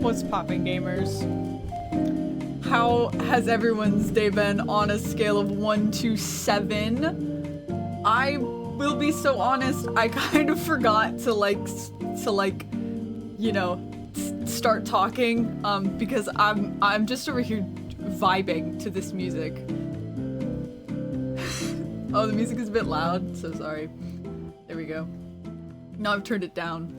What's poppin', gamers? How has everyone's day been on a scale of 1 to 7? I will be so honest, I kind of forgot to you know, start talking, because I'm just over here vibing to this music. Oh, the music is a bit loud, so sorry. There we go. Now I've turned it down.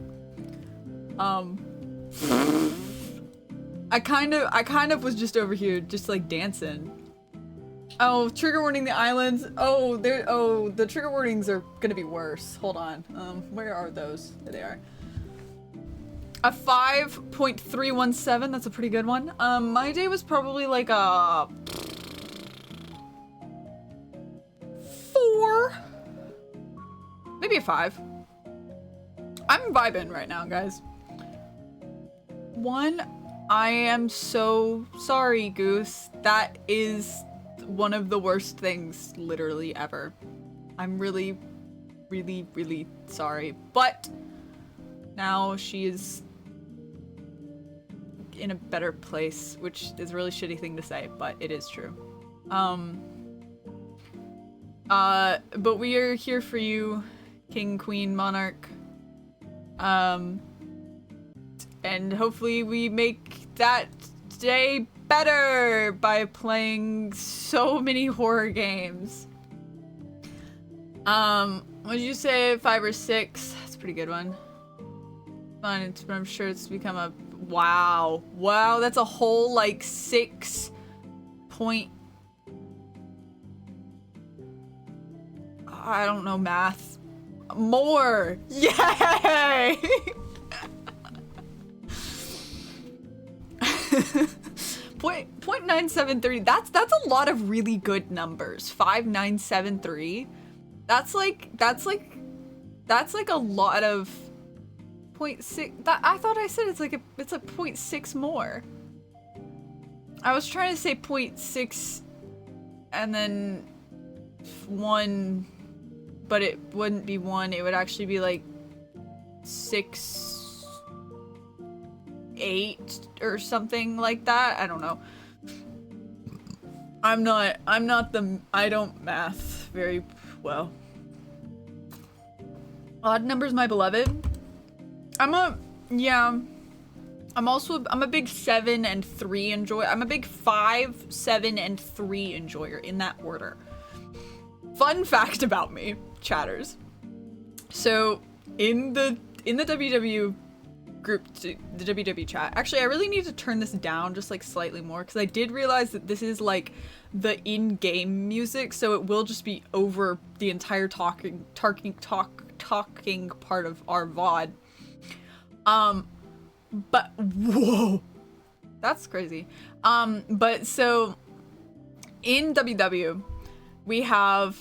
I kind of was just over here just like dancing. Oh, trigger warning the islands. Oh, the trigger warnings are gonna be worse. Hold on. Where are those? There they are. A 5.317, that's a pretty good one. My day was probably like a 4. Maybe a 5. I'm vibing right now, guys. 1, I am so sorry, Goose. That is one of the worst things literally ever. I'm really, really, really sorry. But now she is in a better place, which is a really shitty thing to say, but it is true. But we are here for you, King, Queen, Monarch. And hopefully we make that day better by playing so many horror games. What did you say, 5 or 6? That's a pretty good one. Fun, I'm sure it's become a... Wow. Wow, that's a whole, like, 6 point... I don't know math. More! Yay! Point 973. That's a lot of really good numbers. 5973. That's like a lot of 0.6. I thought I said it's a 0.6 more. I was trying to say 0.6 and then 1, but it wouldn't be 1. It would actually be like 6, 8 or something like that. I don't know. I don't math very well. Odd numbers, my beloved. I'm a big 7 and 3 enjoyer. I'm a big 5, 7, and 3 enjoyer in that order. Fun fact about me, chatters. So in the WW group, the WW chat, actually I really need to turn this down just like slightly more, because I did realize that this is like the in-game music, so it will just be over the entire talking part of our VOD. But whoa, that's crazy. But so in WW we have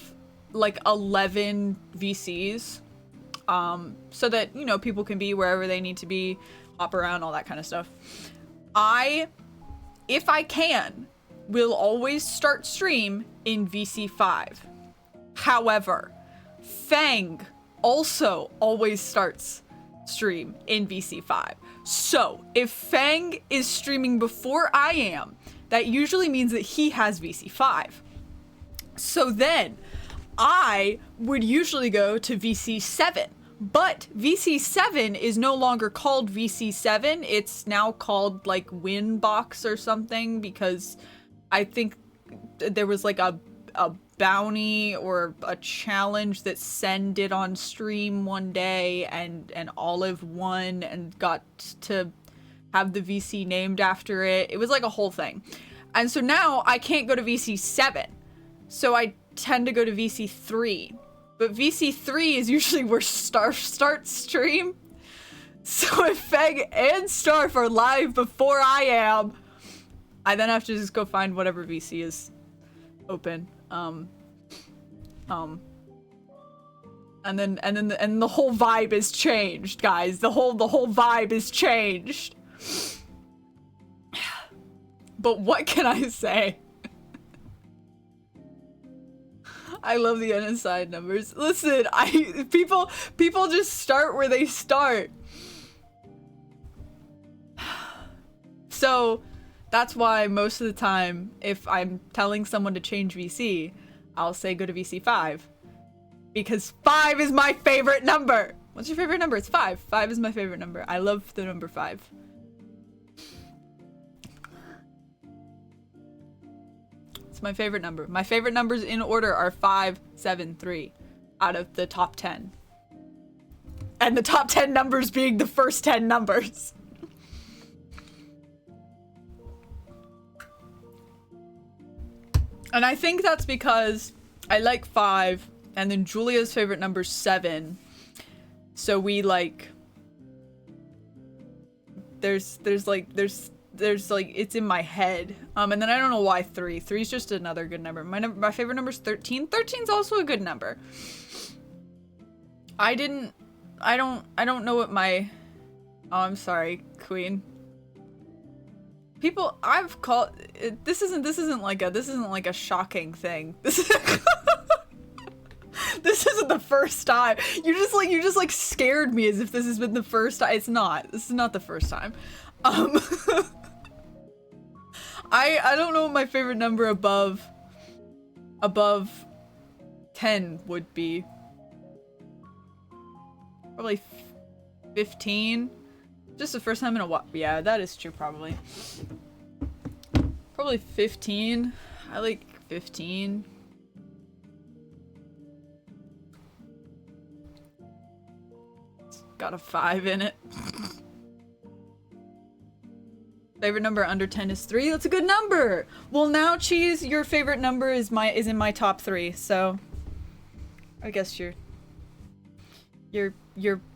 like 11 VCs, so that, you know, people can be wherever they need to be, hop around, all that kind of stuff. If I can, will always start stream in VC5. However, Fang also always starts stream in VC5. So if Fang is streaming before I am, that usually means that he has VC5. So then I would usually go to VC7, but VC7 is no longer called VC7. It's now called like Winbox or something, because I think there was like a bounty or a challenge that Sen did on stream one day, and Olive won and got to have the VC named after it. It was like a whole thing. And so now I can't go to VC7. So I tend to go to VC3. But VC3 is usually where Starf starts stream. So if Feg and Starf are live before I am, I then have to just go find whatever VC is open. And then the whole vibe is changed, guys. The whole vibe is changed. But what can I say? I love the unassigned numbers. Listen, people just start where they start. So that's why most of the time, if I'm telling someone to change VC, I'll say go to VC 5. Because 5 is my favorite number. What's your favorite number? It's 5. 5 is my favorite number. I love the number 5. It's my favorite number. My favorite numbers in order are 5, 7, 3 out of the top 10. And the top 10 numbers being the first 10 numbers. And I think that's because I like 5, and then Julia's favorite number's 7. So we like, there's like, it's in my head. And then I don't know why 3. 3 is just another good number. My favorite number is 13. 13 is also a good number. I don't know what my, oh, I'm sorry, Queen. People I've called, this isn't like a shocking thing. This isn't the first time. You just like scared me as if this has been the first time. It's not. This is not the first time. I don't know what my favorite number above 10 would be. Probably 15. Just the first time in a while. Yeah, that is true, probably. Probably 15. I like 15. It's got a 5 in it. Favorite number under 10 is 3. That's a good number. Well, now, Cheese, your favorite number is in my top 3. So, I guess you're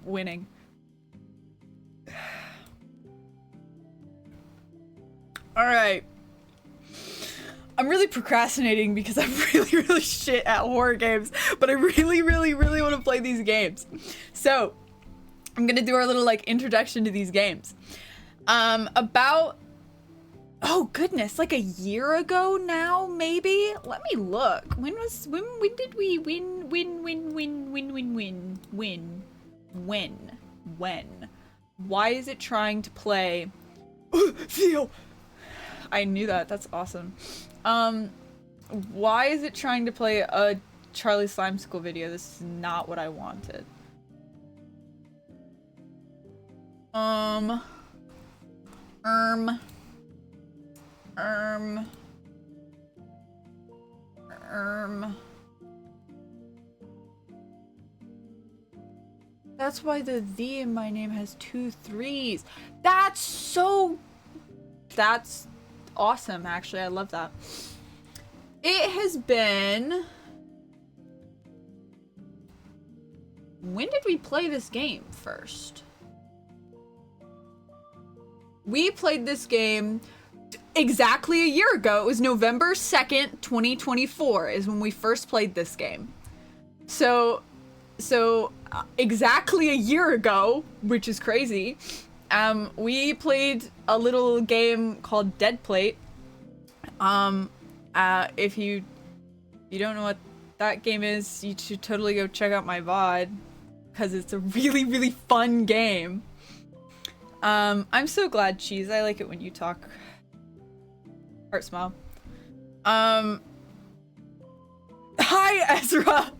winning. All right. I'm really procrastinating because I'm really shit at horror games, but I really want to play these games. So, I'm gonna do our little like introduction to these games. About, oh goodness, like a year ago now, maybe? Let me look. When did we win? Why is it trying to play? Theo! I knew that. That's awesome. Why is it trying to play a Charlie Slimesicle video? This is not what I wanted. That's why the "the" in my name has 2 3s. That's awesome, actually. I love that. It has been... When did we play this game first? We played this game exactly a year ago. It was November 2nd, 2024 is when we first played this game. So exactly a year ago, which is crazy, we played a little game called Dead Plate. If you don't know what that game is, you should totally go check out my VOD, because it's a really fun game. I'm so glad, Cheese. I like it when you talk. Heart smile. Hi, Ezra!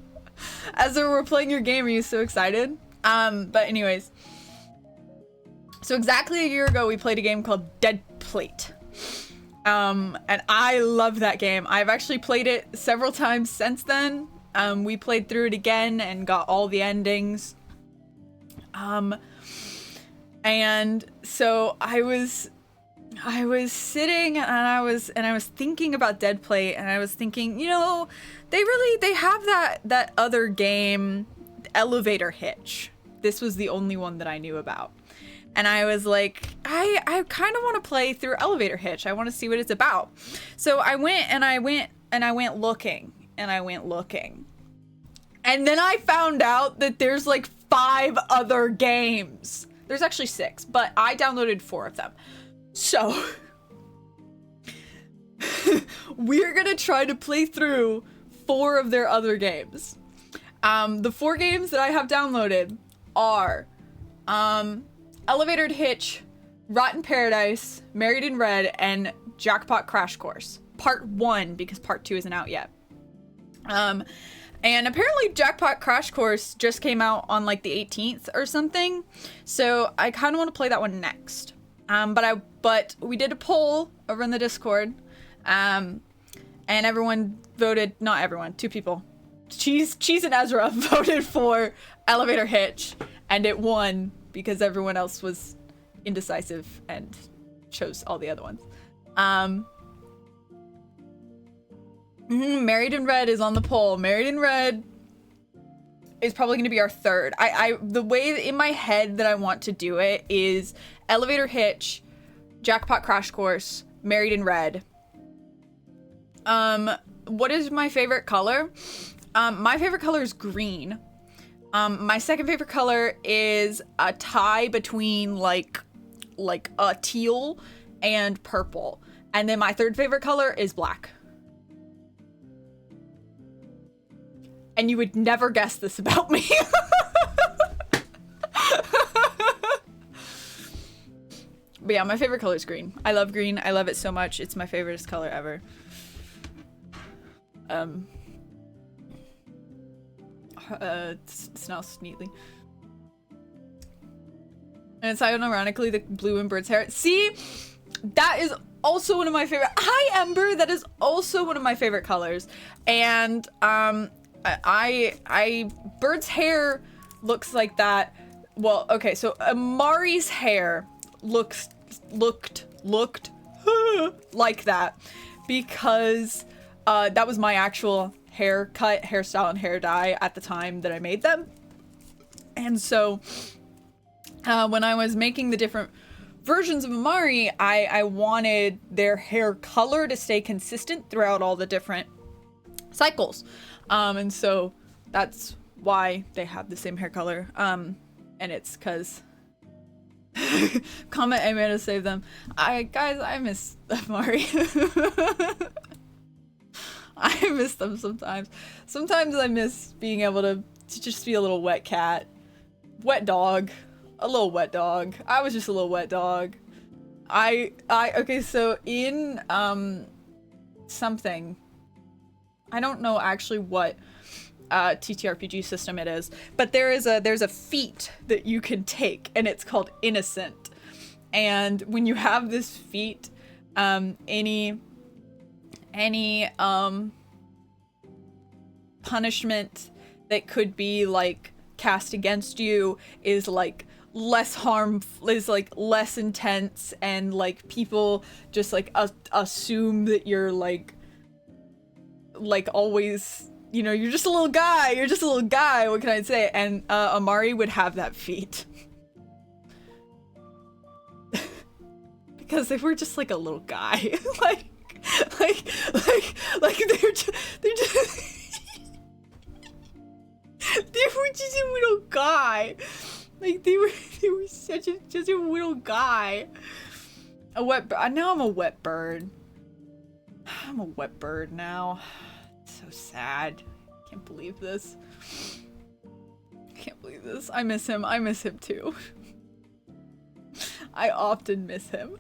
Ezra, we're playing your game. Are you so excited? But anyways. So exactly a year ago, we played a game called Dead Plate. And I love that game. I've actually played it several times since then. We played through it again and got all the endings. And so I was sitting and I was thinking about Dead Plate, and I was thinking, you know, they have that other game, Elevator Hitch. This was the only one that I knew about. And I was like, I kind of want to play through Elevator Hitch. I want to see what it's about. So I went looking. And then I found out that there's like 5 other games. There's actually 6, but I downloaded 4 of them. So we're gonna try to play through 4 of their other games. The 4 games that I have downloaded are Elevator Hitch Rotten Paradise, Married in Red, and Jackpot Crash Course. Part 1, because Part 2 isn't out yet. And apparently Jackpot Crash Course just came out on like the 18th or something. So I kind of want to play that one next. But we did a poll over in the Discord. And everyone voted, not everyone, 2 people. Cheese and Ezra voted for Elevator Hitch, and it won because everyone else was indecisive and chose all the other ones. Married in Red is on the poll. Married in Red is probably going to be our third. The way in my head that I want to do it is Elevator Hitch, Jackpot Crash Course, Married in Red. What is my favorite color? My favorite color is green. My second favorite color is a tie between like a teal and purple. And then my third favorite color is black. And you would never guess this about me. But yeah, my favorite color is green. I love green. I love it so much. It's my favorite color ever. It smells neatly. And it's ironically the blue in Bird's hair. See? That is also one of my favorite. Hi, Ember. That is also one of my favorite colors. And, Bird's hair looks like that. Well, okay, so Amari's hair looked like that because that was my actual haircut, hairstyle, and hair dye at the time that I made them. And so when I was making the different versions of Amari, I wanted their hair color to stay consistent throughout all the different cycles. And so that's why they have the same hair color. And it's because comment amen to save them. Guys, I miss Amari. I miss them sometimes. Sometimes I miss being able to just be a little wet cat. Wet dog. A little wet dog. I was just a little wet dog. Okay, so in, something, I don't know actually what TTRPG system it is, but there's a feat that you can take, and it's called Innocent. And when you have this feat, any punishment that could be like cast against you is like less harmful, is like less intense, and like people just like assume that you're like always, you know, you're just a little guy, what can I say? And Amari would have that feat. Because they were just like a little guy. like they're just they were just a little guy. Like they were just a little guy. Now I'm a wet bird. I'm a wet bird now. So sad. Can't believe this. Can't believe this. I miss him. I miss him too. I often miss him.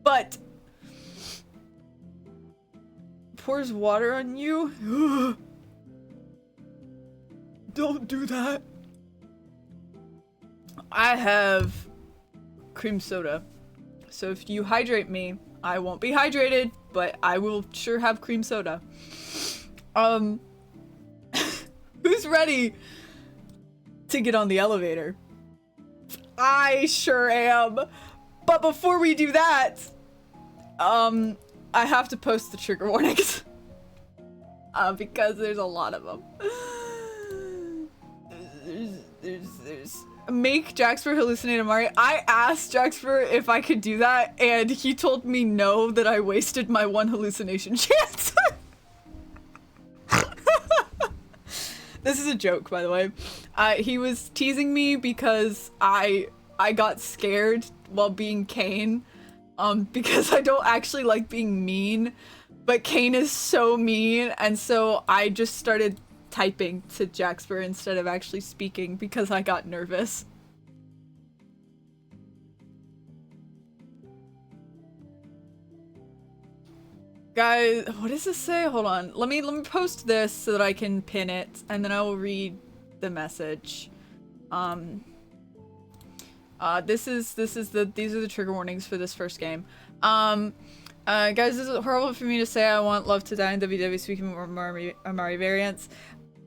But pours water on you. Don't do that. I have cream soda. So if you hydrate me, I won't be hydrated, but I will sure have cream soda. Who's ready to get on the elevator? I sure am. But before we do that, I have to post the trigger warnings. Because there's a lot of them. There's make Jaxper hallucinate Amari. I asked Jaxper if I could do that, and he told me no, that I wasted my one hallucination chance. This is a joke, by the way. He was teasing me because I got scared while being Kane, because I don't actually like being mean, but Kane is so mean, and so I just started typing to Jaxper instead of actually speaking because I got nervous. Guys, what does this say? Hold on. Let me post this so that I can pin it, and then I will read the message. These are the trigger warnings for this first game. Guys, this is horrible for me to say. I want love to die in WW speaking Amari variants.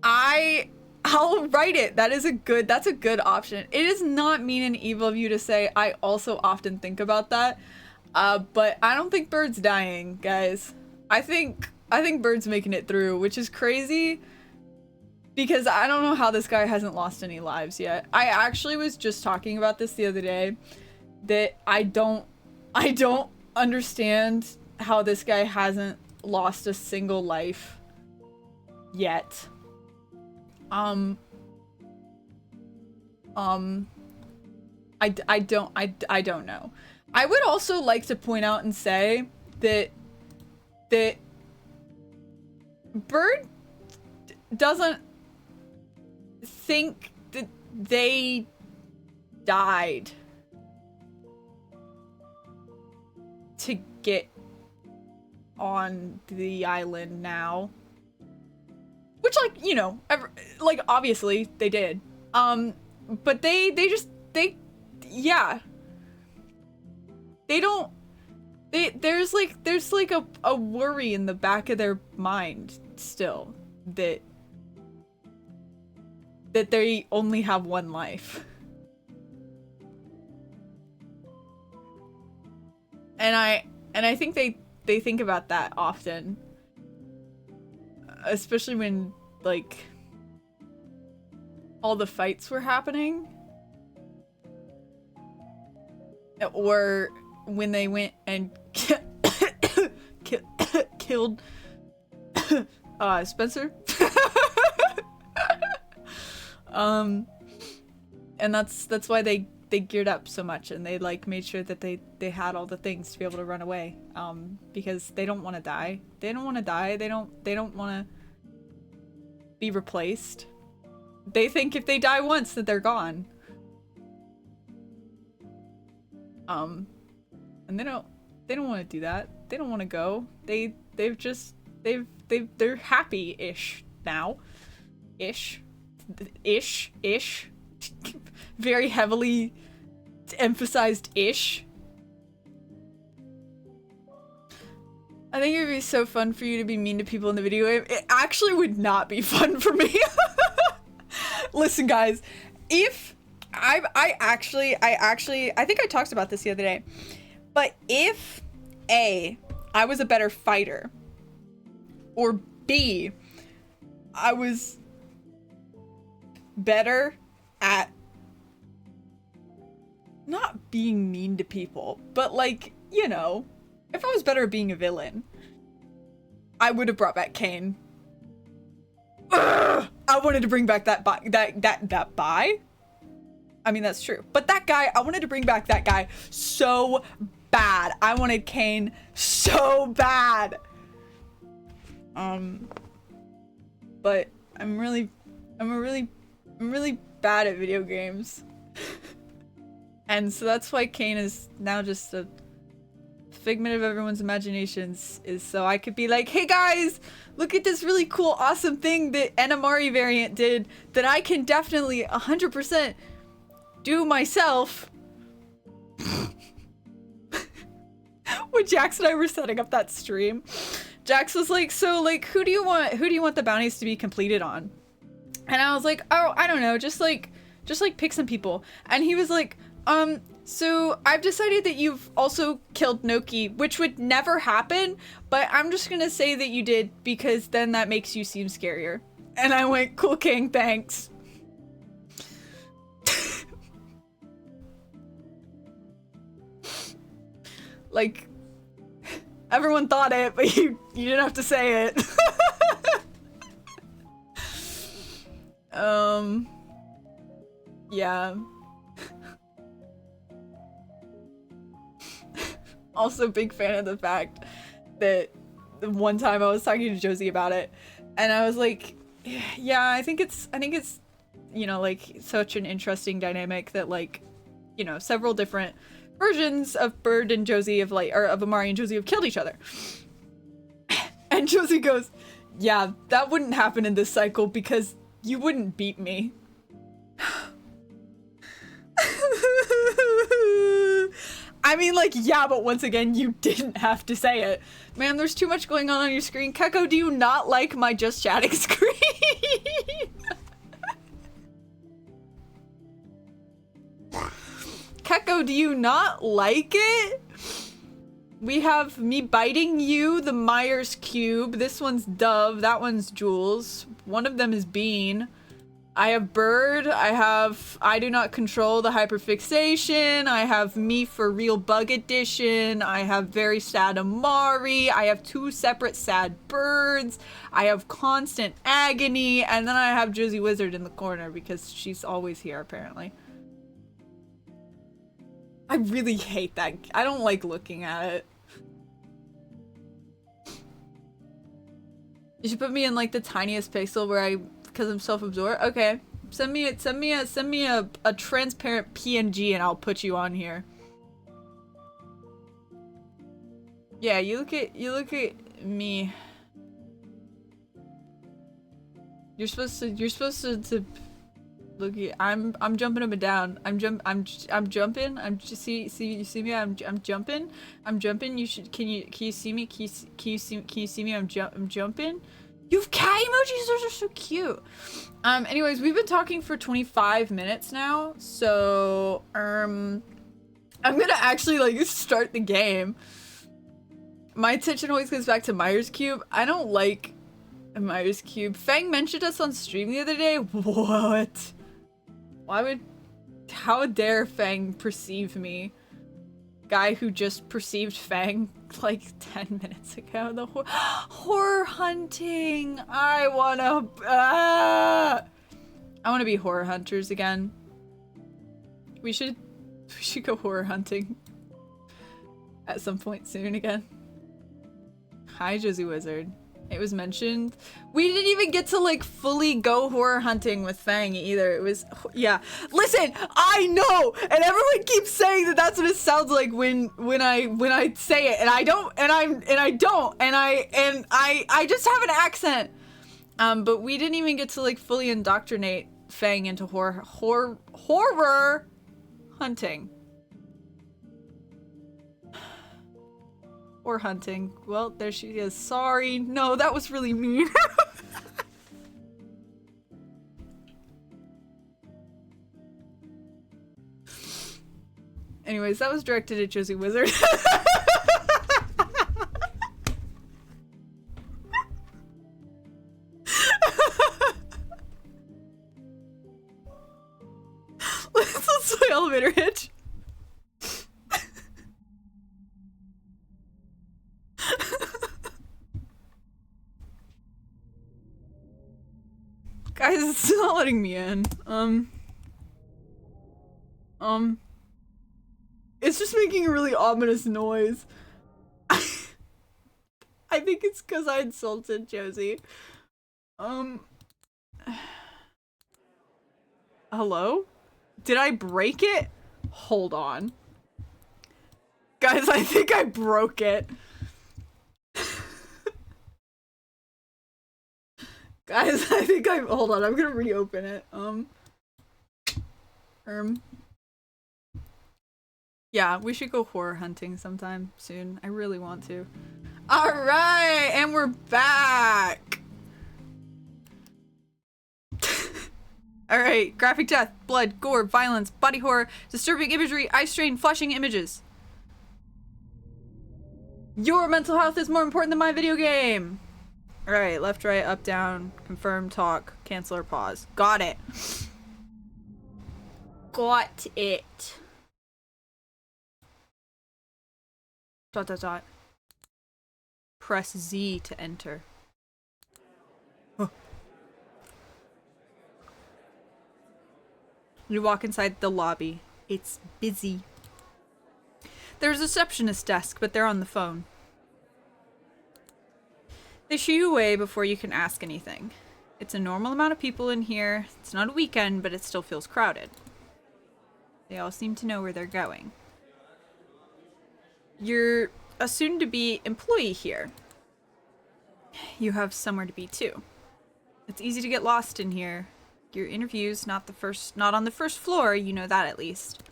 I'll write it. That's a good option. It is not mean and evil of you to say. I also often think about that. But I don't think Bird's dying, guys. I think Bird's making it through, which is crazy because I don't know how this guy hasn't lost any lives yet. I actually was just talking about this the other day, that I don't understand how this guy hasn't lost a single life yet. I don't know. I would also like to point out and say that Bird doesn't think that they died to get on the island now. Which, like, you know, like, obviously they did. But yeah. There's like a worry in the back of their mind still that they only have one life. And I think they think about that often. Especially when, like, all the fights were happening. Or when they went and killed Spencer. And that's why they geared up so much, and they, like, made sure that they had all the things to be able to run away, because they don't want to die. They don't want to die. They don't want to be replaced. They think if they die once that they're gone. And they don't want to do that. They don't want to go. They're happy-ish now. Ish. Very heavily emphasized ish. I think it would be so fun for you to be mean to people in the video game. It actually would not be fun for me. Listen, guys, if I think I talked about this the other day, but if A, I was a better fighter, or B, I was better at not being mean to people, but, like, you know, if I was better at being a villain, I would have brought back Kane. Ugh! I wanted to bring back that guy. I mean, that's true. But that guy, I wanted to bring back that guy so bad. I wanted Kane so bad. But I'm really bad at video games. And so that's why Kane is now just a figment of everyone's imaginations, is so I could be like, hey guys, look at this really cool, awesome thing that an Amari variant did that I can definitely 100% do myself. When Jax and I were setting up that stream, Jax was like, so, like, who do you want the bounties to be completed on? And I was like, oh, I don't know, just like pick some people. And he was like, so I've decided that you've also killed Noki, which would never happen, but I'm just gonna say that you did because then that makes you seem scarier. And I went, cool, King, thanks. Like, everyone thought it, but you didn't have to say it. Yeah. Also big fan of the fact that one time I was talking to Josie about it, and I was like, Yeah, I think it's, you know, like, such an interesting dynamic that, like, you know, several different versions of Bird and Josie have, like, or of Amari and Josie have killed each other. And Josie goes, yeah, that wouldn't happen in this cycle because you wouldn't beat me. I mean, like, yeah, but once again, you didn't have to say it. Man, there's too much going on your screen. Keko, do you not like my just chatting screen? Keko, do you not like it? We have me biting you, the Myers cube. This one's Dove, that one's Jules. One of them is Bean. I have Bird, I do not control the hyperfixation, I have me for real bug edition, I have very sad Amari, I have 2 separate sad birds, I have constant agony, and then I have Josie Wizard in the corner because she's always here apparently. I really hate that. I don't like looking at it. You should put me in like the tiniest pixel where because I'm self-absorbed. Okay, send me a transparent PNG and I'll put you on here. Yeah, you look at me. You're supposed to look at. I'm jumping up and down. I'm jumping. You see me? I'm jumping. You should. Can you see me? Can you see me? I'm jumping. You have cat emojis? Those are so cute. Anyways, we've been talking for 25 minutes now, so I'm gonna actually like start the game. My attention always goes back to Myers Cube. I don't like Myers Cube. Fang mentioned us on stream the other day. What? How dare Fang perceive me? Guy who just perceived Fang like 10 minutes ago. The horror hunting. I wanna be horror hunters again. We should go horror hunting at some point soon again. Hi, Josie Wizard. It was mentioned. We didn't even get to like fully go horror hunting with Fang either. It was, yeah. Listen, I know, and everyone keeps saying that that's what it sounds like when I say it, and I don't, and I just have an accent. But we didn't even get to like fully indoctrinate Fang into horror hunting. Or hunting. Well, there she is. Sorry. No, that was really mean. Anyways, that was directed at Josie Wizard. Let's play elevator hitch. Guys, it's not letting me in. It's just making a really ominous noise. I think it's because I insulted Josie. Hello? Did I break it? Hold on. Guys, I think I broke it. Guys, I think hold on, I'm gonna reopen it. Yeah, we should go horror hunting sometime soon. I really want to. Alright, and we're back! Alright, graphic death, blood, gore, violence, body horror, disturbing imagery, eye strain, flashing images. Your mental health is more important than my video game! Alright, left, right, up, down, confirm, talk, cancel, or pause. Got it. Got it. ... Press Z to enter. Huh. You walk inside the lobby. It's busy. There's a receptionist desk, but they're on the phone. They shoo you away before you can ask anything. It's a normal amount of people in here. It's not a weekend, but it still feels crowded. They all seem to know where they're going. You're a soon-to-be employee here. You have somewhere to be too. It's easy to get lost in here. Your interview's not on the first floor, you know that at least.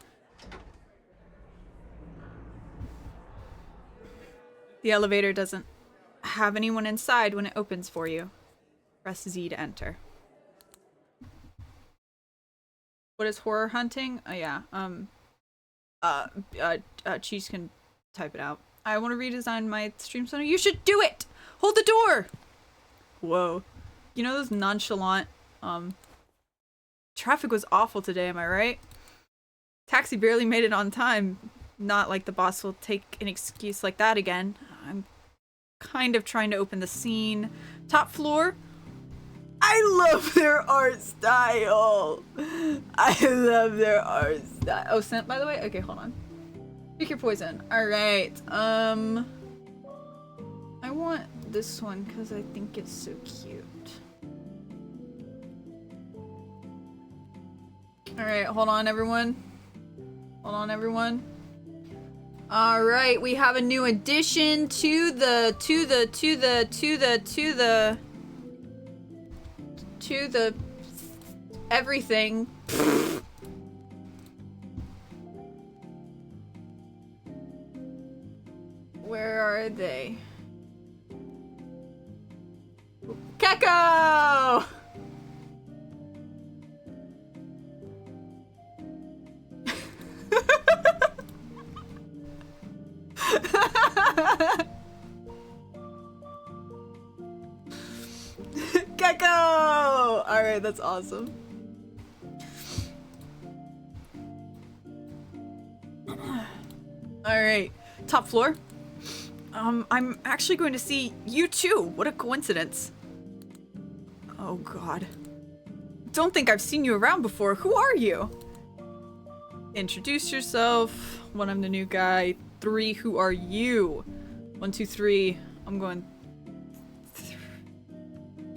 The elevator doesn't have anyone inside when it opens for you. Press Z to enter. What is horror hunting? Oh yeah, Cheese can type it out. I want to redesign my stream center. You should do it! Hold the door! Whoa. You know those nonchalant, traffic was awful today, am I right? Taxi barely made it on time. Not like the boss will take an excuse like that again. I'm kind of trying to open the scene. Top floor. I love their art style. I love their art style. Oh, scent, by the way? Okay, hold on. Pick your poison. Alright, I want this one because I think it's so cute. Alright, hold on, everyone. Hold on, everyone. Alright, we have a new addition to the everything. Where are they? Gecko! Gecko! Alright, that's awesome. Alright, top floor. I'm actually going to see you too. What a coincidence. Oh god. Don't think I've seen you around before. Who are you? Introduce yourself. 1, I'm the new guy. 3, who are you? 1, 2, 3. I'm going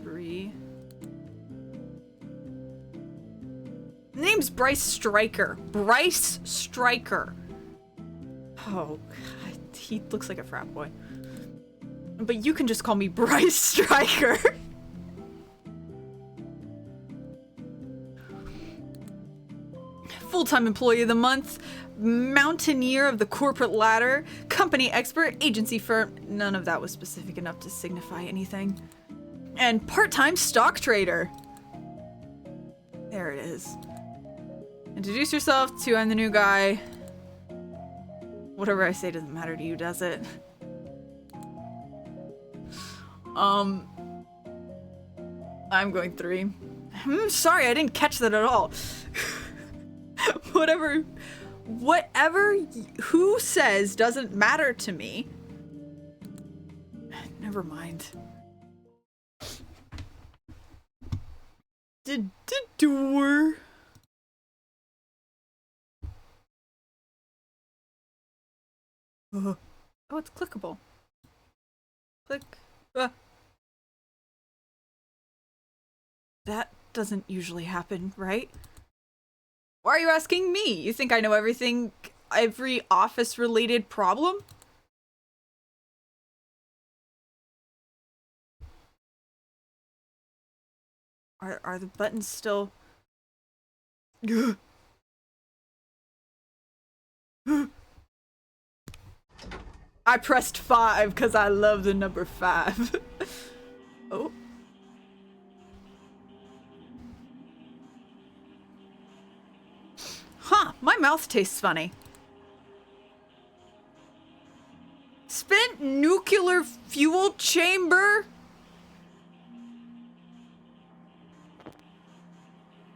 3. Name's Bryce Stryker. Bryce Stryker. Oh god, he looks like a frat boy. But you can just call me Bryce Stryker. Full-time employee of the month, mountaineer of the corporate ladder, company expert, agency firm. None of that was specific enough to signify anything. And part-time stock trader. There it is. Introduce yourself to I'm the new guy. Whatever I say doesn't matter to you, does it? I'm going 3. Sorry, I didn't catch that at all. Whatever who says doesn't matter to me. Never mind. The door. Oh, it's clickable. Click. That doesn't usually happen, right? Why are you asking me? You think I know everything, every office-related problem? Are the buttons still... I pressed 5 because I love the number 5. Oh. Huh, my mouth tastes funny. Spent nuclear fuel chamber?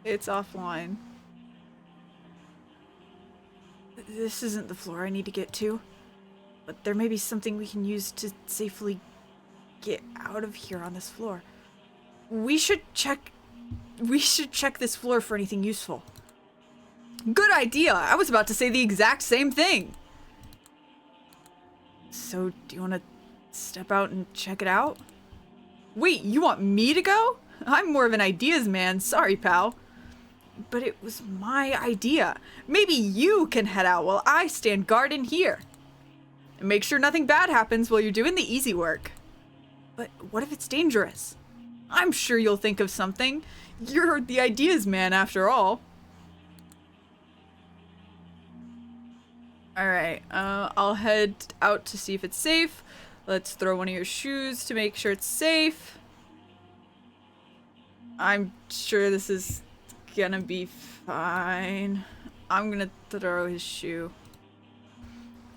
It's offline. This isn't the floor I need to get to. But there may be something we can use to safely get out of here on this floor. We should check this floor for anything useful. Good idea! I was about to say the exact same thing! So, do you want to step out and check it out? Wait, you want me to go? I'm more of an ideas man. Sorry, pal. But it was my idea. Maybe you can head out while I stand guard in here. And make sure nothing bad happens while you're doing the easy work. But what if it's dangerous? I'm sure you'll think of something. You're the ideas man after all. Alright, I'll head out to see if it's safe. Let's throw one of your shoes to make sure it's safe. I'm sure this is gonna be fine. I'm gonna throw his shoe.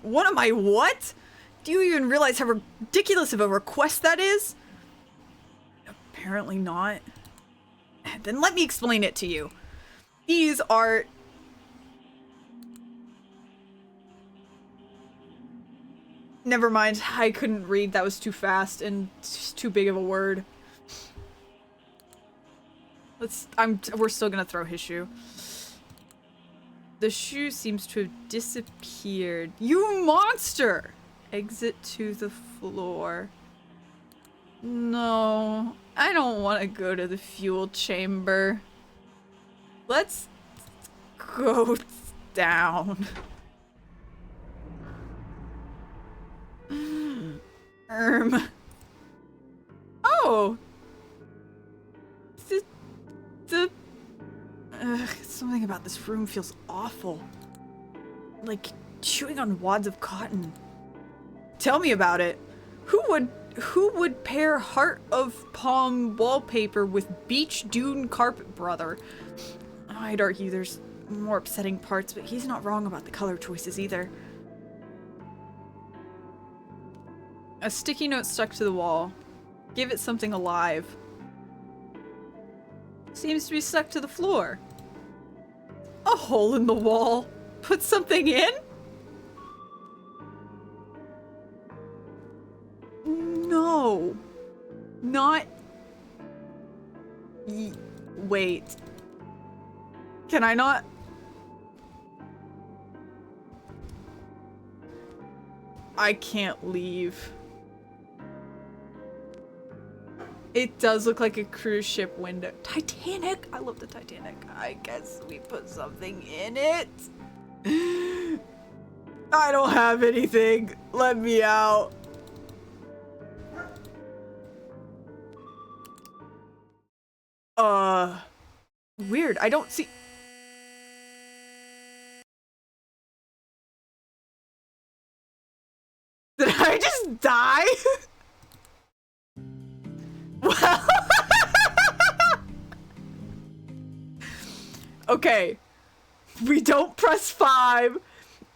What am I, what? Do you even realize how ridiculous of a request that is? Apparently not. Then let me explain it to you. These are... Never mind, I couldn't read. That was too fast and too big of a word. We're still gonna throw his shoe. The shoe seems to have disappeared. You monster! Exit to the floor. No, I don't want to go to the fuel chamber. Let's go down. Oh! Something about this room feels awful. Like chewing on wads of cotton. Tell me about it. Who would pair Heart of Palm wallpaper with Beach Dune carpet, brother? I'd argue there's more upsetting parts, but he's not wrong about the color choices either. A sticky note stuck to the wall. Give it something alive. Seems to be stuck to the floor. A hole in the wall. Put something in? No. Not... Wait. Can I not? I can't leave. It does look like a cruise ship window. Titanic! I love the Titanic. I guess we put something in it. I don't have anything. Let me out. Weird. I don't see... Did I just die? Well... Okay. We don't press 5,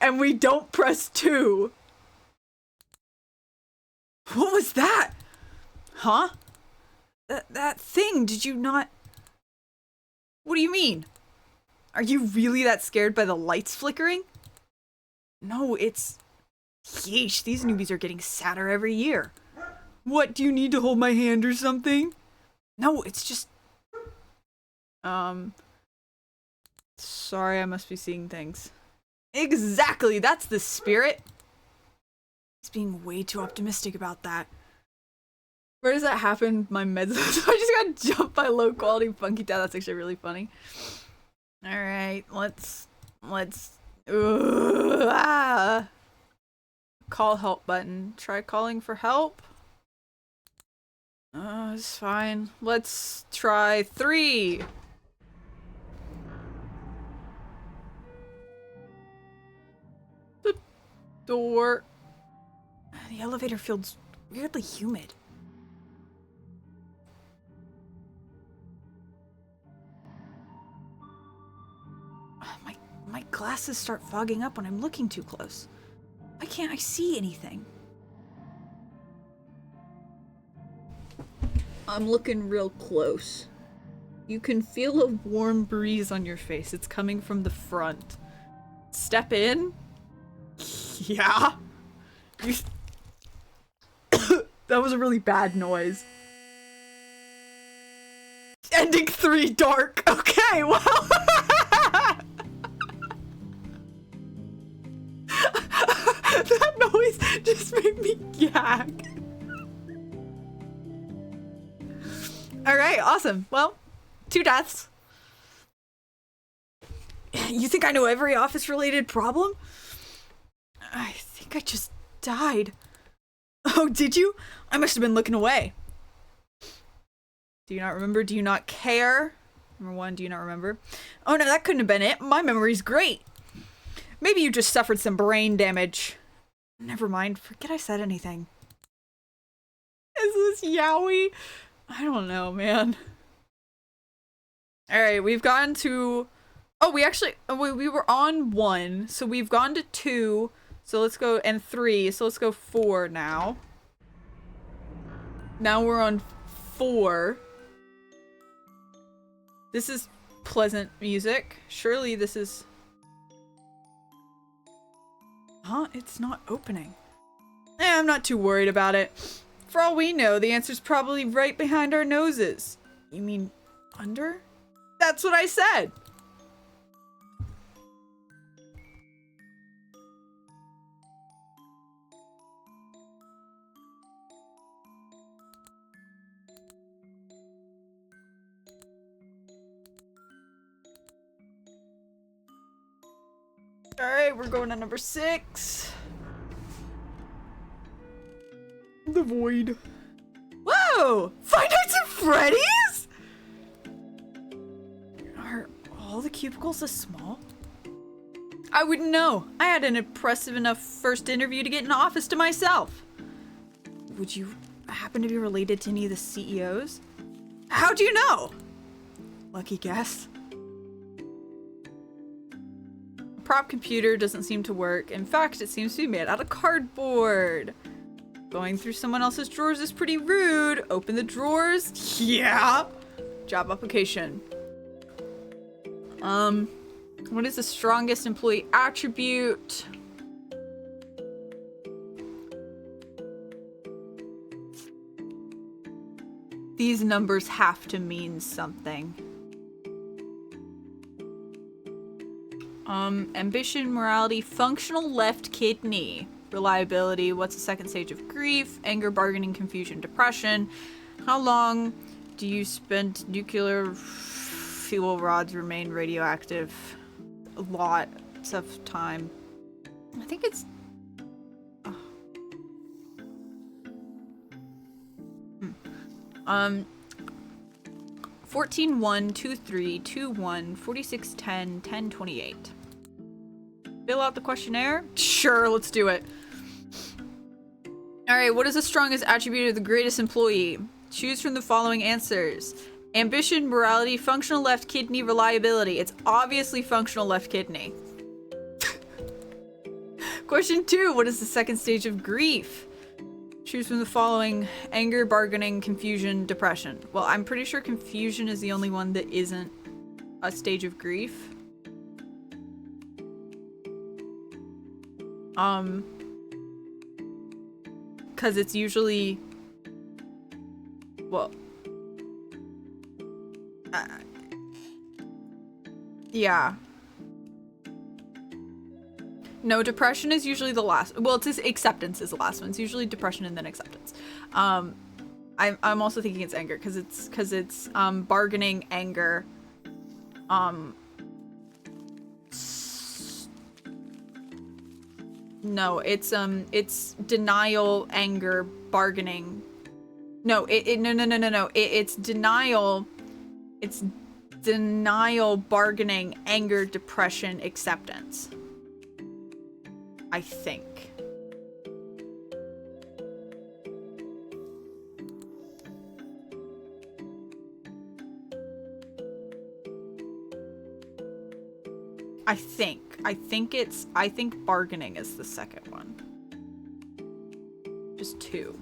and we don't press 2. What was that? Huh? That thing, did you not... What do you mean? Are you really that scared by the lights flickering? No, it's... Yeesh, these newbies are getting sadder every year. What, do you need to hold my hand or something? No, it's just... Sorry, I must be seeing things. Exactly, that's the spirit! He's being way too optimistic about that. Where does that happen? My meds. I just got jumped by low quality funky town. That's actually really funny. Alright, let's call help button. Try calling for help. It's fine. Let's try 3. The door. The elevator feels weirdly humid. My glasses start fogging up when I'm looking too close. Why can't I see anything? I'm looking real close. You can feel a warm breeze on your face. It's coming from the front. Step in? Yeah. That was a really bad noise. Ending 3 dark. Okay, well. That noise just made me gag. All right, awesome. Well, 2 deaths. You think I know every office-related problem? I think I just died. Oh, did you? I must have been looking away. Do you not remember? Do you not care? Number 1, do you not remember? Oh no, that couldn't have been it. My memory's great. Maybe you just suffered some brain damage. Never mind, forget I said anything. Is this Yowie? I don't know, man. Alright, we've gotten to... Oh, we were on 1, so we've gone to 2, so let's go, and 3, so let's go 4 now. Now we're on 4. This is pleasant music. Surely this is... Huh? It's not opening. I'm not too worried about it. For all we know, the answer's probably right behind our noses. You mean under? That's what I said! Alright, we're going to number 6. The Void. Whoa! Five Nights at Freddy's?! Are all the cubicles this small? I wouldn't know. I had an impressive enough first interview to get an office to myself. Would you happen to be related to any of the CEOs? How'd you know? Lucky guess. Prop computer doesn't seem to work. In fact, it seems to be made out of cardboard. Going through someone else's drawers is pretty rude. Open the drawers? Yeah. Job application. What is the strongest employee attribute? These numbers have to mean something. Ambition, morality, functional left kidney, reliability, what's the second stage of grief, anger, bargaining, confusion, depression. How long do you spend nuclear fuel rods remain radioactive? A lot of time. I think it's... 14-1, 2-3, 2-1, 46-10, 10-28. Fill out the questionnaire? Sure, let's do it. Alright, what is the strongest attribute of the greatest employee? Choose from the following answers. Ambition, morality, functional left kidney, reliability. It's obviously functional left kidney. Question 2, what is the second stage of grief? Choose from the following: anger, bargaining, confusion, depression. Well, I'm pretty sure confusion is the only one that isn't a stage of grief. Cause it's usually, well, yeah. No, depression is usually the last. Well, it's acceptance is the last one. It's usually depression and then acceptance. I'm also thinking it's anger because it's bargaining, anger. No, it's denial, anger, bargaining. No, no. It's denial. It's denial, bargaining, anger, depression, acceptance. I think. I think bargaining is the second one. Just 2.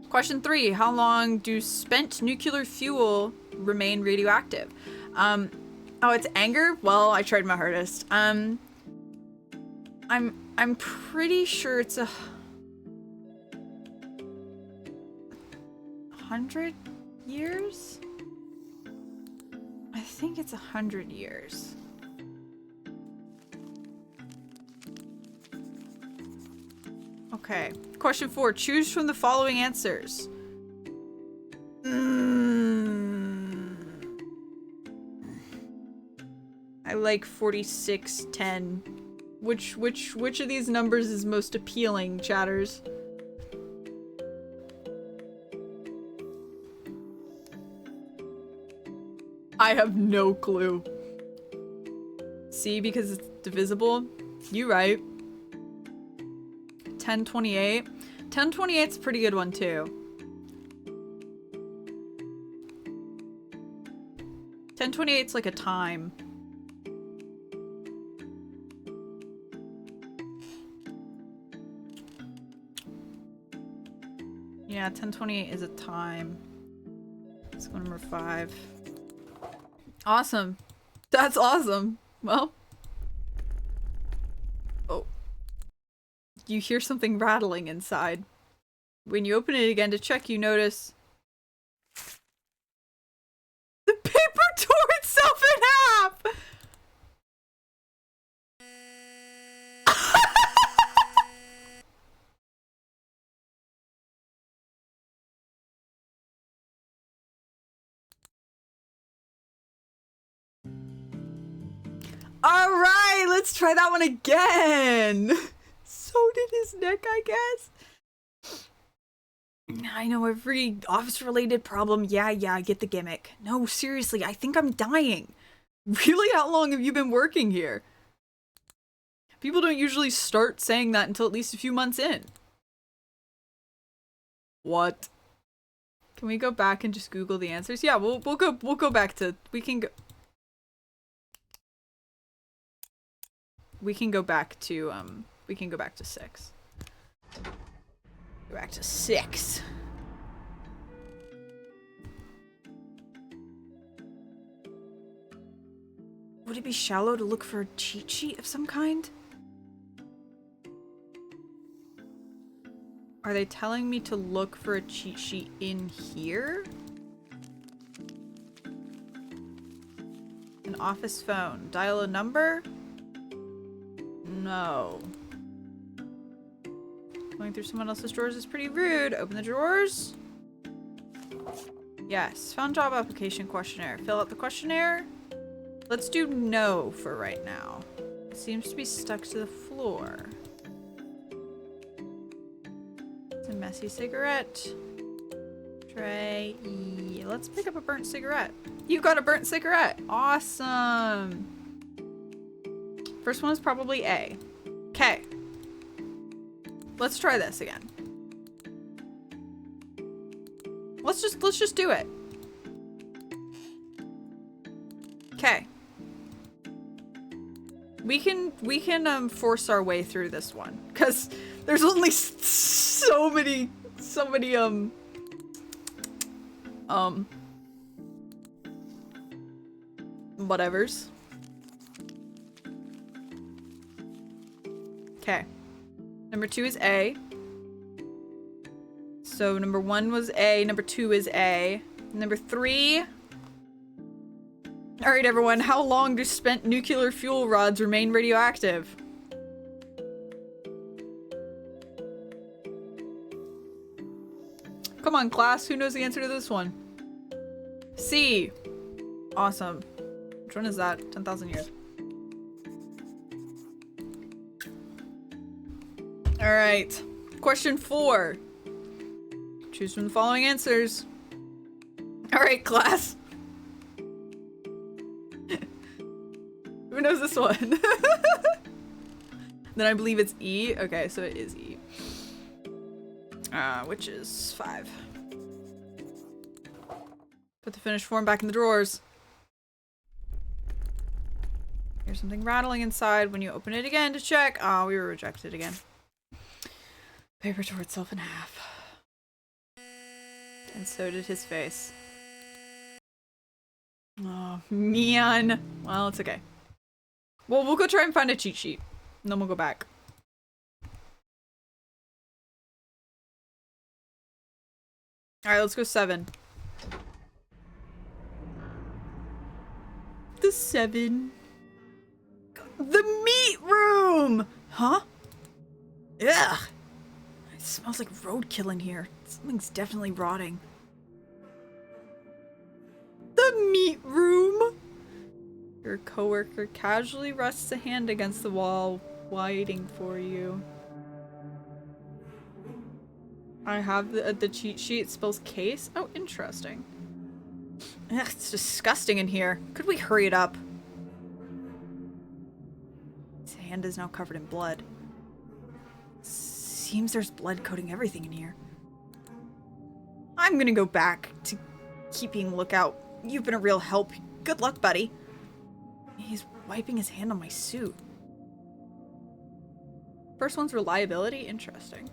Question 3, how long do spent nuclear fuel remain radioactive? Oh, it's anger? Well, I tried my hardest. I'm pretty sure it's 100 years? I think it's 100 years. Okay. Question 4. Choose from the following answers. I like 4610. Which of these numbers is most appealing, chatters? I have no clue. See, because it's divisible? You right. 1028. 1028's a pretty good one too. 1028's like a time. Yeah, 1028 is a time. Let's go number 5. Awesome. That's awesome. Well. Oh. You hear something rattling inside. When you open it again to check, you notice the paper tore itself in half! Alright, let's try that one again! So did his neck, I guess. I know every office-related problem. Yeah, I get the gimmick. No, seriously, I think I'm dying. Really? How long have you been working here? People don't usually start saying that until at least a few months in. What? Can we go back and just Google the answers? Yeah, we'll go back to, we can go back to 6. Go back to 6. Would it be shallow to look for a cheat sheet of some kind? Are they telling me to look for a cheat sheet in here? An office phone. Dial a number? No. Going through someone else's drawers is pretty rude. Open the drawers. Yes. Found job application questionnaire. Fill out the questionnaire. Let's do no for right now. It seems to be stuck to the floor. It's a messy cigarette. Tray. Let's pick up a burnt cigarette. You got a burnt cigarette. Awesome. First one is probably A. Okay. Let's try this again. Let's just do it. Okay. We can force our way through this one cuz there's only so many whatevers. Okay. Number 2 is A. So number 1 was A, number 2 is A. Number 3. Alright everyone, how long do spent nuclear fuel rods remain radioactive? Come on class, who knows the answer to this one? C. Awesome. Which one is that? 10,000 years. Alright. Question 4. Choose from the following answers. Alright, class. Who knows this one? Then I believe it's E. Okay, so it is E. Which is 5. Put the finished form back in the drawers. Here's something rattling inside. When you open it again to check. Oh, we were rejected again. Paper tore itself in half. And so did his face. Oh, man. Well, it's okay. Well, we'll go try and find a cheat sheet. And then we'll go back. Alright, let's go 7. The 7. The meat room! Huh? Ugh. It smells like roadkill in here. Something's definitely rotting. The meat room! Your coworker casually rests a hand against the wall, waiting for you. I have the cheat sheet. It spells case. Oh, interesting. Ugh, it's disgusting in here. Could we hurry it up? His hand is now covered in blood. Seems there's blood coating everything in here. I'm gonna go back to keeping lookout. You've been a real help. Good luck, buddy. He's wiping his hand on my suit. First one's reliability. Interesting.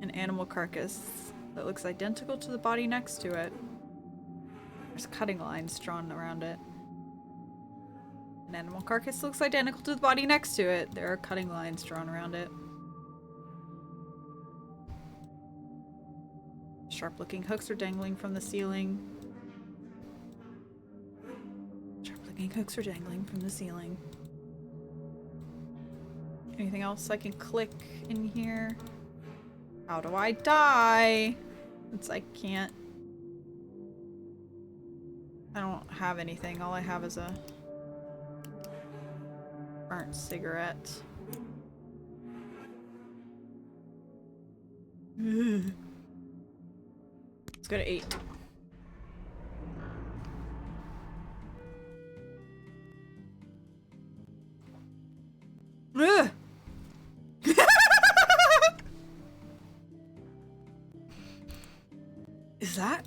An animal carcass that looks identical to the body next to it. There's cutting lines drawn around it. An animal carcass looks identical to the body next to it. There are cutting lines drawn around it. Sharp-looking hooks are dangling from the ceiling. Sharp-looking hooks are dangling from the ceiling. Anything else I can click in here? How do I die? Since I can't. I don't have anything. All I have is a burnt cigarette. Let's go to 8. Ugh. Is that?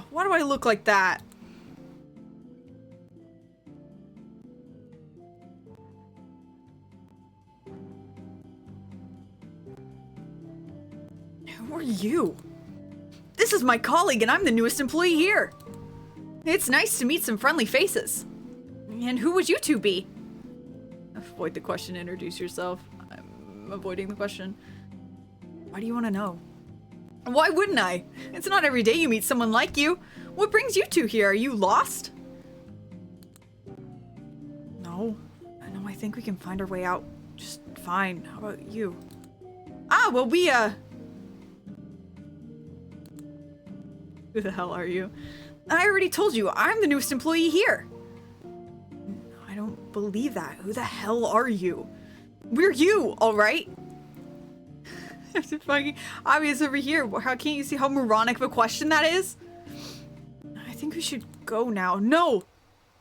Why do I look like that? Who are you? This is my colleague and I'm the newest employee here. It's nice to meet some friendly faces. And who would you two be? Avoid the question, introduce yourself. I'm avoiding the question. Why do you want to know? Why wouldn't I? It's not every day you meet someone like you. What brings you two here? Are you lost? No. No, I think we can find our way out just fine. How about you? Ah, well, we, Who the hell are you? I already told you, I'm the newest employee here. I don't believe that. Who the hell are you? We're you, alright? It's fucking obvious over here. How can't you see how moronic of a question that is? I think we should go now. No!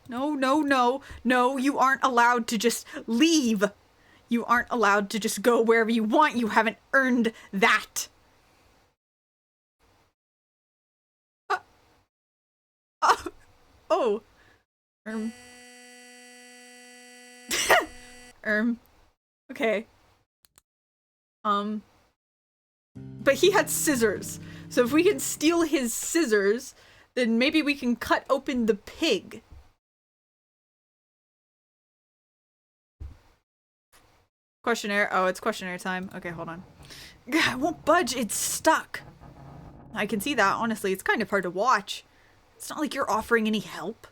No, no, no. No, you aren't allowed to just leave. You aren't allowed to just go wherever you want. You haven't earned that. Oh. Okay. But he had scissors. So if we can steal his scissors, then maybe we can cut open the pig. Questionnaire. Oh, it's questionnaire time. Okay, hold on. I won't budge. It's stuck. I can see that. Honestly, it's kind of hard to watch. It's not like you're offering any help.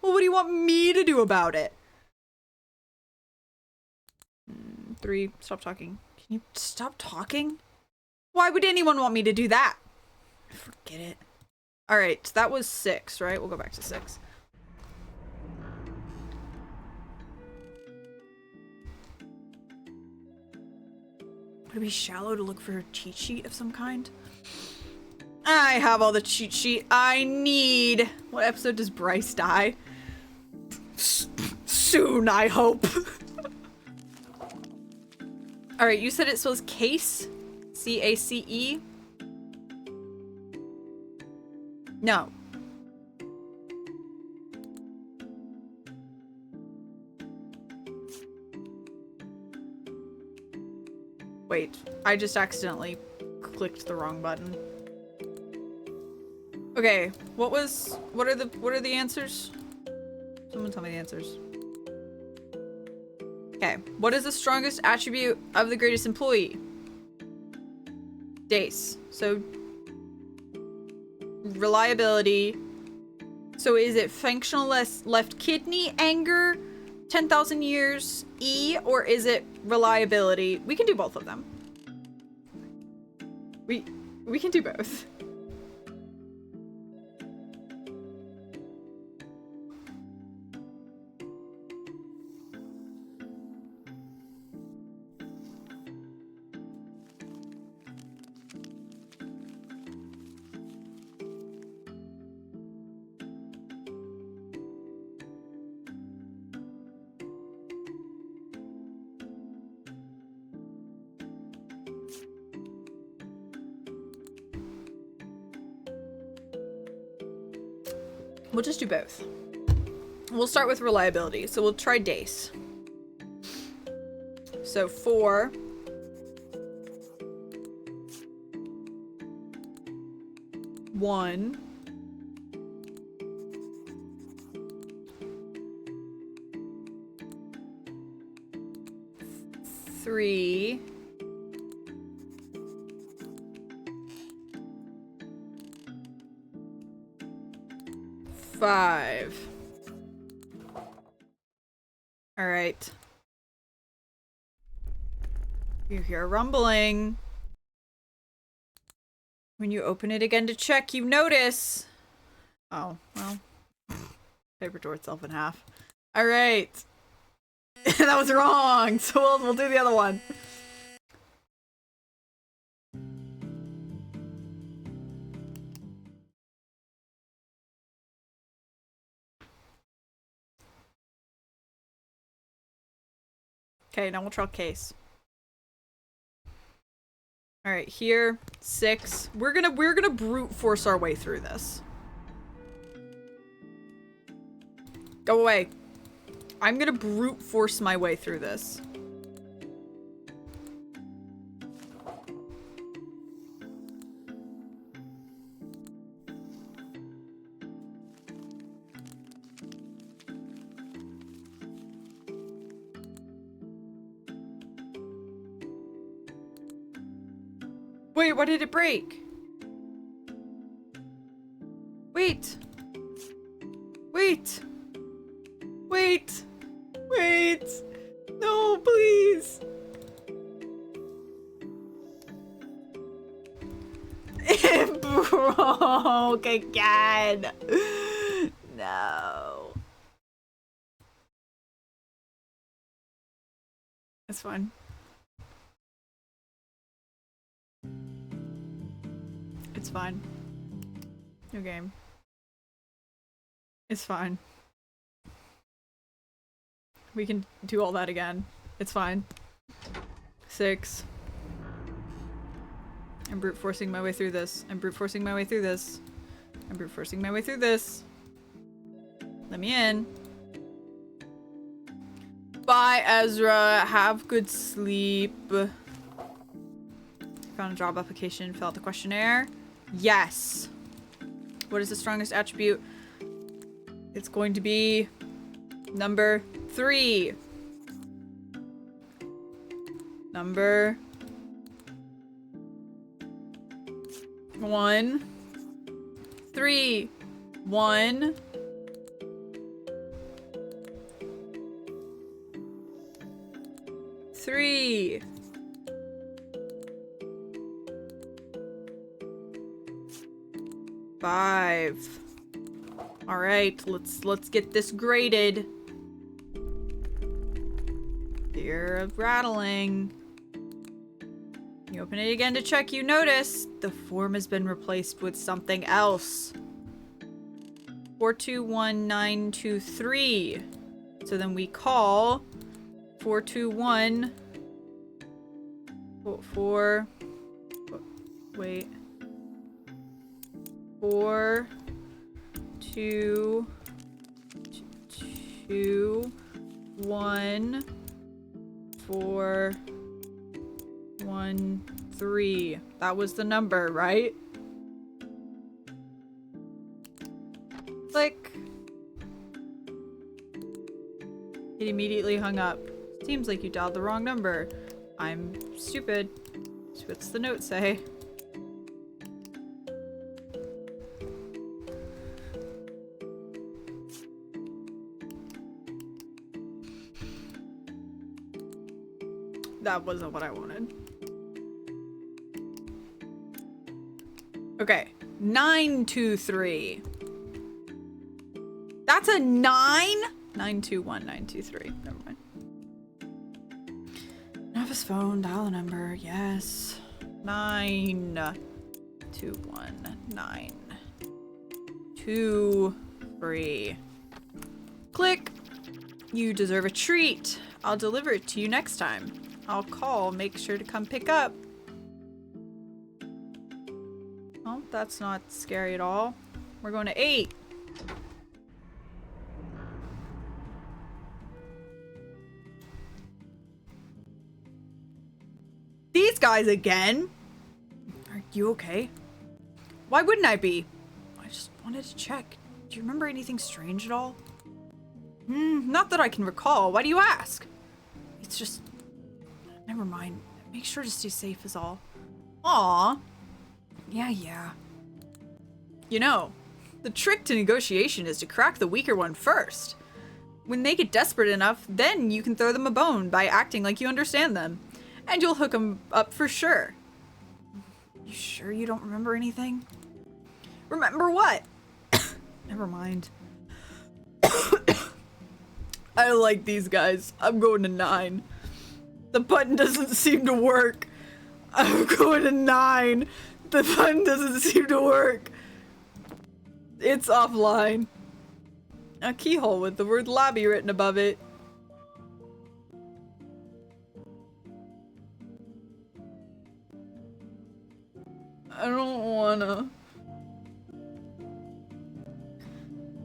Well, what do you want me to do about it? 3. Stop talking. Can you stop talking? Why would anyone want me to do that? Forget it. Alright, that was 6, right? We'll go back to 6. Would it be shallow to look for a cheat sheet of some kind? I have all the cheat sheet I need. What episode does Bryce die? Soon, I hope. Alright, you said it spells case? C-A-C-E? No. Wait, I just accidentally clicked the wrong button. Okay, what are the answers? Someone tell me the answers. Okay, what is the strongest attribute of the greatest employee? Dace. So, reliability. So is it functional left kidney, anger, 10,000 years, E, or is it reliability? We can do both of them. We can do both. We'll just do both. We'll start with reliability. So we'll try Dace. So 4. 1. 3. 5. All right. You hear rumbling. When you open it again to check, you notice. Oh, well. Paper tore itself in half. All right. That was wrong. So we'll do the other one. Okay, now we'll try case. All right, here 6. We're gonna brute force our way through this. Go away. I'm gonna brute force my way through this. Wait, why did it break? Wait. Wait. Wait. Wait. No, please. It broke again. No. It's fine. It's fine. New game. It's fine. We can do all that again. It's fine. 6. I'm brute forcing my way through this. I'm brute forcing my way through this. I'm brute forcing my way through this. Let me in. Bye, Ezra. Have good sleep. Found a job application. Fill out the questionnaire. Yes. What is the strongest attribute? It's going to be number 3. Number 1. 3. 1. 3. 5. All right, let's get this graded. Fear of rattling. You open it again to check, you notice the form has been replaced with something else. 421923. So then we call 421 4 wait 4 2 2 1 4 1 3. That was the number, right? Click. It immediately hung up. Seems like you dialed the wrong number. I'm stupid. So what's the note say? That wasn't what I wanted. Okay, 923. That's a 9? 921, 923. Never mind. Office phone, dial a number. Yes. 921-923. Click. You deserve a treat. I'll deliver it to you next time. I'll call. Make sure to come pick up. Oh, that's not scary at all. We're going to 8. These guys again? Are you okay? Why wouldn't I be? I just wanted to check. Do you remember anything strange at all? Not that I can recall. Why do you ask? It's just... Never mind. Make sure to stay safe is all. Aw. Yeah. You know, the trick to negotiation is to crack the weaker one first. When they get desperate enough, then you can throw them a bone by acting like you understand them. And you'll hook them up for sure. You sure you don't remember anything? Remember what? Never mind. I like these guys. I'm going to 9. The button doesn't seem to work. I'm going to 9. The button doesn't seem to work. It's offline. A keyhole with the word lobby written above it. I don't wanna.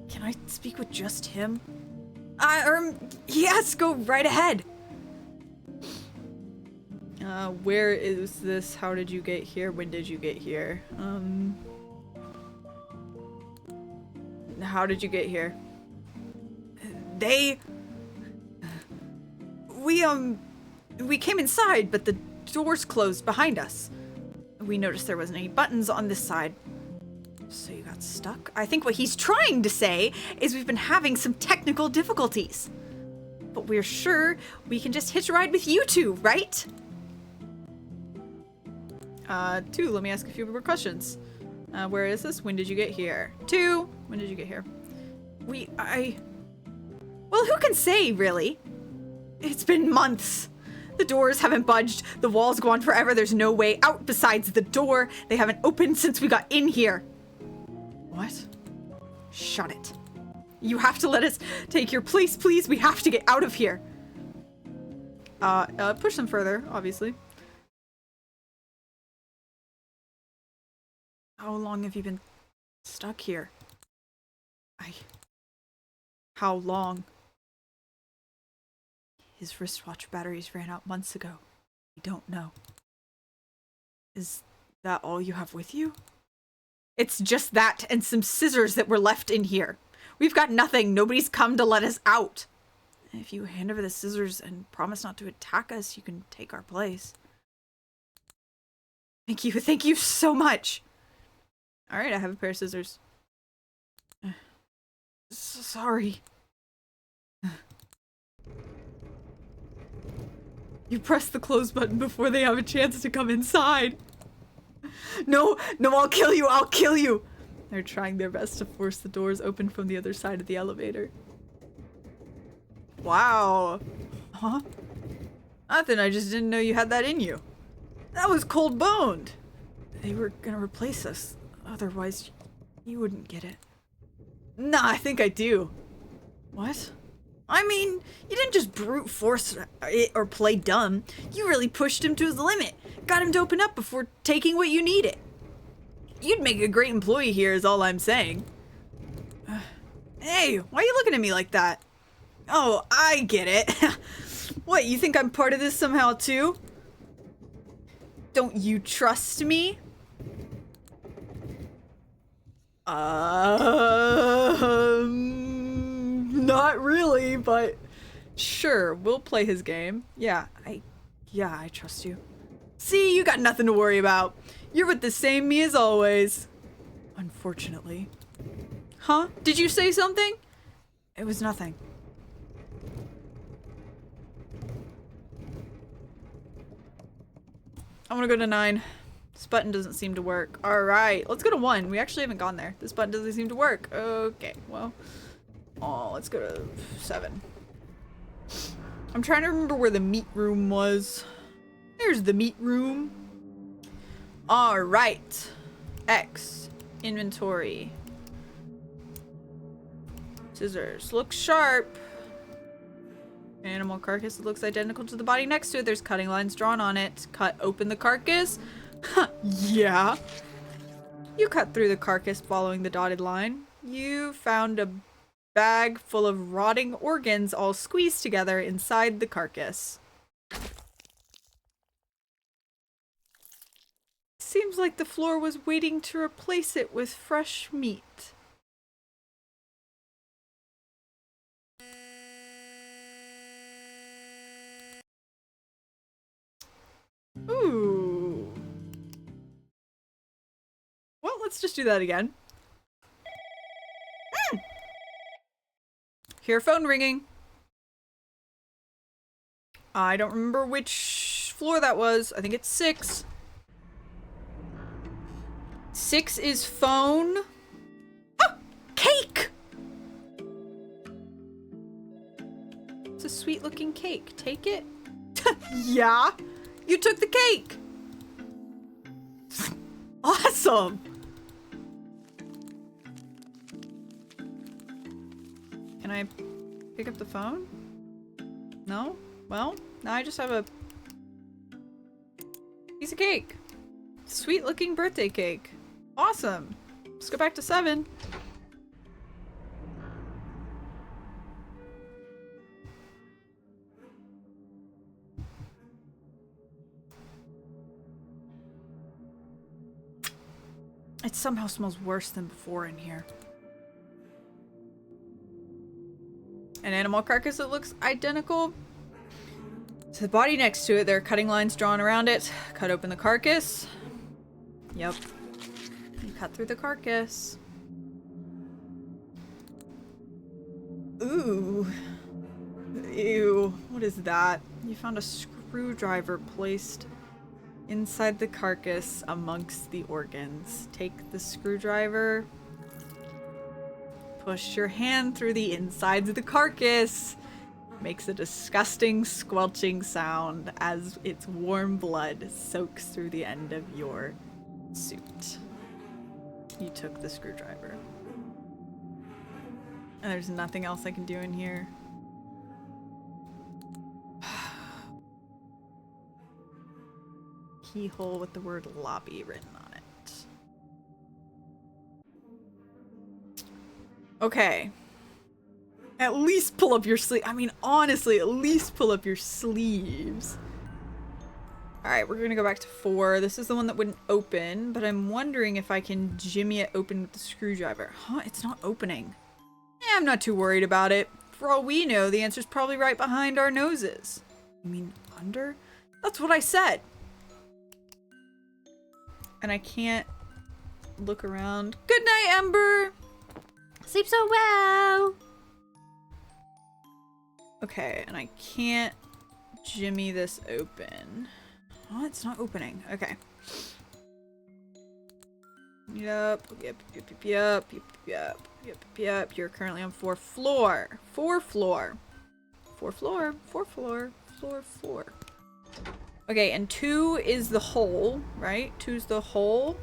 Can I speak with just him? Yes, go right ahead. Where is this? How did you get here? When did you get here? How did you get here? We came inside, but the doors closed behind us. We noticed there wasn't any buttons on this side. So you got stuck? I think what he's trying to say is we've been having some technical difficulties. But we're sure we can just hitch a ride with you two, right? 2, let me ask a few more questions. Where is this? When did you get here? 2, when did you get here? Well, who can say, really? It's been months. The doors haven't budged. The wall's gone forever. There's no way out besides the door. They haven't opened since we got in here. What? Shut it. You have to let us take your place, please. We have to get out of here. Push them further, obviously. How long have you been stuck here? How long? His wristwatch batteries ran out months ago. We don't know. Is that all you have with you? It's just that and some scissors that were left in here. We've got nothing. Nobody's come to let us out. If you hand over the scissors and promise not to attack us, you can take our place. Thank you so much. Alright, I have a pair of scissors. Sorry. You press the close button before they have a chance to come inside. No, I'll kill you. They're trying their best to force the doors open from the other side of the elevator. Wow. Huh? Nothing, I just didn't know you had that in you. That was cold-boned. They were gonna replace us. Otherwise, you wouldn't get it. Nah, I think I do. What? I mean, you didn't just brute force it or play dumb. You really pushed him to his limit. Got him to open up before taking what you needed. You'd make a great employee here is all I'm saying. Hey, why are you looking at me like that? Oh, I get it. What, you think I'm part of this somehow too? Don't you trust me? Not really, but sure, we'll play his game. Yeah, I trust you. See, you got nothing to worry about. You're with the same me as always. Unfortunately. Huh? Did you say something? It was nothing. I want to go to 9. This button doesn't seem to work. Alright, let's go to 1. We actually haven't gone there. This button doesn't seem to work. Okay, well. Oh, let's go to 7. I'm trying to remember where the meat room was. There's the meat room. Alright. X. Inventory. Scissors. Looks sharp. Animal carcass that looks identical to the body next to it. There's cutting lines drawn on it. Cut open the carcass. Yeah. You cut through the carcass following the dotted line. You found a bag full of rotting organs all squeezed together inside the carcass. Seems like the floor was waiting to replace it with fresh meat. Ooh. Well, let's just do that again. Hear phone ringing. I don't remember which floor that was. I think it's 6. 6 is phone. Oh! Cake! It's a sweet looking cake. Take it? Yeah! You took the cake! Awesome! Can I pick up the phone? No? Well, now I just have a piece of cake. Sweet looking birthday cake. Awesome. Let's go back to 7. It somehow smells worse than before in here. An animal carcass that looks identical to the body next to it. There are cutting lines drawn around it. Cut open the carcass. Yep. You cut through the carcass. Ooh. Ew. What is that? You found a screwdriver placed inside the carcass amongst the organs. Take the screwdriver. Push your hand through the insides of the carcass. Makes a disgusting squelching sound as its warm blood soaks through the end of your suit. You took the screwdriver. And there's nothing else I can do in here. Keyhole with the word lobby written on it. Okay. At least pull up your sleeve. I mean, honestly, at least pull up your sleeves. Alright, we're gonna go back to 4. This is the one that wouldn't open, but I'm wondering if I can jimmy it open with the screwdriver. Huh? It's not opening. I'm not too worried about it. For all we know, the answer's probably right behind our noses. You mean under? That's what I said. And I can't look around. Good night, Ember! Sleep so well! Okay, and I can't jimmy this open. Oh, it's not opening. Okay. Yep. You're currently on 4th floor. 4th floor. 4th floor. 4th floor. Floor 4. Okay, and 2 is the hole, right? 2's the hole.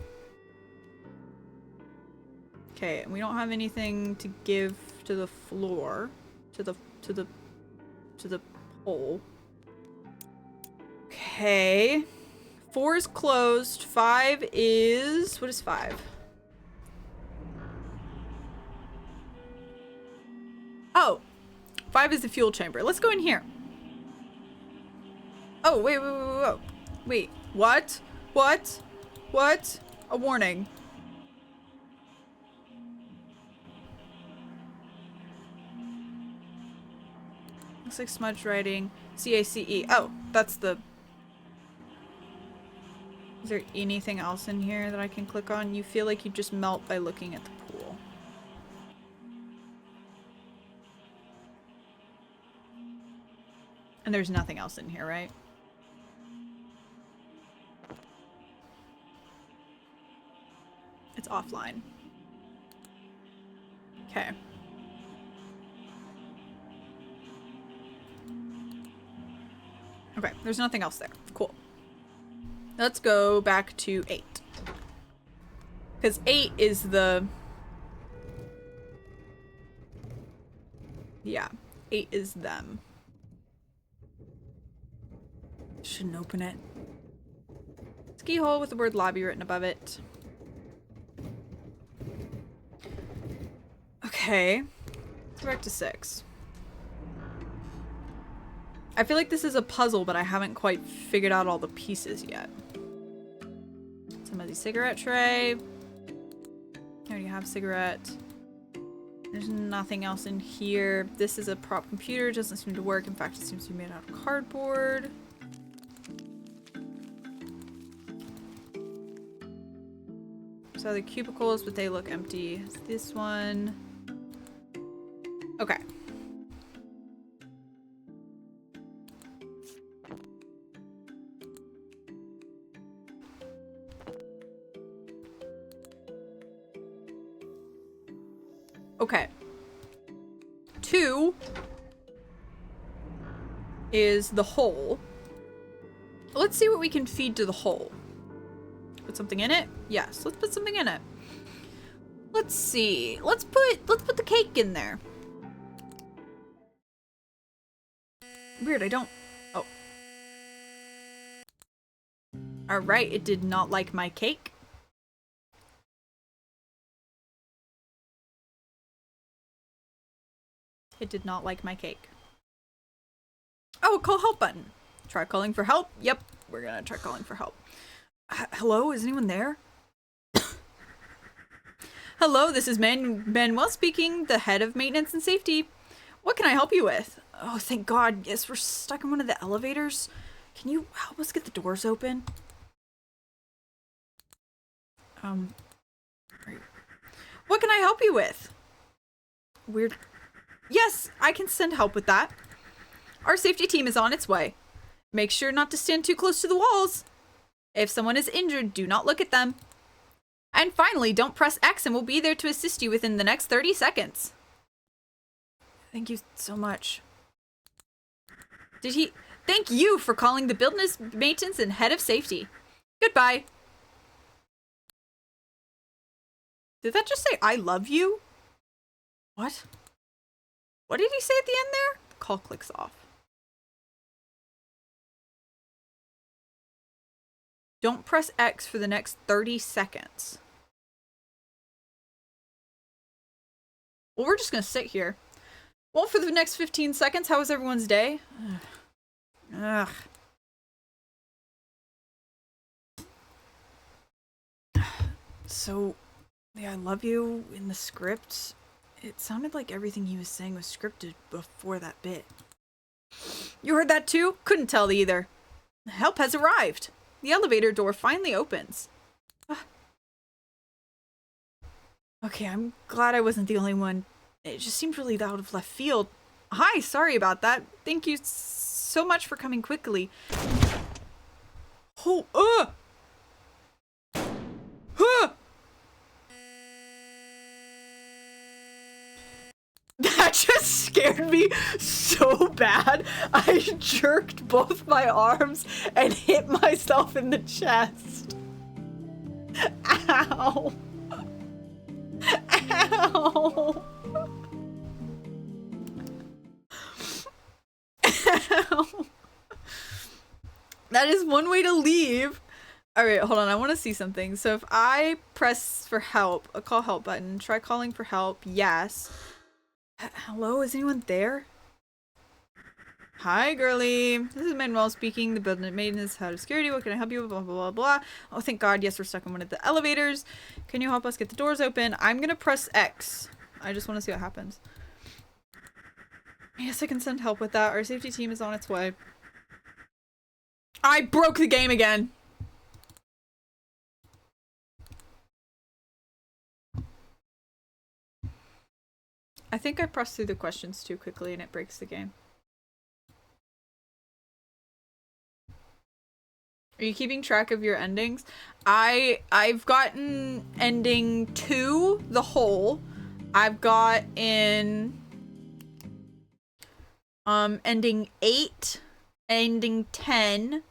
Okay, and we don't have anything to give to the floor. To the hole. Okay. 4 is closed. 5 is... What is 5? Oh. 5 is the fuel chamber. Let's go in here. Oh, wait. Wait, what? What? What? A warning. Looks like smudge writing. CACE. Oh, that's the... Is there anything else in here that I can click on? You feel like you just melt by looking at the pool. And there's nothing else in here, right? It's offline. Okay. Okay, there's nothing else there. Cool. Let's go back to 8. Because 8 is the... Yeah, 8 is them. Shouldn't open it. It's a keyhole with the word lobby written above it. Okay. Let's go back to 6. I feel like this is a puzzle, but I haven't quite figured out all the pieces yet. Some of the cigarette tray. I already have cigarette. There's nothing else in here. This is a prop computer. It doesn't seem to work. In fact, it seems to be made out of cardboard. So the cubicles, but they look empty. It's this one. Okay. Okay. 2 is the hole. Let's see what we can feed to the hole. Put something in it? Yes, let's put something in it. Let's see. Let's put the cake in there. Weird, I don't... Oh. Alright, it did not like my cake. It did not like my cake. Oh, call help button. Try calling for help. Yep, we're gonna try calling for help. Hello, is anyone there? Hello, this is Manuel speaking, the head of maintenance and safety. What can I help you with? Oh, thank God. Yes, we're stuck in one of the elevators. Can you help us get the doors open? What can I help you with? Weird. Yes, I can send help with that. Our safety team is on its way. Make sure not to stand too close to the walls. If someone is injured, do not look at them. And finally, don't press X and we'll be there to assist you within the next 30 seconds. Thank you so much. Thank you for calling the business maintenance and head of safety. Goodbye. Did that just say, I love you? What? What did he say at the end there? The call clicks off. Don't press X for the next 30 seconds. Well, we're just gonna sit here. Well, for the next 15 seconds, how was everyone's day? Ugh. So, the I love you in the script, it sounded like everything he was saying was scripted before that bit. You heard that too? Couldn't tell either. Help has arrived. The elevator door finally opens. Okay, I'm glad I wasn't the only one. It just seemed really out of left field. Hi, sorry about that. Thank you so much for coming quickly. Oh, That just scared me so bad. I jerked both my arms and hit myself in the chest. Ow. Ow. Ow. That is one way to leave. Alright, hold on. I want to see something. So if I press for help, a call help button, try calling for help. Yes. Hello, is anyone there? Hi, girly. This is Manuel speaking. The building maintenance, head of security. What can I help you with? Blah, blah, blah, blah. Oh, thank God. Yes, we're stuck in one of the elevators. Can you help us get the doors open? I'm gonna press X. I just want to see what happens. Yes, I can send help with that. Our safety team is on its way. I broke the game again. I think I pressed through the questions too quickly and it breaks the game. Are you keeping track of your endings? I've gotten ending 2, the whole. I've got in ending 8, ending 10,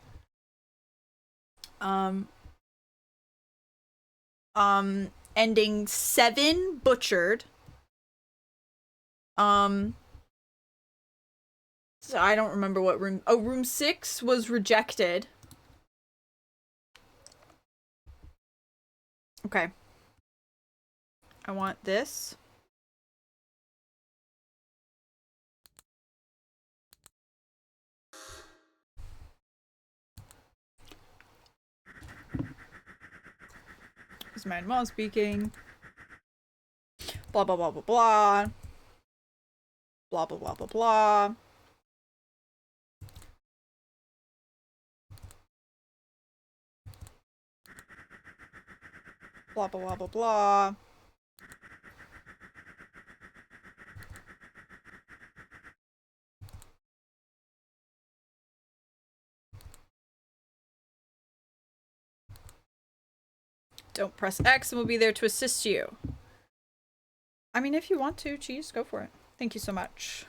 ending 7, butchered. So I don't remember what room. Oh, room 6 was rejected. Okay. I want this. Is my mom speaking? Blah blah blah blah blah. Blah blah blah blah blah. Blah blah blah blah blah. Don't press X and we'll be there to assist you. I mean, if you want to, cheese, go for it. Thank you so much.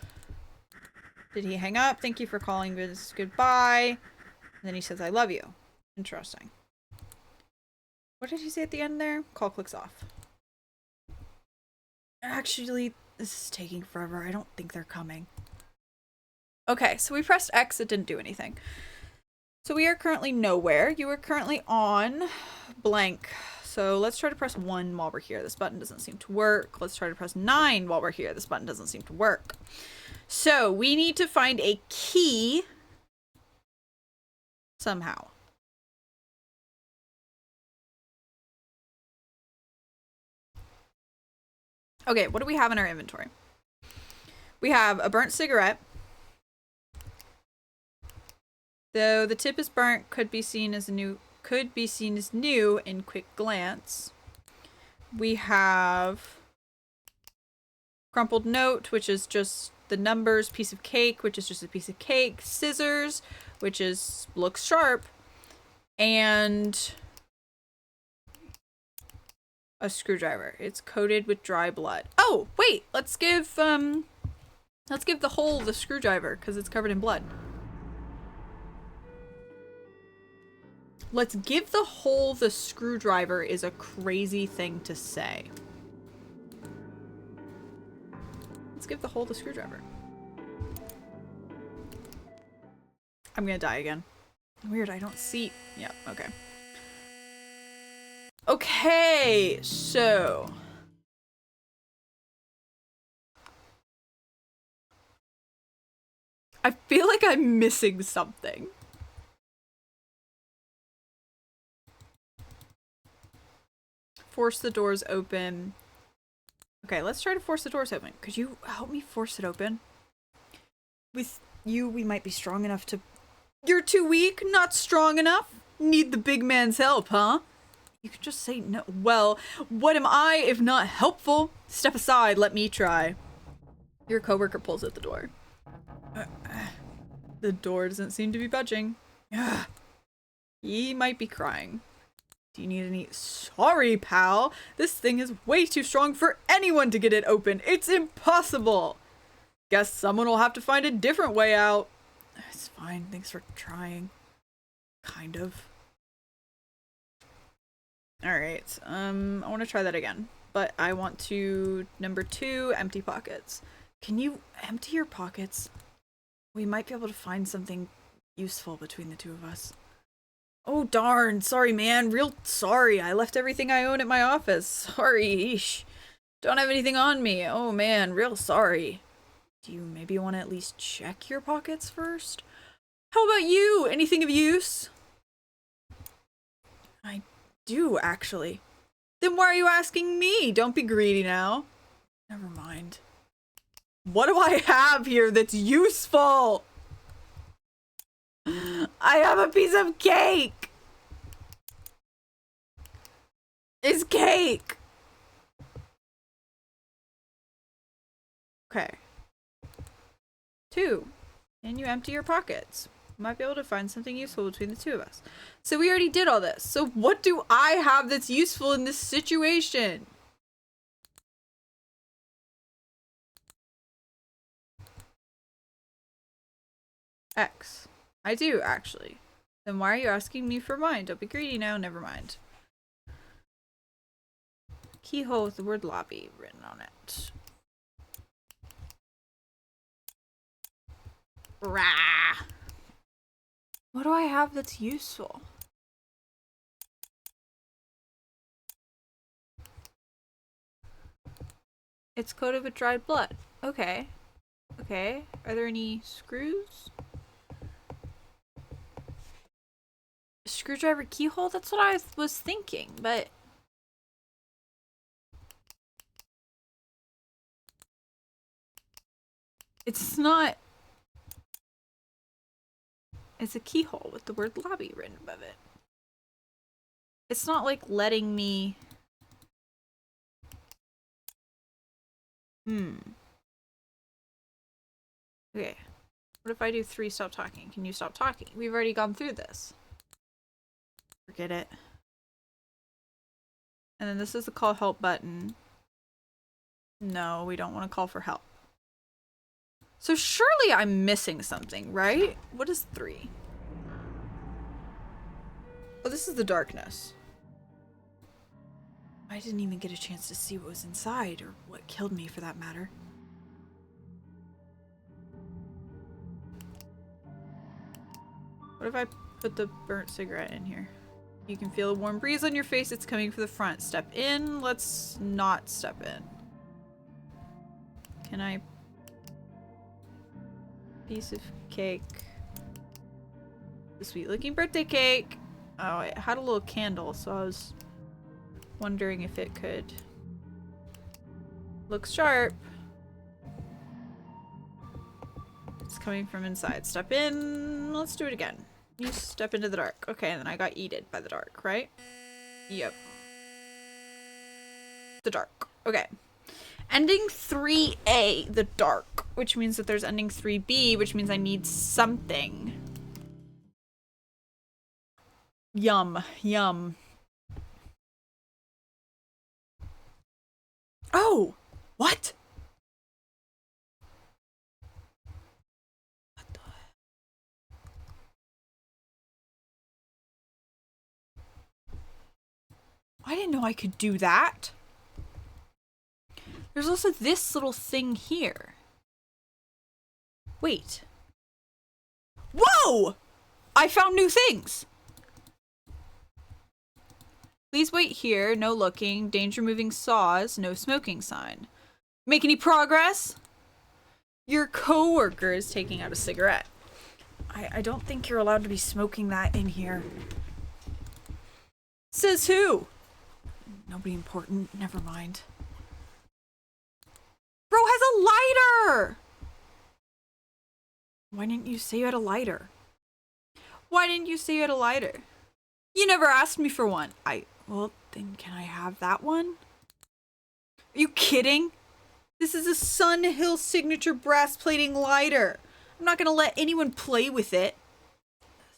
Did he hang up? Thank you for calling this goodbye. And then he says, I love you. Interesting. What did he say at the end there? Call clicks off. Actually, this is taking forever. I don't think they're coming. Okay, so we pressed X. It didn't do anything. So we are currently nowhere. You are currently on blank. So let's try to press 1 while we're here. This button doesn't seem to work. Let's try to press 9 while we're here. This button doesn't seem to work. So we need to find a key somehow. Okay, what do we have in our inventory? We have a burnt cigarette. Though the tip is burnt, could be seen as new in quick glance. We have crumpled note, which is just the numbers, piece of cake, which is just a piece of cake, scissors, which is looks sharp, and a screwdriver. It's coated with dry blood. Oh, wait, let's give the hole the screwdriver because it's covered in blood. Let's give the hole the screwdriver is a crazy thing to say. Let's give the hole the screwdriver. I'm gonna die again. Weird, I don't see. Yeah, okay. Okay, so. I feel like I'm missing something. Force the doors open. Okay, let's try to force the doors open. Could you help me force it open? With you, we might be strong enough to... You're too weak? Not strong enough? Need the big man's help, huh? You could just say no. Well, what am I if not helpful? Step aside, let me try. Your coworker pulls at the door. The door doesn't seem to be budging. He might be crying. Do you need any? Sorry, pal. This thing is way too strong for anyone to get it open. It's impossible. Guess someone will have to find a different way out. It's fine. Thanks for trying. Kind of. Alright. I want to try that again. But I want to... Number 2, empty pockets. Can you empty your pockets? We might be able to find something useful between the two of us. Oh darn, sorry man, real sorry. I left everything I own at my office. Sorry, eesh. Don't have anything on me. Oh man, real sorry. Do you maybe want to at least check your pockets first? How about you? Anything of use? I do, actually. Then why are you asking me? Don't be greedy now. Never mind. What do I have here that's useful? I have a piece of cake! It's cake! Okay. 2. And you empty your pockets. Might be able to find something useful between the two of us. So we already did all this. So what do I have that's useful in this situation? X. I do, actually. Then why are you asking me for mine? Don't be greedy now. Never mind. Keyhole with the word lobby written on it. Rah! What do I have that's useful? It's coated with dried blood. Okay. Okay. Are there any screws? Screwdriver keyhole? That's what I was thinking, but... it's not... it's a keyhole with the word lobby written above it. It's not like letting me... Okay. What if I do 3 stop talking? Can you stop talking? We've already gone through this. Forget it. And then this is the call help button. No, we don't want to call for help. So surely I'm missing something, right? What is 3? Oh, this is the darkness. I didn't even get a chance to see what was inside, or what killed me for that matter. What if I put the burnt cigarette in here? You can feel a warm breeze on your face. It's coming from the front. Step in. Let's not step in. Can I... piece of cake. The sweet looking birthday cake. Oh, it had a little candle, so I was wondering if it could look sharp. It's coming from inside. Step in. Let's do it again. You step into the dark. Okay, and then I got eaten by the dark, right? Yep. The dark. Okay. Ending 3A, the dark, which means that there's ending 3B, which means I need something. Yum. Yum. Oh! What? What the... I didn't know I could do that. There's also this little thing here. Wait. Whoa! I found new things! Please wait here. No looking. Danger moving saws. No smoking sign. Make any progress? Your coworker is taking out a cigarette. I don't think you're allowed to be smoking that in here. Says who? Nobody important. Never mind. Bro has a lighter! Why didn't you say you had a lighter? Why didn't you say you had a lighter? You never asked me for one. Well, then can I have that one? Are you kidding? This is a Sun Hill signature brass plating lighter. I'm not gonna let anyone play with it.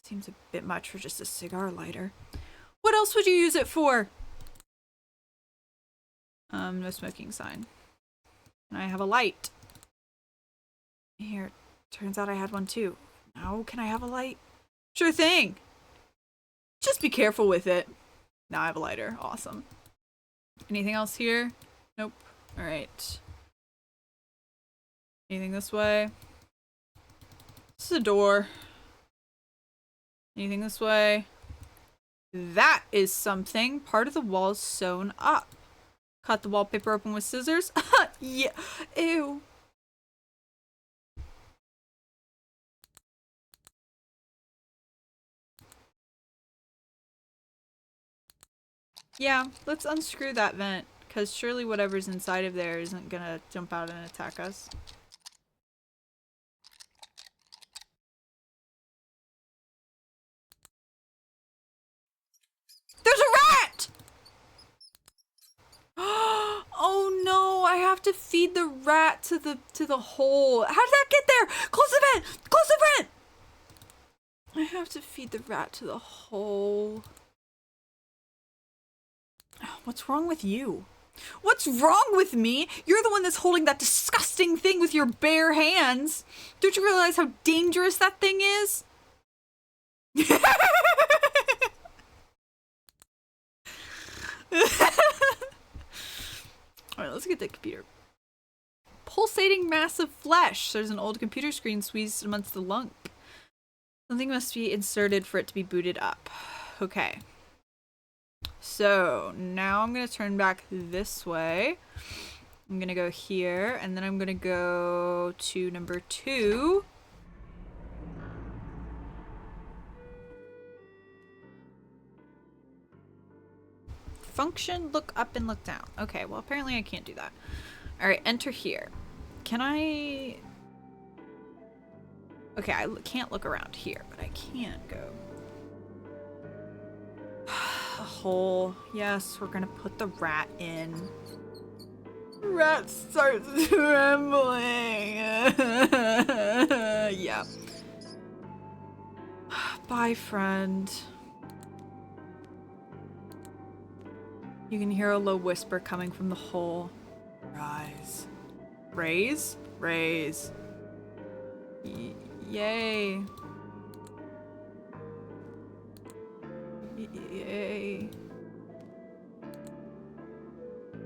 Seems a bit much for just a cigar lighter. What else would you use it for? No smoking sign. And I have a light. Here, turns out I had one too. Now can I have a light? Sure thing. Just be careful with it. Now I have a lighter. Awesome. Anything else here? Nope. All right. Anything this way? This is a door. Anything this way? That is something. Part of the wall's sewn up. Cut the wallpaper open with scissors. Yeah. Ew. Yeah, let's unscrew that vent, because surely whatever's inside of there isn't gonna jump out and attack us. There's a rat! Oh no, I have to feed the rat to the hole. How did that get there? Close the vent! Close the vent! I have to feed the rat to the hole. What's wrong with you? What's wrong with me? You're the one that's holding that disgusting thing with your bare hands. Don't you realize how dangerous that thing is? Alright, let's get the computer. Pulsating mass of flesh. There's an old computer screen squeezed amongst the lunk. Something must be inserted for it to be booted up. Okay. So, now I'm going to turn back this way. I'm going to go here, and then I'm going to go to number 2. Function, look up and look down. Okay, well apparently I can't do that. Alright, enter here. Can I... Okay, I can't look around here, but I can go. A hole. Yes, we're gonna put the rat in. Rat starts trembling. Yeah. Bye, friend. You can hear a low whisper coming from the hole. Rise. Raise? Raise. Yay. Yay.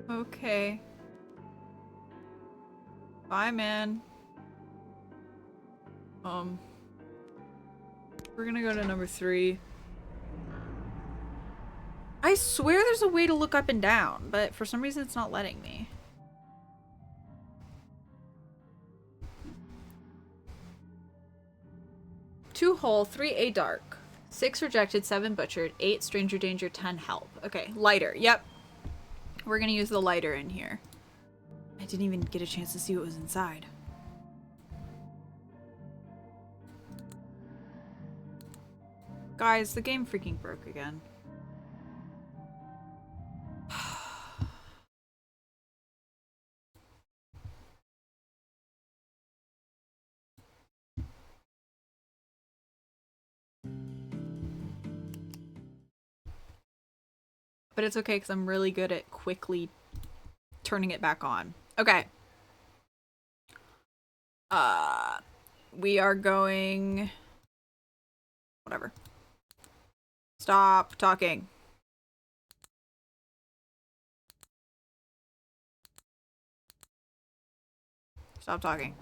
Okay. Bye, man. We're gonna go to number 3. I swear there's a way to look up and down, but for some reason it's not letting me. Two whole, 3 a dark, 6 rejected, 7 butchered, 8 stranger danger, 10 help. Okay, lighter. Yep. We're gonna use the lighter in here. I didn't even get a chance to see what was inside. Guys, the game freaking broke again. But it's okay because I'm really good at quickly turning it back on. Okay. We are going... Whatever. Stop talking. Stop talking.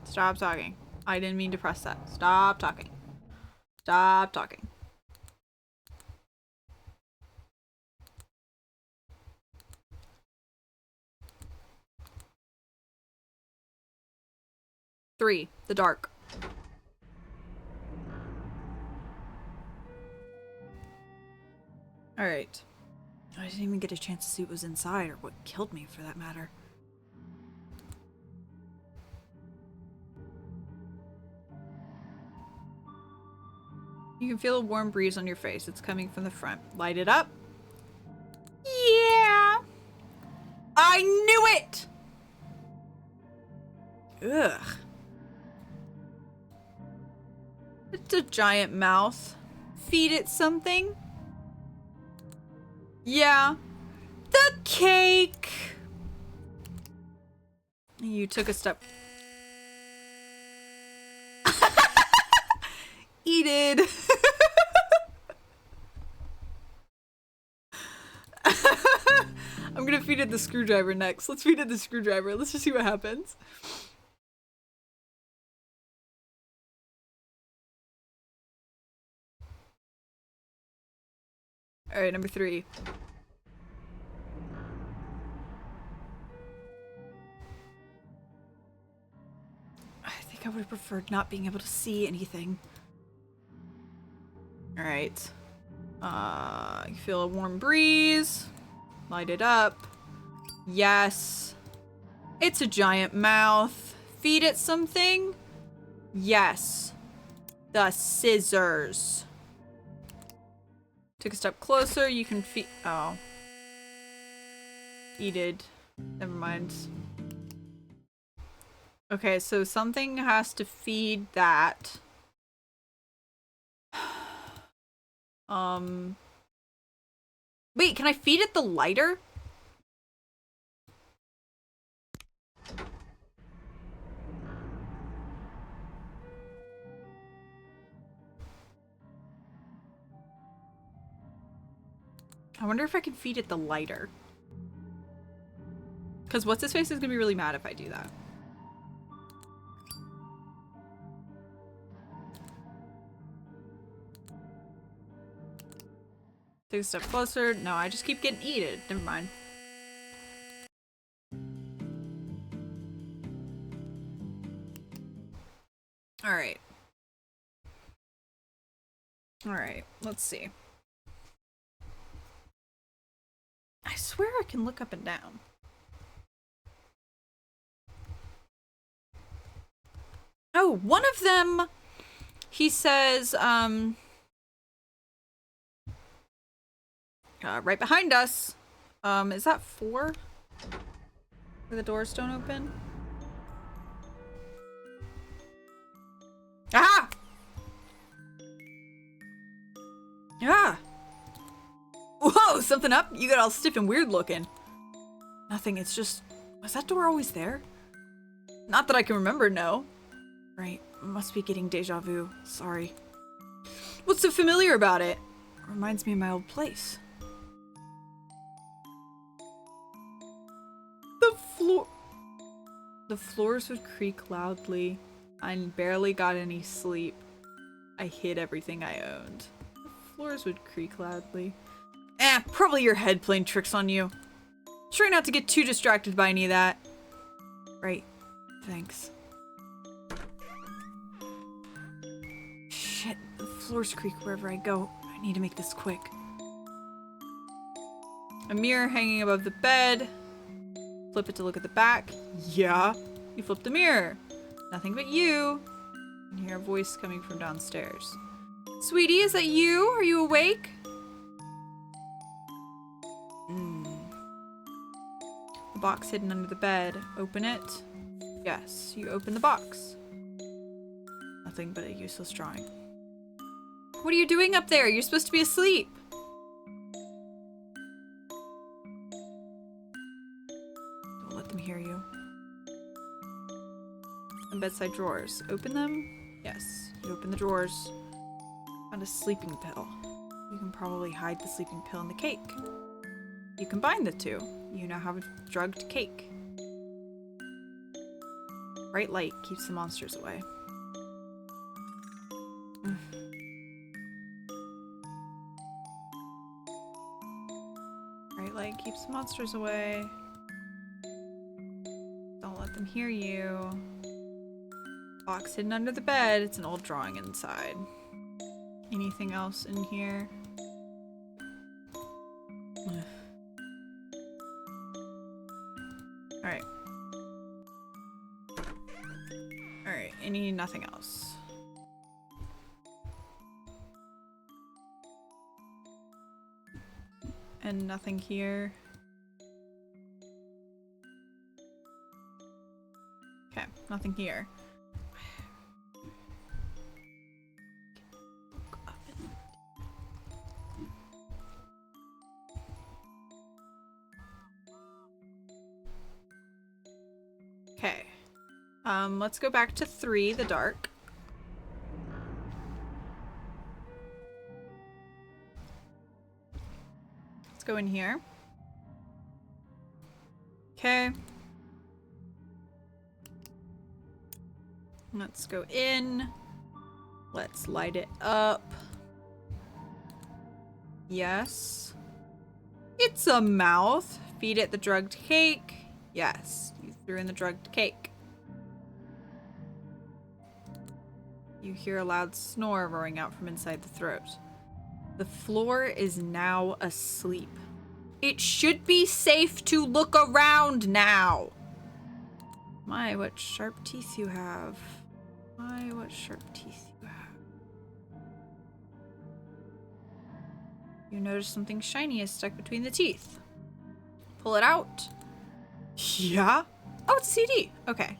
Stop talking. I didn't mean to press that. Stop talking. Stop talking. Three, the dark. Alright. I didn't even get a chance to see what was inside, or what killed me for that matter. You can feel a warm breeze on your face. It's coming from the front. Light it up. Yeah! I knew it! Ugh. It's a giant mouth. Feed it something. Yeah. The cake! You took a step. Eat it. I'm gonna feed it the screwdriver next. Let's feed it the screwdriver. Let's just see what happens. Alright, number 3. I think I would have preferred not being able to see anything. Alright. You feel a warm breeze. Light it up. Yes. It's a giant mouth. Feed it something. Yes. The scissors. Took a step closer. You can feed. Oh. Eated. Never mind. Okay, so something has to feed that. Wait, can I feed it the lighter? I wonder if I can feed it the lighter. Because what's his face is gonna be really mad if I do that. Take a step closer. No, I just keep getting eaten. Never mind. Alright. Alright, let's see. I swear I can look up and down. Oh, one of them, he says, right behind us. Is that 4? Where the doors don't open? Ah! Ah! Whoa, something up? You got all stiff and weird looking. Nothing, it's just... Was that door always there? Not that I can remember, no. Right, must be getting deja vu. Sorry. What's so familiar about it? Reminds me of my old place. The floors would creak loudly. I barely got any sleep. I hid everything I owned. The floors would creak loudly. Probably your head playing tricks on you. Try not to get too distracted by any of that. Right. Thanks. Shit, the floors creak wherever I go. I need to make this quick. A mirror hanging above the bed. Flip it to look at the back. Yeah, you flipped the mirror. Nothing but you. And hear a voice coming from downstairs. Sweetie, is that you? Are you awake? The box hidden under the bed. Open it. Yes, you open the box. Nothing but a useless drawing. What are you doing up there? You're supposed to be asleep. Don't let them hear you. And bedside drawers. Open them? Yes, you open the drawers. Found a sleeping pill. You can probably hide the sleeping pill in the cake. You combine the two. You now have a drugged cake. Bright light keeps the monsters away. Bright light keeps the monsters away. Don't let them hear you. Box hidden under the bed. It's an old drawing inside. Anything else in here? Alright. Alright, nothing else. And nothing here. Okay, nothing here. Okay. Let's go back to 3, the dark. Let's go in here. Okay. Let's go in. Let's light it up. Yes. It's a mouth. Feed it the drugged cake. Yes. You threw in the drugged cake. You hear a loud snore roaring out from inside the throat. The floor is now asleep. It should be safe to look around now. My, what sharp teeth you have. My, what sharp teeth you have. You notice something shiny is stuck between the teeth. Pull it out. Yeah. Oh, it's a CD. Okay.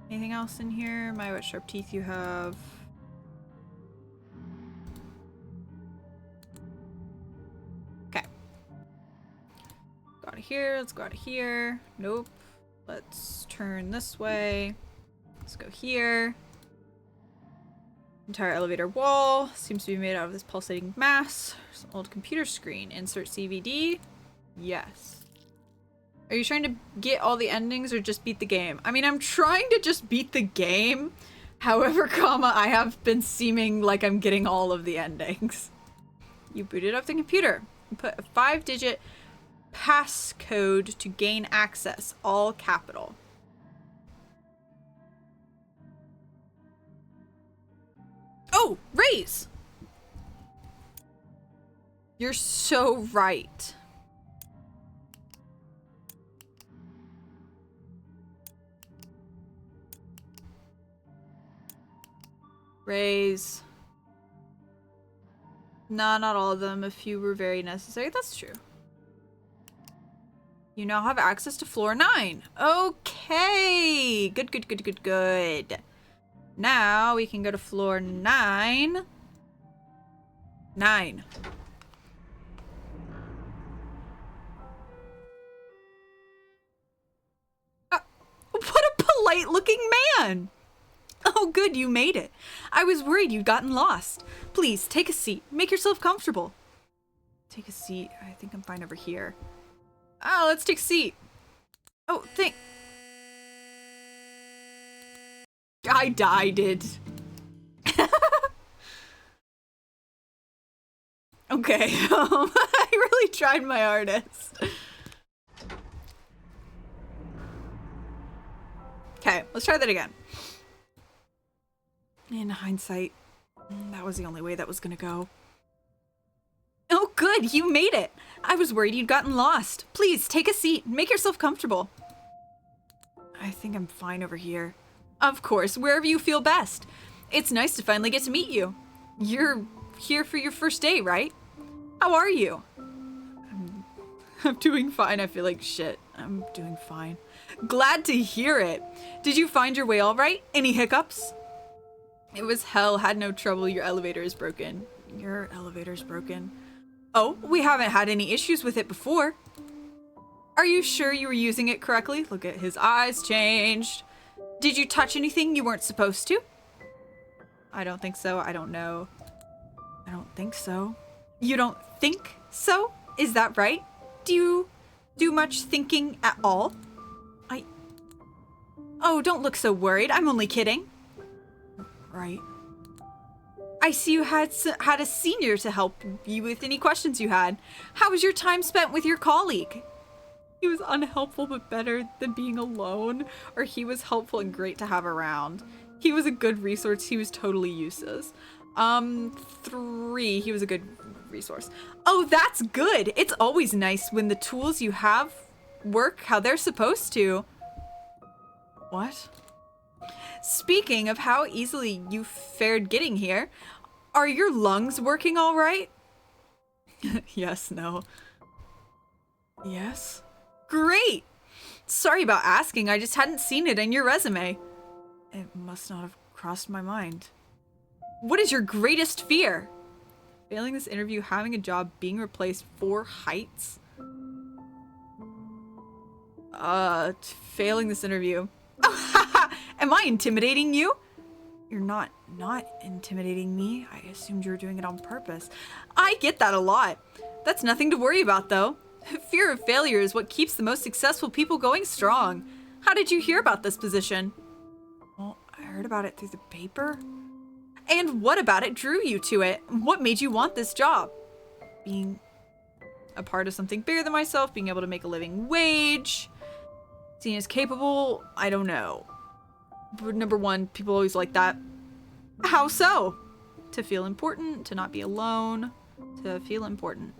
Anything else in here? My, what sharp teeth you have. of here. Let's go out of here. Nope. Let's turn this way. Let's go here. Entire elevator wall seems to be made out of this pulsating mass. There's an old computer screen. Insert CVD. Yes. Are you trying to get all the endings or just beat the game? I mean, I'm trying to just beat the game. However, I have been seeming like I'm getting all of the endings. You booted up the computer. You put a 5-digit passcode to gain access. All capital. Oh, raise! You're so right. Raise. Nah, not all of them. A few were very necessary. That's true. You now have access to floor 9. Okay. Good, good, good, good, good. Now we can go to floor 9. 9. What a polite looking man. Oh, good, you made it. I was worried you'd gotten lost. Please, take a seat. Make yourself comfortable. Take a seat. I think I'm fine over here. Oh, let's take a seat. Oh, I died. Okay, I really tried my hardest. Okay, let's try that again. In hindsight, that was the only way that was gonna go. Oh, good, you made it. I was worried you'd gotten lost. Please, take a seat. Make yourself comfortable. I think I'm fine over here. Of course, wherever you feel best. It's nice to finally get to meet you. You're here for your first day, right? How are you? I'm doing fine. I feel like shit. I'm doing fine. Glad to hear it. Did you find your way all right? Any hiccups? It was hell. Had no trouble. Your elevator is broken. Your elevator's broken. Oh, we haven't had any issues with it before. Are you sure you were using it correctly? Look at his eyes changed. Did you touch anything you weren't supposed to? I don't think so. I don't know. I don't think so. You don't think so? Is that right? Do you do much thinking at all? Oh, don't look so worried. I'm only kidding. Right. I see you had a senior to help you with any questions you had. How was your time spent with your colleague? He was unhelpful but better than being alone, or he was helpful and great to have around. He was a good resource. He was totally useless. 3. He was a good resource. Oh, that's good. It's always nice when the tools you have work how they're supposed to. What? Speaking of how easily you fared getting here, are your lungs working all right? Yes, no. Yes? Great! Sorry about asking, I just hadn't seen it in your resume. It must not have crossed my mind. What is your greatest fear? Failing this interview, having a job, being replaced, 4 heights? Failing this interview. Oh, haha! Am I intimidating you? You're not intimidating me. I assumed you were doing it on purpose. I get that a lot. That's nothing to worry about, though. Fear of failure is what keeps the most successful people going strong. How did you hear about this position? Well, I heard about it through the paper. And what about it drew you to it? What made you want this job? Being a part of something bigger than myself, being able to make a living wage, seen as capable, I don't know. But number 1, people always like that. How so? To feel important, to not be alone, to feel important.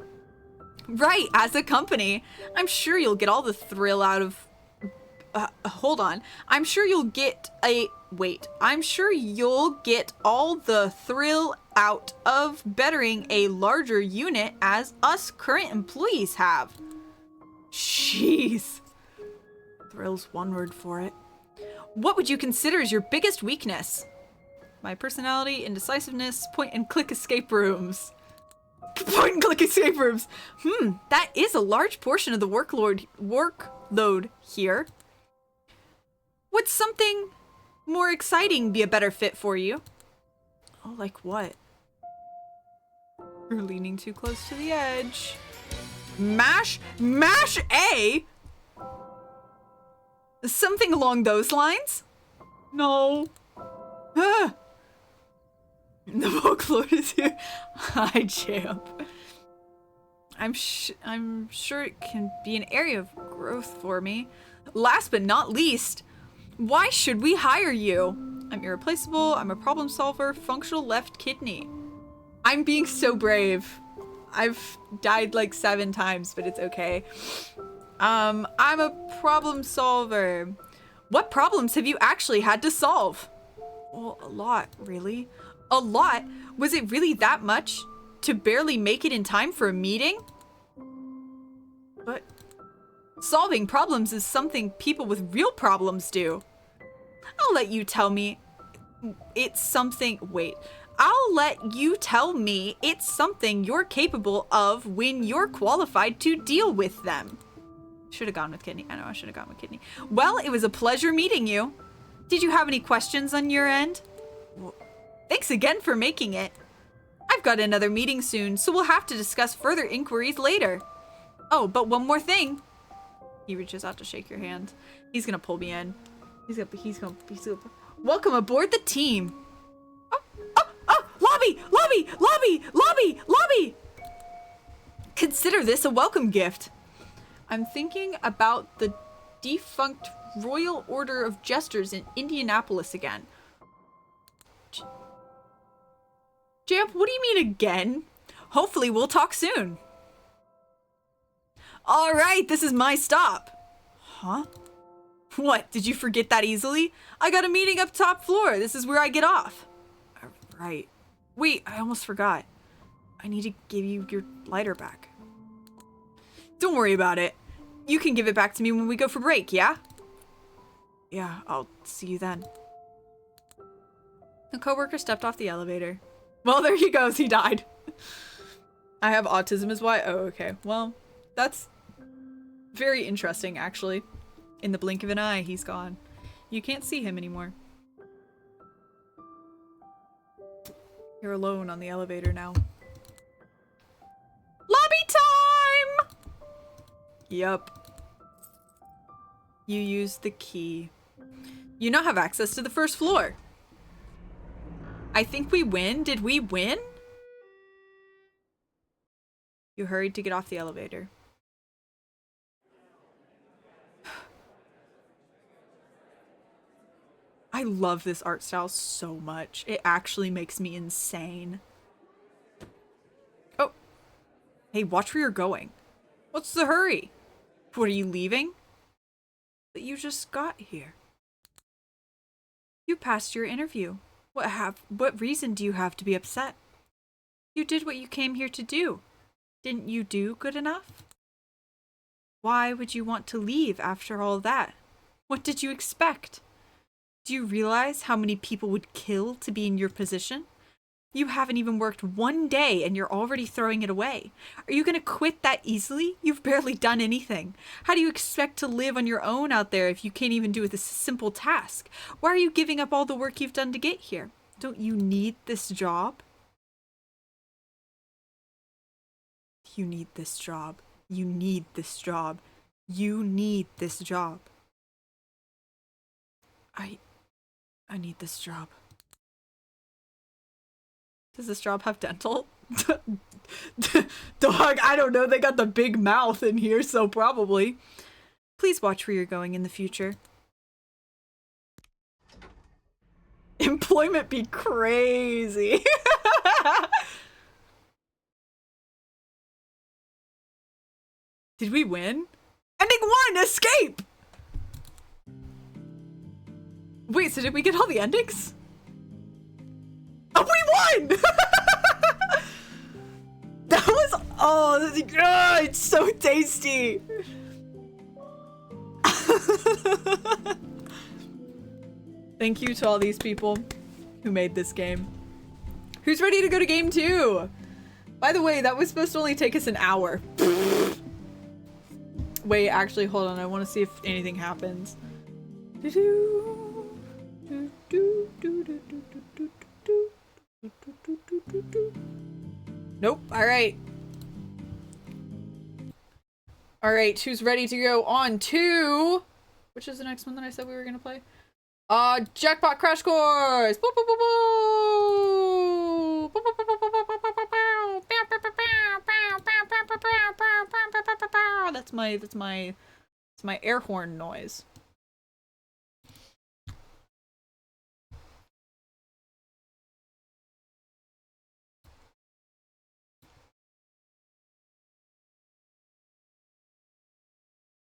Right, as a company, I'm sure you'll get all the thrill out of... hold on. I'm sure you'll get all the thrill out of bettering a larger unit as us current employees have. Jeez. Thrill's one word for it. What would you consider as your biggest weakness? My personality, indecisiveness, point and click escape rooms. Point and click escape rooms. That is a large portion of the workload here. Would something more exciting be a better fit for you? Oh, like what? You're leaning too close to the edge. Mash A? Something along those lines? No. Ah. The workload is here. Hi, champ. I'm sure it can be an area of growth for me. Last but not least, why should we hire you? I'm irreplaceable, I'm a problem solver, functional left kidney. I'm being so brave. I've died like 7 times, but it's okay. I'm a problem solver. What problems have you actually had to solve? Well, a lot, really. A lot? Was it really that much? To barely make it in time for a meeting? But solving problems is something people with real problems do. I'll let you tell me it's something... Wait. I'll let you tell me it's something you're capable of when you're qualified to deal with them. Should have gone with kidney. I know I should have gone with kidney. Well, it was a pleasure meeting you. Did you have any questions on your end? Well, thanks again for making it. I've got another meeting soon, so we'll have to discuss further inquiries later. Oh, but one more thing. He reaches out to shake your hand. He's gonna pull me in. He's gonna welcome aboard the team. Lobby! Consider this a welcome gift. I'm thinking about the defunct Royal Order of Jesters in Indianapolis again. Jamp, what do you mean again? Hopefully we'll talk soon. All right, this is my stop. Huh? What, did you forget that easily? I got a meeting up top floor. This is where I get off. All right. Wait, I almost forgot. I need to give you your lighter back. Don't worry about it. You can give it back to me when we go for break, yeah? Yeah, I'll see you then. The coworker stepped off the elevator. Well, there he goes. He died. I have autism is why. Oh, okay. Well, that's very interesting, actually. In the blink of an eye, he's gone. You can't see him anymore. You're alone on the elevator now. Lobby time! Yup. You used the key. You now have access to the first floor. I think we win. Did we win? You hurried to get off the elevator. I love this art style so much. It actually makes me insane. Oh. Hey, watch where you're going. What's the hurry? What, are you leaving? But you just got here. You passed your interview. What reason do you have to be upset? You did what you came here to do. Didn't you do good enough? Why would you want to leave after all that? What did you expect? Do you realize how many people would kill to be in your position? You haven't even worked 1 day and you're already throwing it away. Are you gonna quit that easily? You've barely done anything. How do you expect to live on your own out there if you can't even do a simple task? Why are you giving up all the work you've done to get here? Don't you need this job? You need this job. You need this job. You need this job. I need this job. Does this job have dental? Dog, I don't know. They got the big mouth in here, so probably. Please watch where you're going in the future. Employment be crazy. Did we win? Ending 1! Escape! Wait, so did we get all the endings? Oh, we won! That was... Oh, it's so tasty! Thank you to all these people who made this game. Who's ready to go to game 2? By the way, that was supposed to only take us an hour. Wait, actually, hold on. I want to see if anything happens. Nope. All right. All right. Who's ready to go on to... Which is the next one that I said we were going to play? Jackpot Crash Course! Boo, boo, boo, boo! That's my air horn noise.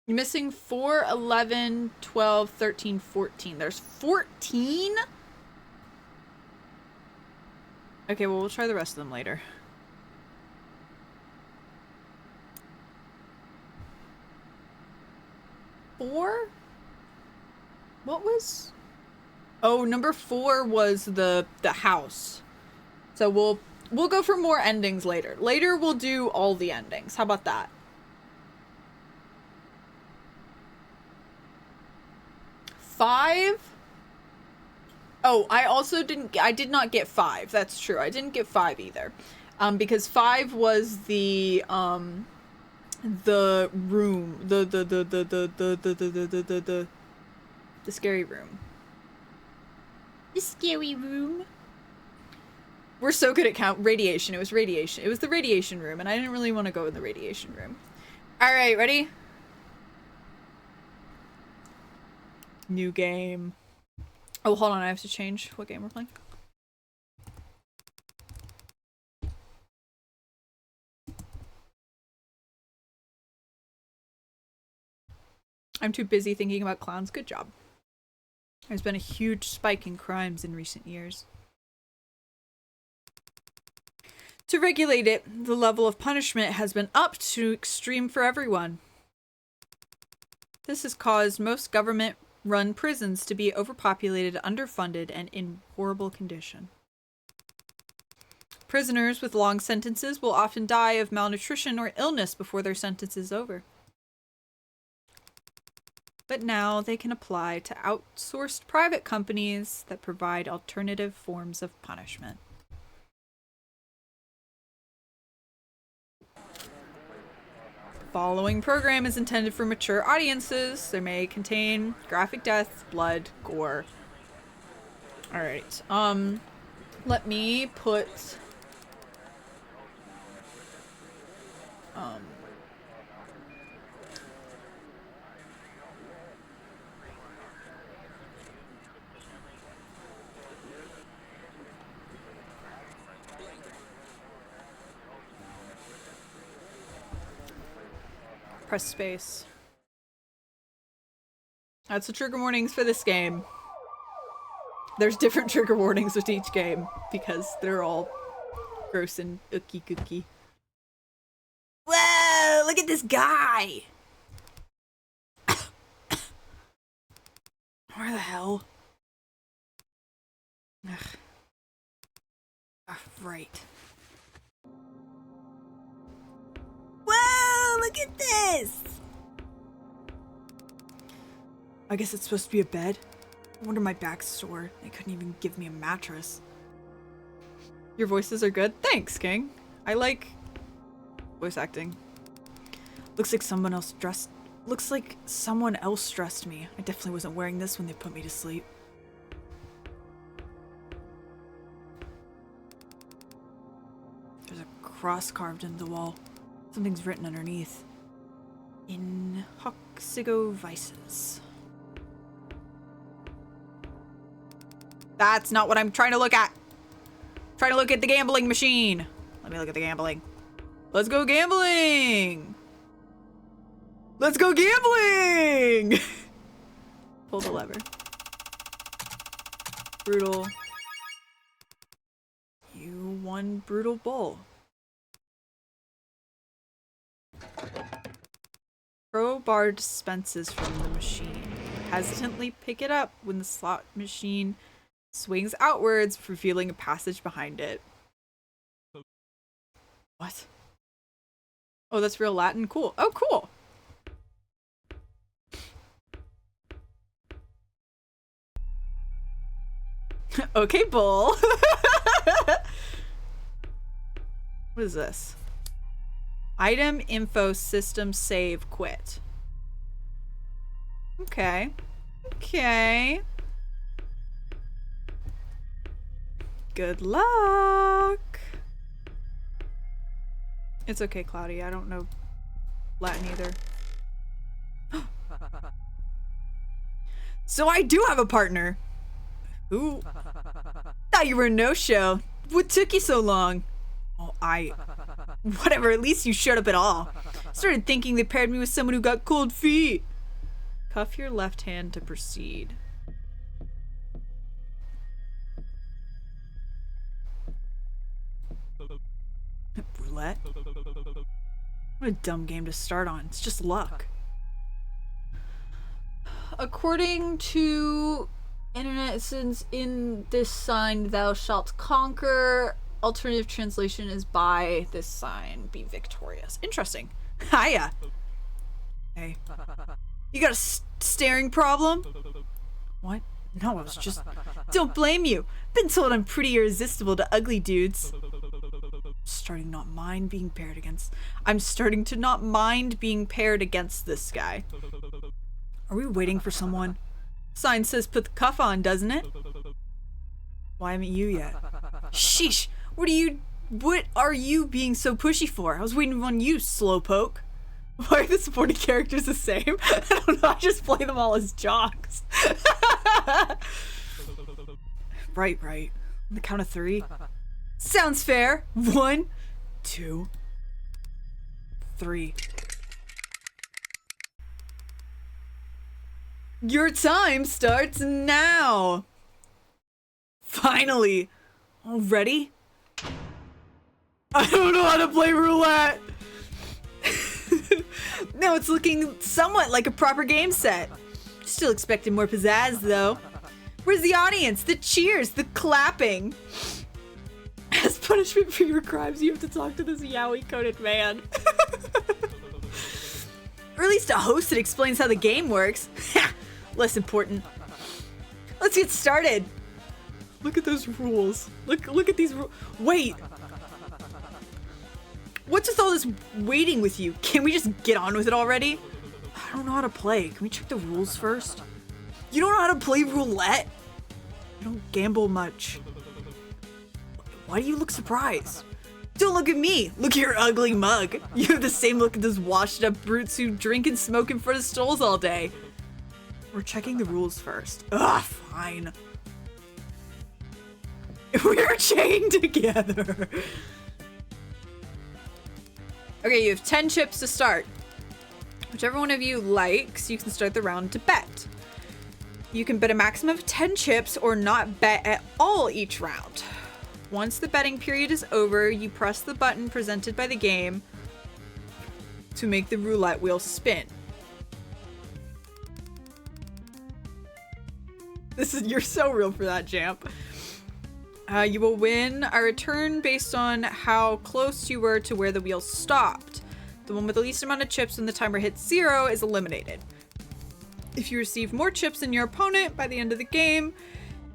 You're missing 4, 11, 12, 13, 14. There's 14? Okay, well, we'll try the rest of them later. Four? What was... Oh, number 4 was the house. So we'll go for more endings later. Later, we'll do all the endings. How about that? 5? Oh, I did not get 5. That's true. I didn't get 5 either. Because 5 was the room, the scary room. The scary room. We're so good at radiation. It was radiation. It was the radiation room, and I didn't really want to go in the radiation room. All right, ready? New game. Oh, hold on. I have to change what game we're playing. I'm too busy thinking about clowns. Good job. There's been a huge spike in crimes in recent years. To regulate it, the level of punishment has been upped to extreme for everyone. This has caused most government-run prisons to be overpopulated, underfunded, and in horrible condition. Prisoners with long sentences will often die of malnutrition or illness before their sentence is over. But now they can apply to outsourced private companies that provide alternative forms of punishment. Following program is intended for mature audiences. They may contain graphic death, blood, gore. Alright, let me put... Press space. That's the trigger warnings for this game. There's different trigger warnings with each game because they're all gross and ookie cookie. Whoa! Look at this guy! Where the hell? Ugh. Right. Whoa! Look at this! I guess it's supposed to be a bed. I wonder my back's sore. They couldn't even give me a mattress. Your voices are good? Thanks, King. I like voice acting. Looks like someone else dressed me. I definitely wasn't wearing this when they put me to sleep. There's a cross carved into the wall. Something's written underneath. In Hoxigo Vices. That's not what I'm trying to look at. I'm trying to look at the gambling machine. Let me look at the gambling. Let's go gambling. Let's go gambling. Pull the lever. Brutal. You won Brutal Bull. Crowbar dispenses from the machine. Hesitantly pick it up when the slot machine swings outwards, revealing a passage behind it. What? Oh, that's real Latin? Cool. Oh, cool. Okay, bull. What is this? Item, info, system, save, quit. Okay. Okay. Good luck. It's okay, Cloudy. I don't know Latin either. So I do have a partner. Ooh. Thought you were a no-show. What took you so long? Oh, whatever, at least you showed up at all. Started thinking they paired me with someone who got cold feet. Cuff your left hand to proceed. Roulette? What a dumb game to start on. It's just luck. According to internet, since in this sign thou shalt conquer, alternative translation is by this sign be victorious. Interesting. Hiya. Hey. You got a staring problem? What? No, I was just... Don't blame you. Been told I'm pretty irresistible to ugly dudes. I'm starting to not mind being paired against this guy. Are we waiting for someone? Sign says put the cuff on, doesn't it? Why haven't you yet? Sheesh! What are you being so pushy for? I was waiting on you, slowpoke. Why are the supporting characters the same? I don't know, I just play them all as jocks. Right. On the count of 3. Sounds fair. 1, 2, 3. Your time starts now. Finally. Already? I don't know how to play roulette. No, it's looking somewhat like a proper game set. Still expecting more pizzazz, though. Where's the audience? The cheers, the clapping. As punishment for your crimes, you have to talk to this yaoi-coated man. Or at least a host that explains how the game works. Less important. Let's get started. Look at those rules. Look at these rules. Wait. What's with all this waiting with you? Can we just get on with it already? I don't know how to play. Can we check the rules first? You don't know how to play roulette? You don't gamble much. Why do you look surprised? Don't look at me. Look at your ugly mug. You have the same look as those washed up brutes who drink and smoke in front of stalls all day. We're checking the rules first. Ugh, fine. We're chained together. Okay, you have 10 chips to start. Whichever one of you likes, you can start the round to bet. You can bet a maximum of 10 chips or not bet at all each round. Once the betting period is over, you press the button presented by the game to make the roulette wheel spin. You're so real for that, Jamp. You will win a return based on how close you were to where the wheel stopped. The one with the least amount of chips when the timer hits 0 is eliminated. If you receive more chips than your opponent by the end of the game,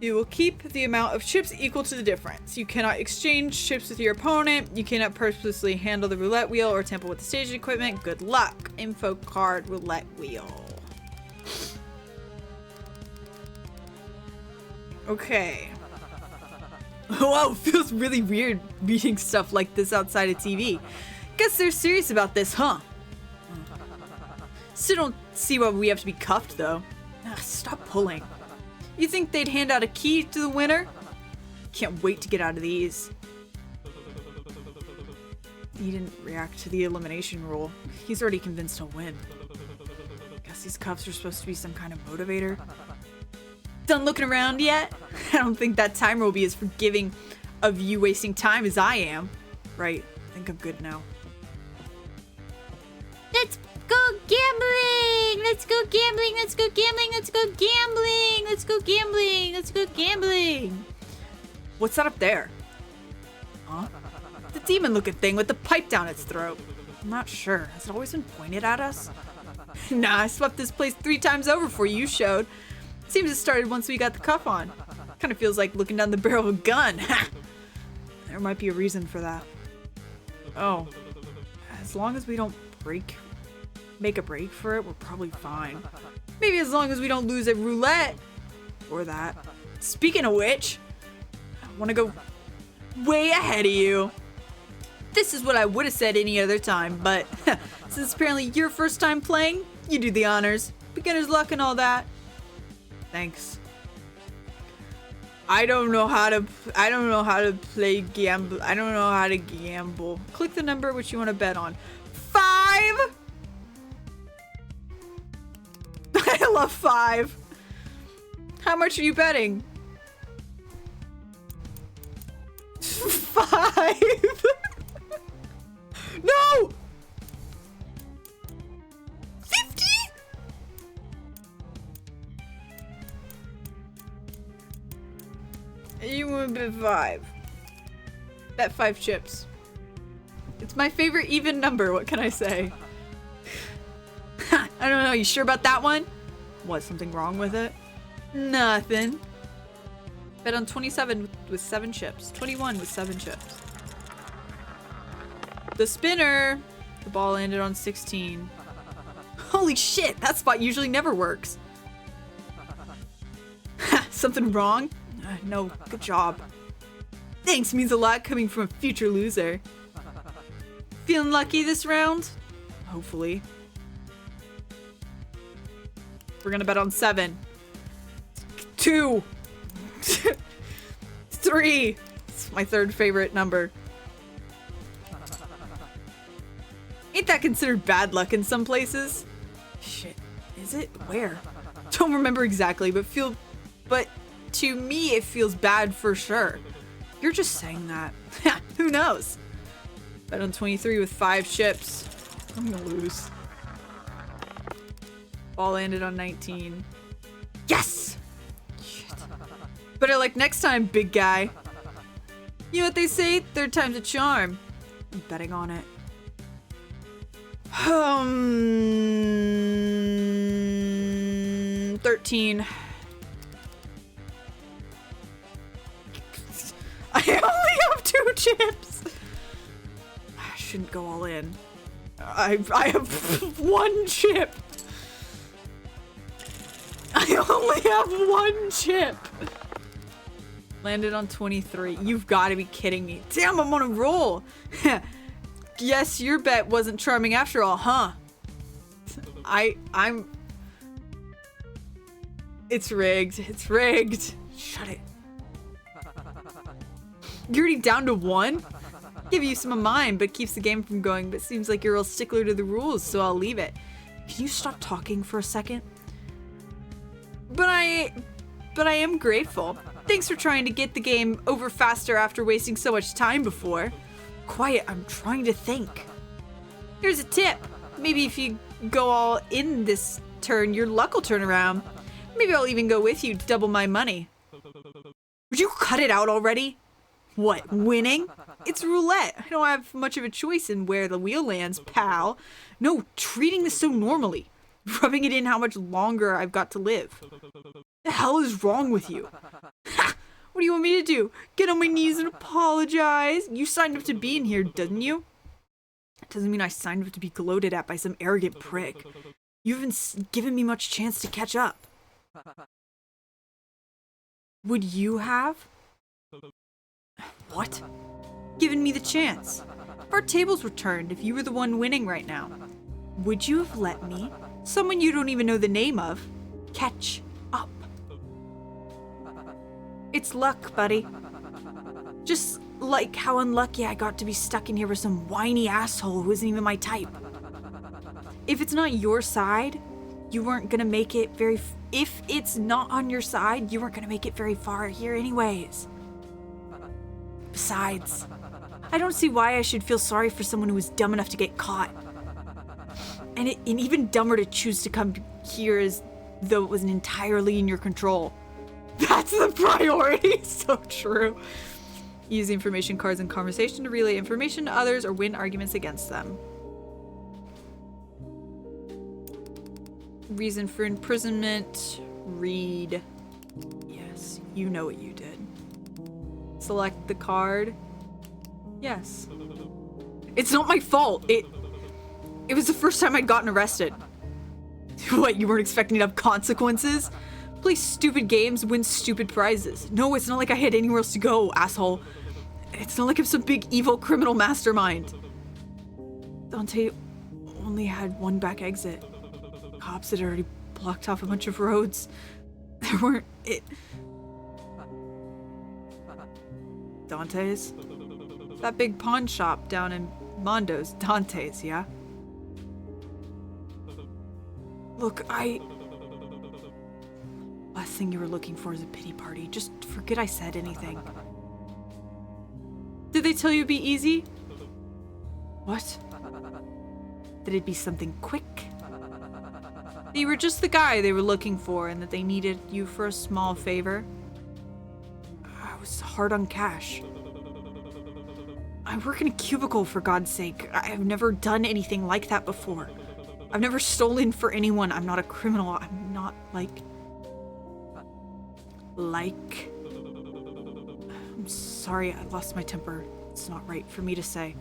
you will keep the amount of chips equal to the difference. You cannot exchange chips with your opponent. You cannot purposely handle the roulette wheel or tamper with the staging equipment. Good luck. Info card roulette wheel. Okay. Whoa, feels really weird reading stuff like this outside of TV. Guess they're serious about this, huh? Still don't see why we have to be cuffed, though. Ugh, stop pulling. You think they'd hand out a key to the winner? Can't wait to get out of these. He didn't react to the elimination rule. He's already convinced he'll win. Guess these cuffs are supposed to be some kind of motivator. Done looking around yet? I don't think that timer will be as forgiving of you wasting time as I am. Right, I think I'm good now. Let's go gambling! Let's go gambling! Let's go gambling! Let's go gambling! Let's go gambling! Let's go gambling! What's that up there? Huh? The that demon-looking thing with the pipe down its throat? I'm not sure. Has it always been pointed at us? Nah, I swept this place 3 times over before you showed. Seems it started once we got the cuff on. Kind of feels like looking down the barrel of a gun. There might be a reason for that. Oh. As long as we don't make a break for it, we're probably fine. Maybe as long as we don't lose at roulette. Or that. Speaking of which, I want to go way ahead of you. This is what I would have said any other time, but since apparently your first time playing, you do the honors. Beginner's luck and all that. Thanks. I don't know how to play gamble. I don't know how to gamble. Click the number which you want to bet on. 5. I love 5. How much are you betting? 5. No! 50? You want to bet 5. Bet 5 chips. It's my favorite even number, what can I say? I don't know, you sure about that one? What, something wrong with it? Nothing. Bet on 27 with 7 chips. 21 with 7 chips. The spinner. The ball landed on 16. Holy shit, that spot usually never works. Something wrong? No, good job. Thanks means a lot coming from a future loser. Feeling lucky this round? Hopefully. We're gonna bet on 7. 2. 3. It's my 3rd favorite number. Ain't that considered bad luck in some places? Shit. Is it? Where? Don't remember exactly, but to me it feels bad for sure. You're just saying that. Who knows? Bet on 23 with 5 chips. I'm gonna lose. Ball landed on 19. Yes! Shit. Better luck next time, big guy. You know what they say? 3rd time's a charm. I'm betting on it. 13. I only have 2 chips. I shouldn't go all in. I have 1 chip. I only have 1 chip. Landed on 23. You've got to be kidding me. Damn, I'm on a roll. Yes, your bet wasn't charming after all, huh? It's rigged. It's rigged. Shut it. You're already down to 1? Give you some of mine, but keeps the game from going. But seems like you're a real stickler to the rules, so I'll leave it. Can you stop talking for a second? But I am grateful. Thanks for trying to get the game over faster after wasting so much time before. Quiet, I'm trying to think. Here's a tip. Maybe if you go all in this turn, your luck will turn around. Maybe I'll even go with you to double my money. Would you cut it out already? What, winning? It's roulette. I don't have much of a choice in where the wheel lands, pal. No, treating this so normally. Rubbing it in how much longer I've got to live. The hell is wrong with you? Ha! What do you want me to do? Get on my knees and apologize? You signed up to be in here, didn't you? Doesn't mean I signed up to be gloated at by some arrogant prick. You haven't given me much chance to catch up. Would you have? What? Given me the chance. If our tables were turned, if you were the one winning right now, would you have let me, someone you don't even know the name of, catch up? It's luck, buddy. Just like how unlucky I got to be stuck in here with some whiny asshole who isn't even my type. If it's not your side, you weren't gonna make it very... If it's not on your side, you weren't gonna make it very far here anyways. Besides, I don't see why I should feel sorry for someone who was dumb enough to get caught. And even dumber to choose to come here as though it wasn't entirely in your control. That's the priority. So true. Use the information cards in conversation to relay information to others or win arguments against them. Reason for imprisonment. Read. Yes, you know what you did. Select the card. Yes. It's not my fault. It was the first time I'd gotten arrested. What, you weren't expecting to have consequences? Play stupid games, win stupid prizes. No, it's not like I had anywhere else to go, asshole. It's not like I'm some big evil criminal mastermind. Dante only had one back exit. Cops had already blocked off a bunch of roads. There weren't Dante's? That big pawn shop down in Mondo's. Dante's, yeah? Look, last thing you were looking for is a pity party. Just forget I said anything. Did they tell you it'd be easy? What? That it'd be something quick? That you were just the guy they were looking for and that they needed you for a small favor? I was hard on cash. I work in a cubicle, for God's sake. I've never done anything like that before. I've never stolen for anyone. I'm not a criminal. I'm not like... I'm sorry, I lost my temper. It's not right for me to say.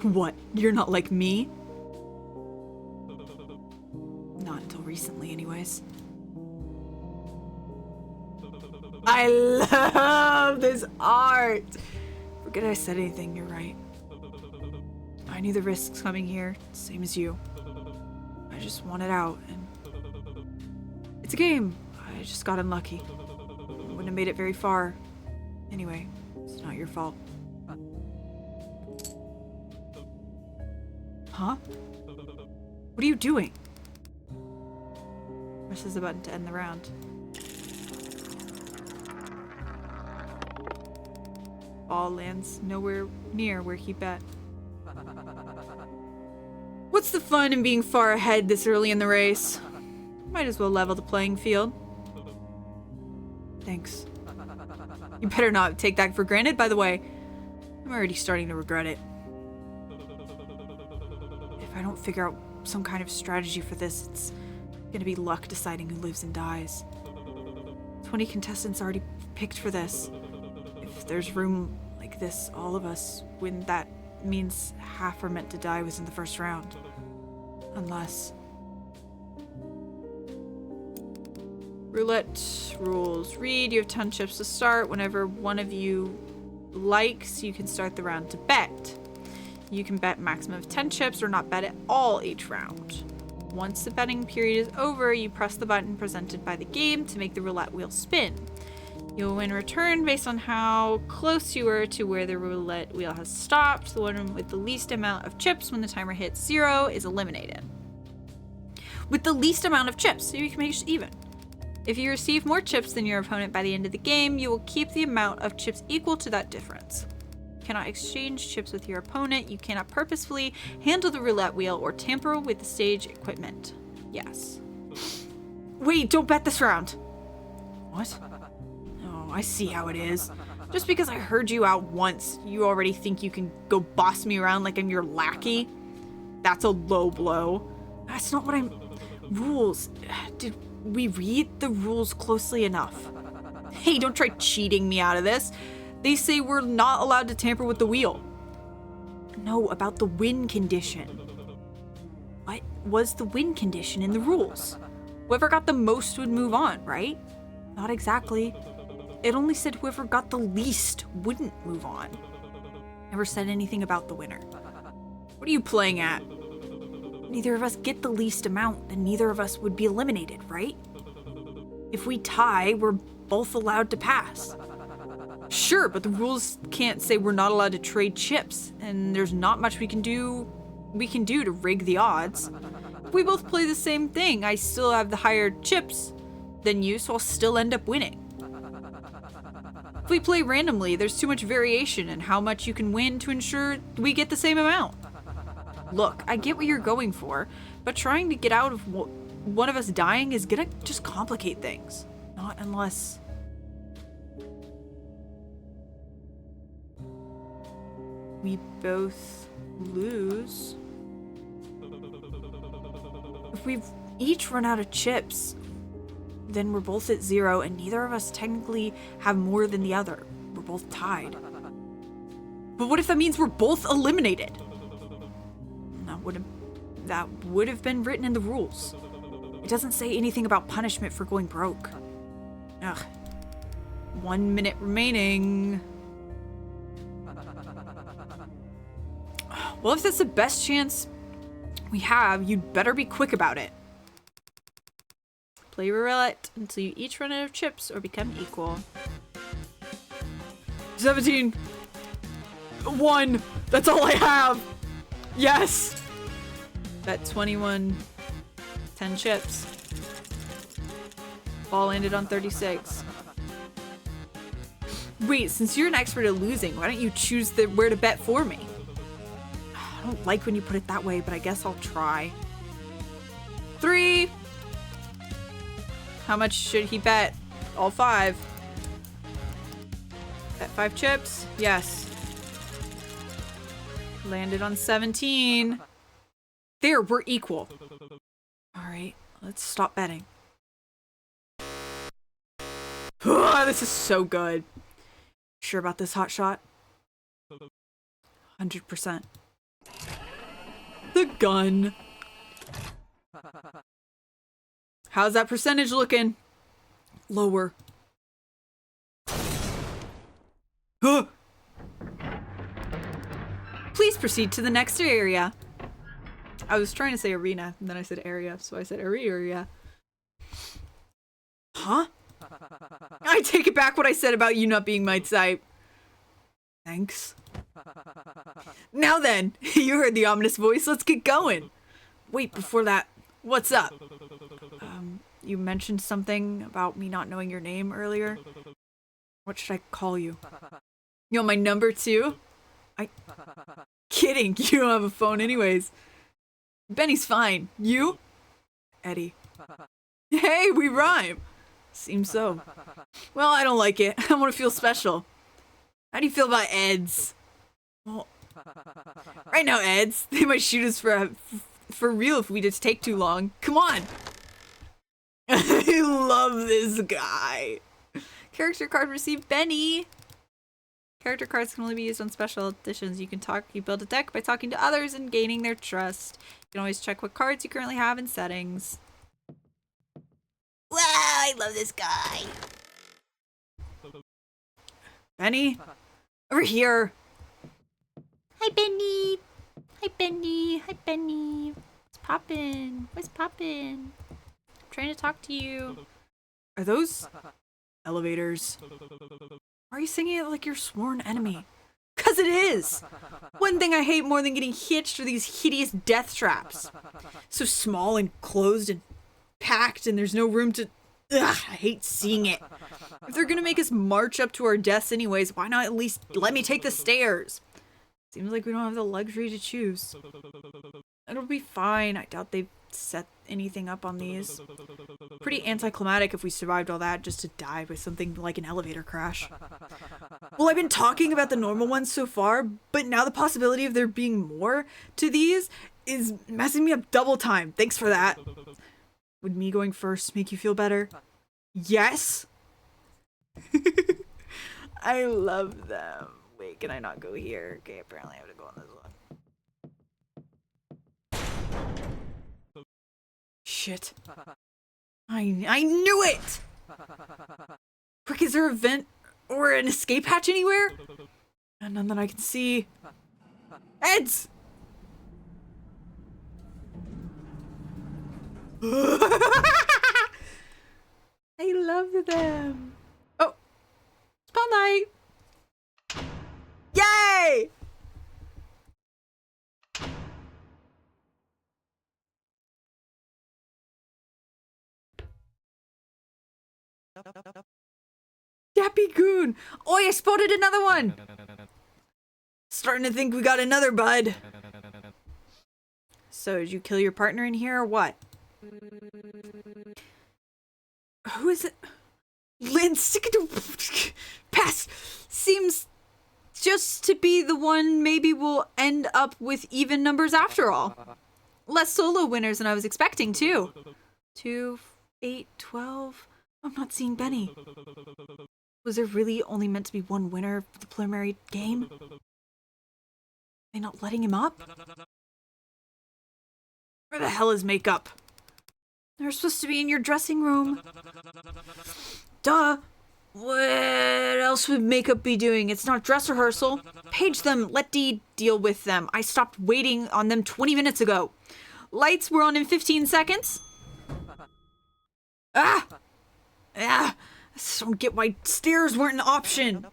What? You're not like me? Not until recently, anyways. I love this art! Forget I said anything, you're right. I knew the risks coming here, same as you. I just wanted out, and... It's a game. I just got unlucky. Wouldn't have made it very far. Anyway, it's not your fault. Huh? What are you doing? Presses the button to end the round. Ball lands nowhere near where he bet. What's the fun in being far ahead this early in the race? Might as well level the playing field. Thanks. You better not take that for granted, by the way. I'm already starting to regret it. If I don't figure out some kind of strategy for this, it's gonna be luck deciding who lives and dies. 20 contestants already picked for this. If there's room like this, all of us win. That means half are meant to die within the first round. Unless... Roulette rules. Read, you have 10 chips to start. Whenever one of you likes, you can start the round to bet. You can bet maximum of 10 chips or not bet at all each round. Once the betting period is over, you press the button presented by the game to make the roulette wheel spin. You'll win return based on how close you were to where the roulette wheel has stopped. The one with the least amount of chips when the timer hits 0 is eliminated. With the least amount of chips, so you can make it even. If you receive more chips than your opponent by the end of the game, you will keep the amount of chips equal to that difference. You cannot exchange chips with your opponent. You cannot purposefully handle the roulette wheel or tamper with the stage equipment. Yes. Wait, don't bet this round. What? Oh, I see how it is. Just because I heard you out once, you already think you can go boss me around like I'm your lackey? That's a low blow. That's not what I'm... Rules. Did we read the rules closely enough? Hey, don't try cheating me out of this. They say we're not allowed to tamper with the wheel. No, about the win condition. What was the win condition in the rules? Whoever got the most would move on, right? Not exactly. It only said whoever got the least wouldn't move on. Never said anything about the winner. What are you playing at? Neither of us get the least amount, then neither of us would be eliminated, right? If we tie, we're both allowed to pass. Sure, but the rules can't say we're not allowed to trade chips, and there's not much we can do to rig the odds. If we both play the same thing, I still have the higher chips than you, so I'll still end up winning. If we play randomly, there's too much variation in how much you can win to ensure we get the same amount. Look, I get what you're going for, but trying to get out of one of us dying is gonna just complicate things. Not unless... we both lose. If we've each run out of chips, then we're both at 0 and neither of us technically have more than the other. We're both tied. But what if that means we're both eliminated? That would have been written in the rules. It doesn't say anything about punishment for going broke. Ugh. 1 minute remaining. Well, if that's the best chance we have, you'd better be quick about it. Play roulette until you each run out of chips or become equal. 17. 1. That's all I have. Yes. Bet 21. 10 chips. Ball landed on 36. Wait, since you're an expert at losing, why don't you choose where to bet for me? I don't like when you put it that way, but I guess I'll try. 3. How much should he bet? All 5. Bet 5 chips? Yes. Landed on 17. There, we're equal. Alright, let's stop betting. This is so good. Sure about this, hot shot? 100%. The gun. How's that percentage looking? Lower. Please proceed to the next area. I was trying to say arena, and then I said area, so I said area. Huh? I take it back what I said about you not being my type. Thanks. Now then, you heard the ominous voice. Let's get going. Wait, before that, what's up? You mentioned something about me not knowing your name earlier. What should I call you? You want my number too? Kidding, you don't have a phone anyways. Benny's fine. You? Eddie. Hey, we rhyme. Seems so. Well, I don't like it. I want to feel special. How do you feel about Eds? Well, right now, Eds, they might shoot us for real if we just take too long. Come on. I love this guy. Character card received, Benny. Character cards can only be used on special editions. You build a deck by talking to others and gaining their trust. You can always check what cards you currently have in settings. Wow, I love this guy. Benny, over here. Hi, Benny. Hi, Benny. Hi, Benny. What's poppin'? What's poppin'? I'm trying to talk to you. Are those elevators? Why are you singing it like your sworn enemy? 'Cause it is! One thing I hate more than getting hitched are these hideous death traps. So small and closed and packed and there's no room to... Ugh, I hate seeing it. If they're gonna make us march up to our deaths anyways, why not at least let me take the stairs? Seems like we don't have the luxury to choose. It'll be fine. I doubt they've set anything up on these. Pretty anticlimactic if we survived all that just to die by something like an elevator crash. Well, I've been talking about the normal ones so far, but now the possibility of there being more to these is messing me up double time. Thanks for that. Would me going first make you feel better? Yes? I love them. Wait, can I not go here? Okay, apparently I have to go on this one. Shit. I knew it! Frick, is there a vent or an escape hatch anywhere? And none that I can see. Eds! I love them. Oh, spotlight! Yay! Dappy Goon! Oi, I spotted another one! Starting to think we got another, bud. So, did you kill your partner in here or what? Who is it? Lynn, stick it to... Pass! Seems just to be the one maybe we'll end up with even numbers after all. Less solo winners than I was expecting, too. 2, 8, 12. I'm not seeing Benny. Was there really only meant to be one winner for the preliminary game? Are they not letting him up? Where the hell is makeup? They're supposed to be in your dressing room. Duh. What else would makeup be doing? It's not dress rehearsal. Page them. Let Dee deal with them. I stopped waiting on them 20 minutes ago. Lights were on in 15 seconds. I just don't get why stairs weren't an option.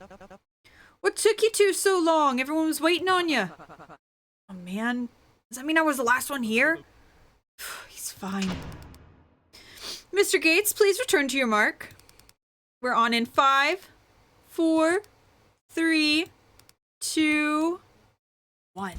What took you two so long? Everyone was waiting on you. Oh man, does that mean I was the last one here? He's fine. Mr. Gates, please return to your mark. We're on in 5, 4, 3, 2, 1.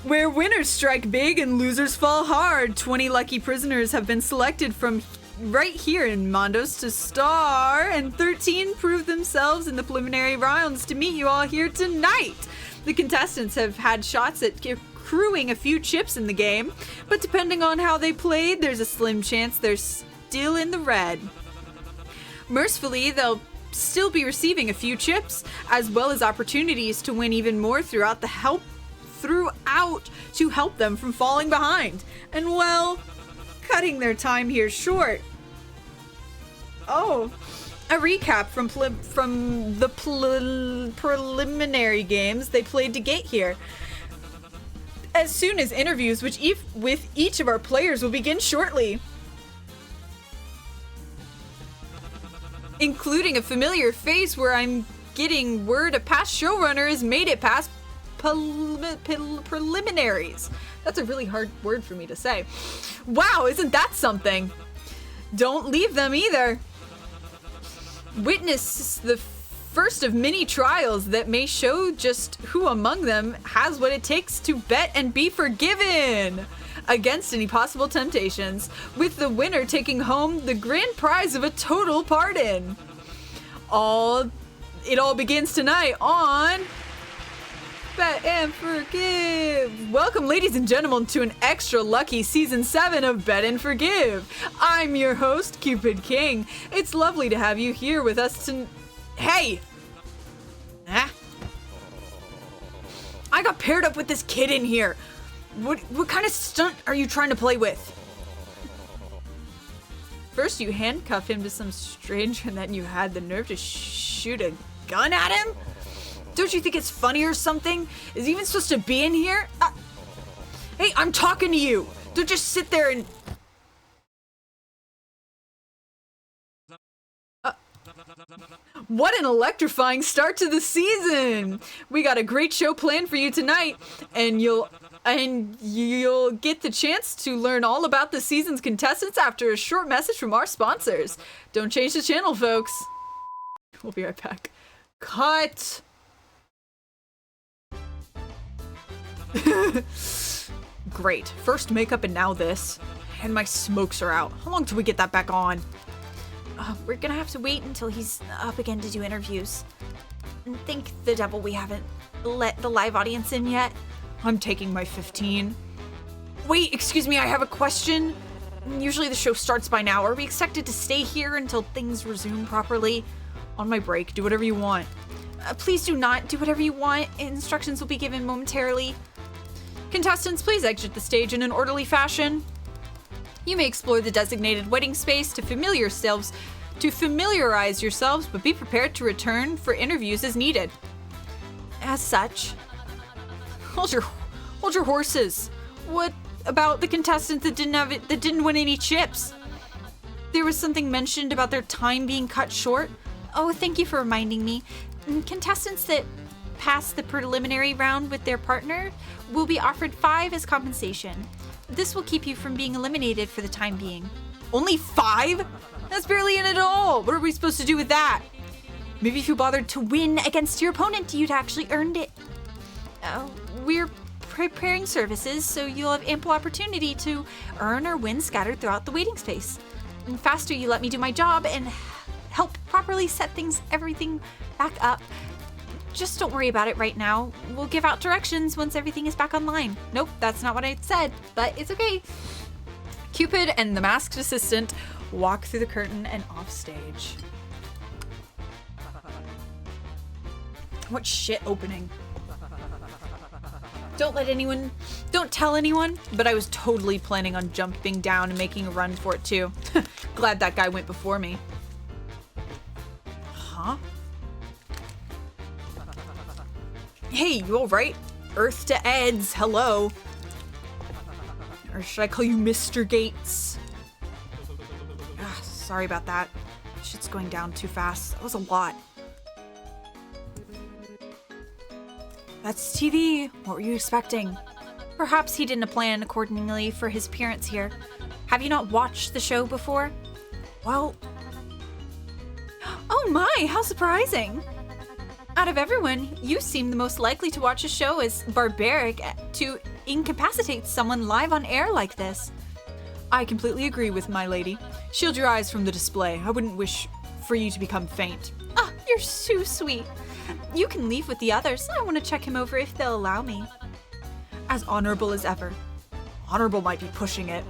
Where winners strike big and losers fall hard, 20 lucky prisoners have been selected from right here in Mondos to star, and 13 proved themselves in the preliminary rounds to meet you all here tonight. The contestants have had shots at accruing a few chips in the game, but depending on how they played, there's a slim chance they're still in the red. Mercifully, they'll still be receiving a few chips, as well as opportunities to win even more throughout to help them from falling behind. And well, cutting their time here short. Oh, a recap from the preliminary games they played to get here. As soon as interviews with each of our players will begin shortly. Including a familiar face where I'm getting word a past showrunner has made it past preliminaries. That's a really hard word for me to say. Wow, isn't that something? Don't leave them either. Witness the first of many trials that may show just who among them has what it takes to bet and be forgiven against any possible temptations, with the winner taking home the grand prize of a total pardon. It all begins tonight on Bet and Forgive. Welcome, ladies and gentlemen, to an extra lucky season 7 of Bet and Forgive. I'm your host, Cupid King. It's lovely to have you here with us Hey! I got paired up with this kid in here. What kind of stunt are you trying to play with? First you handcuff him to some stranger and then you had the nerve to shoot a gun at him? Don't you think it's funny or something? Is he even supposed to be in here? Hey, I'm talking to you. Don't just sit there and... What an electrifying start to the season! We got a great show planned for you tonight, and you'll get the chance to learn all about the season's contestants after a short message from our sponsors. Don't change the channel, folks. We'll be right back. Cut! Great. First makeup and now this. And my smokes are out. How long till we get that back on? We're gonna have to wait until he's up again to do interviews. And thank the devil we haven't let the live audience in yet. I'm taking my 15. Wait, excuse me, I have a question. Usually the show starts by now. Are we expected to stay here until things resume properly? On my break, do whatever you want. Please do not do whatever you want. Instructions will be given momentarily. Contestants, please exit the stage in an orderly fashion. You may explore the designated waiting space to familiarize yourselves, but be prepared to return for interviews as needed. As such. Hold your horses. What about the contestants that didn't win any chips? There was something mentioned about their time being cut short. Oh, thank you for reminding me. Contestants that pass the preliminary round with their partner will be offered 5 as compensation. This will keep you from being eliminated for the time being. Only 5? That's barely in at all. What are we supposed to do with that? Maybe if you bothered to win against your opponent, you'd actually earned it. We're preparing services, so you'll have ample opportunity to earn or win scattered throughout the waiting space. And faster you let me do my job and help properly set everything back up, just don't worry about it right now. We'll give out directions once everything is back online. Nope, that's not what I said, but it's okay. Cupid and the masked assistant walk through the curtain and off stage. What shit opening? Don't tell anyone, but I was totally planning on jumping down and making a run for it too. Glad that guy went before me. Huh? Hey, you alright? Earth to Eds, hello. Or should I call you Mr. Gates? Sorry about that. Shit's going down too fast. That was a lot. That's TV. What were you expecting? Perhaps he didn't plan accordingly for his appearance here. Have you not watched the show before? Well... Oh my, how surprising! Out of everyone, you seem the most likely to watch a show as barbaric to incapacitate someone live on air like this. I completely agree with my lady. Shield your eyes from the display. I wouldn't wish for you to become faint. Ah, you're so sweet. You can leave with the others. I want to check him over if they'll allow me. As honorable as ever. Honorable might be pushing it.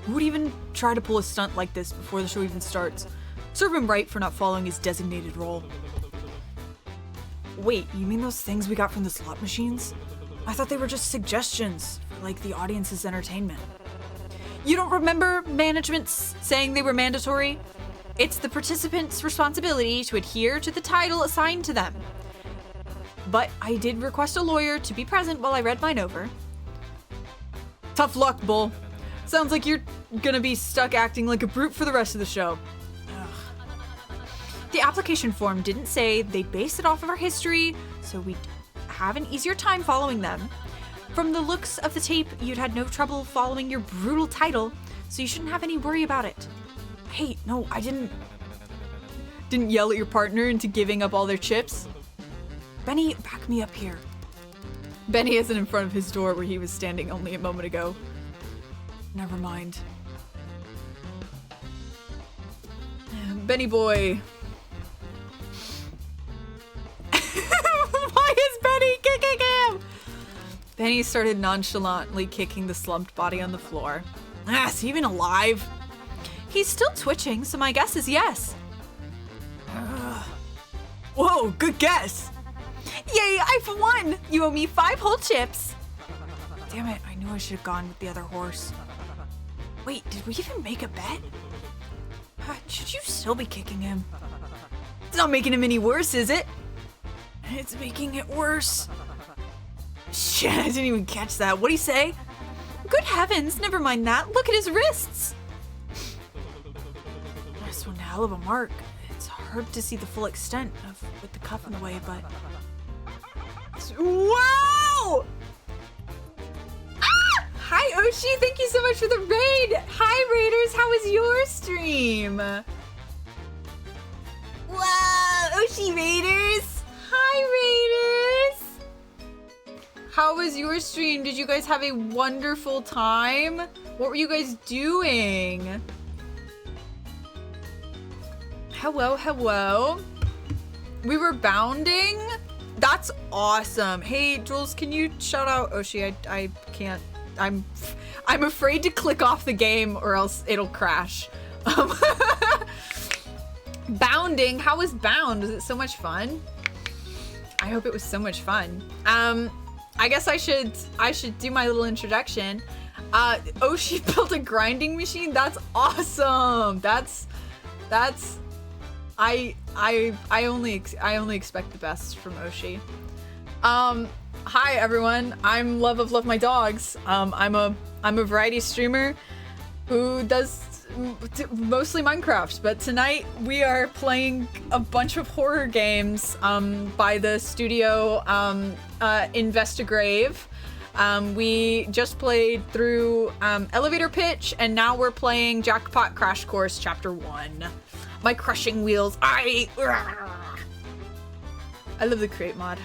Who would even try to pull a stunt like this before the show even starts? Serve him right for not following his designated role. Wait, you mean those things we got from the slot machines? I thought they were just suggestions for, like, the audience's entertainment. You don't remember management saying they were mandatory? It's the participants' responsibility to adhere to the title assigned to them. But I did request a lawyer to be present while I read mine over. Tough luck, Bull. Sounds like you're gonna be stuck acting like a brute for the rest of the show. The application form didn't say they'd base it off of our history, so we'd have an easier time following them. From the looks of the tape, you'd had no trouble following your brutal title, so you shouldn't have any worry about it. Hey, no, I didn't yell at your partner into giving up all their chips. Benny, back me up here. Benny isn't in front of his door where he was standing only a moment ago. Never mind. Benny boy. Why is Benny kicking him? Benny started nonchalantly kicking the slumped body on the floor. Is he even alive? He's still twitching, so my guess is yes. Whoa, good guess. Yay, I've won! You owe me 5 whole chips. Damn it, I knew I should have gone with the other horse. Wait, did we even make a bet? Should you still be kicking him? It's not making him any worse, is it? It's making it worse. Shit, I didn't even catch that. What'd he say? Good heavens, never mind that. Look at his wrists. This one, hell of a mark. It's hard to see the full extent of with the cuff in the way, but... Wow! Ah! Hi, Oshi. Thank you so much for the raid. Hi, Raiders. How was your stream? Wow, Oshi Raiders. Hi, Raiders. How was your stream? Did you guys have a wonderful time? What were you guys doing? Hello, hello. We were bounding? That's awesome. Hey, Jules, can you shout out Oshi? I can't. I'm afraid to click off the game or else it'll crash. Bounding. How was Bound? Was it so much fun? I hope it was so much fun. I guess I should do my little introduction. Oshi built a grinding machine. That's awesome. I only expect the best from Oshi. Hi everyone. I'm Love of Love My Dogs. I'm a variety streamer who does mostly Minecraft, but tonight we are playing a bunch of horror games by the studio Investigrave. We just played through Elevator Pitch, and now we're playing Jackpot Crash Course Chapter 1. My crushing wheels. I love the Create mod.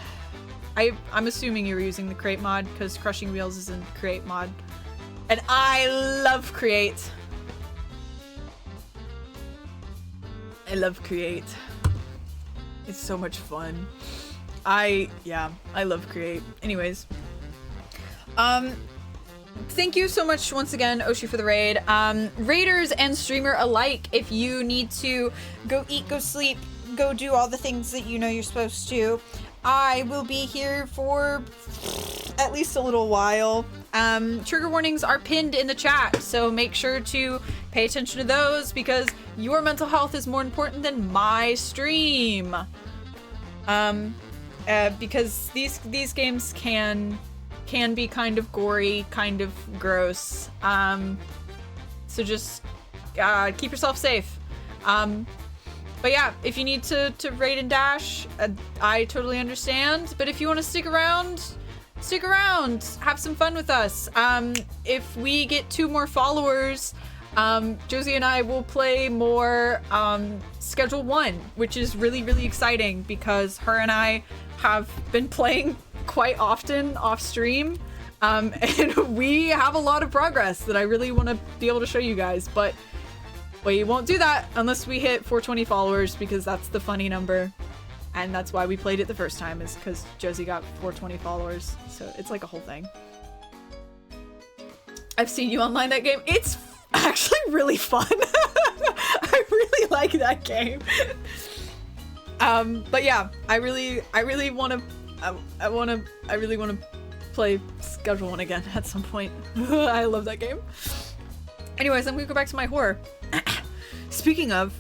I'm assuming you're using the Create mod because Crushing Wheels is in Create mod. And I love Create. I love Create. It's so much fun. Yeah, I love Create. Anyways. Thank you so much once again, Oshi, for the raid. Raiders and streamer alike, if you need to go eat, go sleep, go do all the things that you know you're supposed to, I will be here for at least a little while. Trigger warnings are pinned in the chat, so make sure to pay attention to those because your mental health is more important than my stream. Because these games can be kind of gory, kind of gross. So just keep yourself safe. But yeah, if you need to raid and dash, I totally understand. But if you want to stick around, have some fun with us. If we get 2 more followers, Josie and I will play more Schedule 1, which is really, really exciting because her and I have been playing quite often off stream. And we have a lot of progress that I really want to be able to show you guys, but we won't do that unless we hit 420 followers because that's the funny number. And that's why we played it the first time, is because Josie got 420 followers. So it's like a whole thing. I've seen you online that game. It's actually really fun. I really like that game. But yeah, I really want to play Schedule 1 again at some point. I love that game. Anyways, I'm gonna go back to my horror. Speaking of,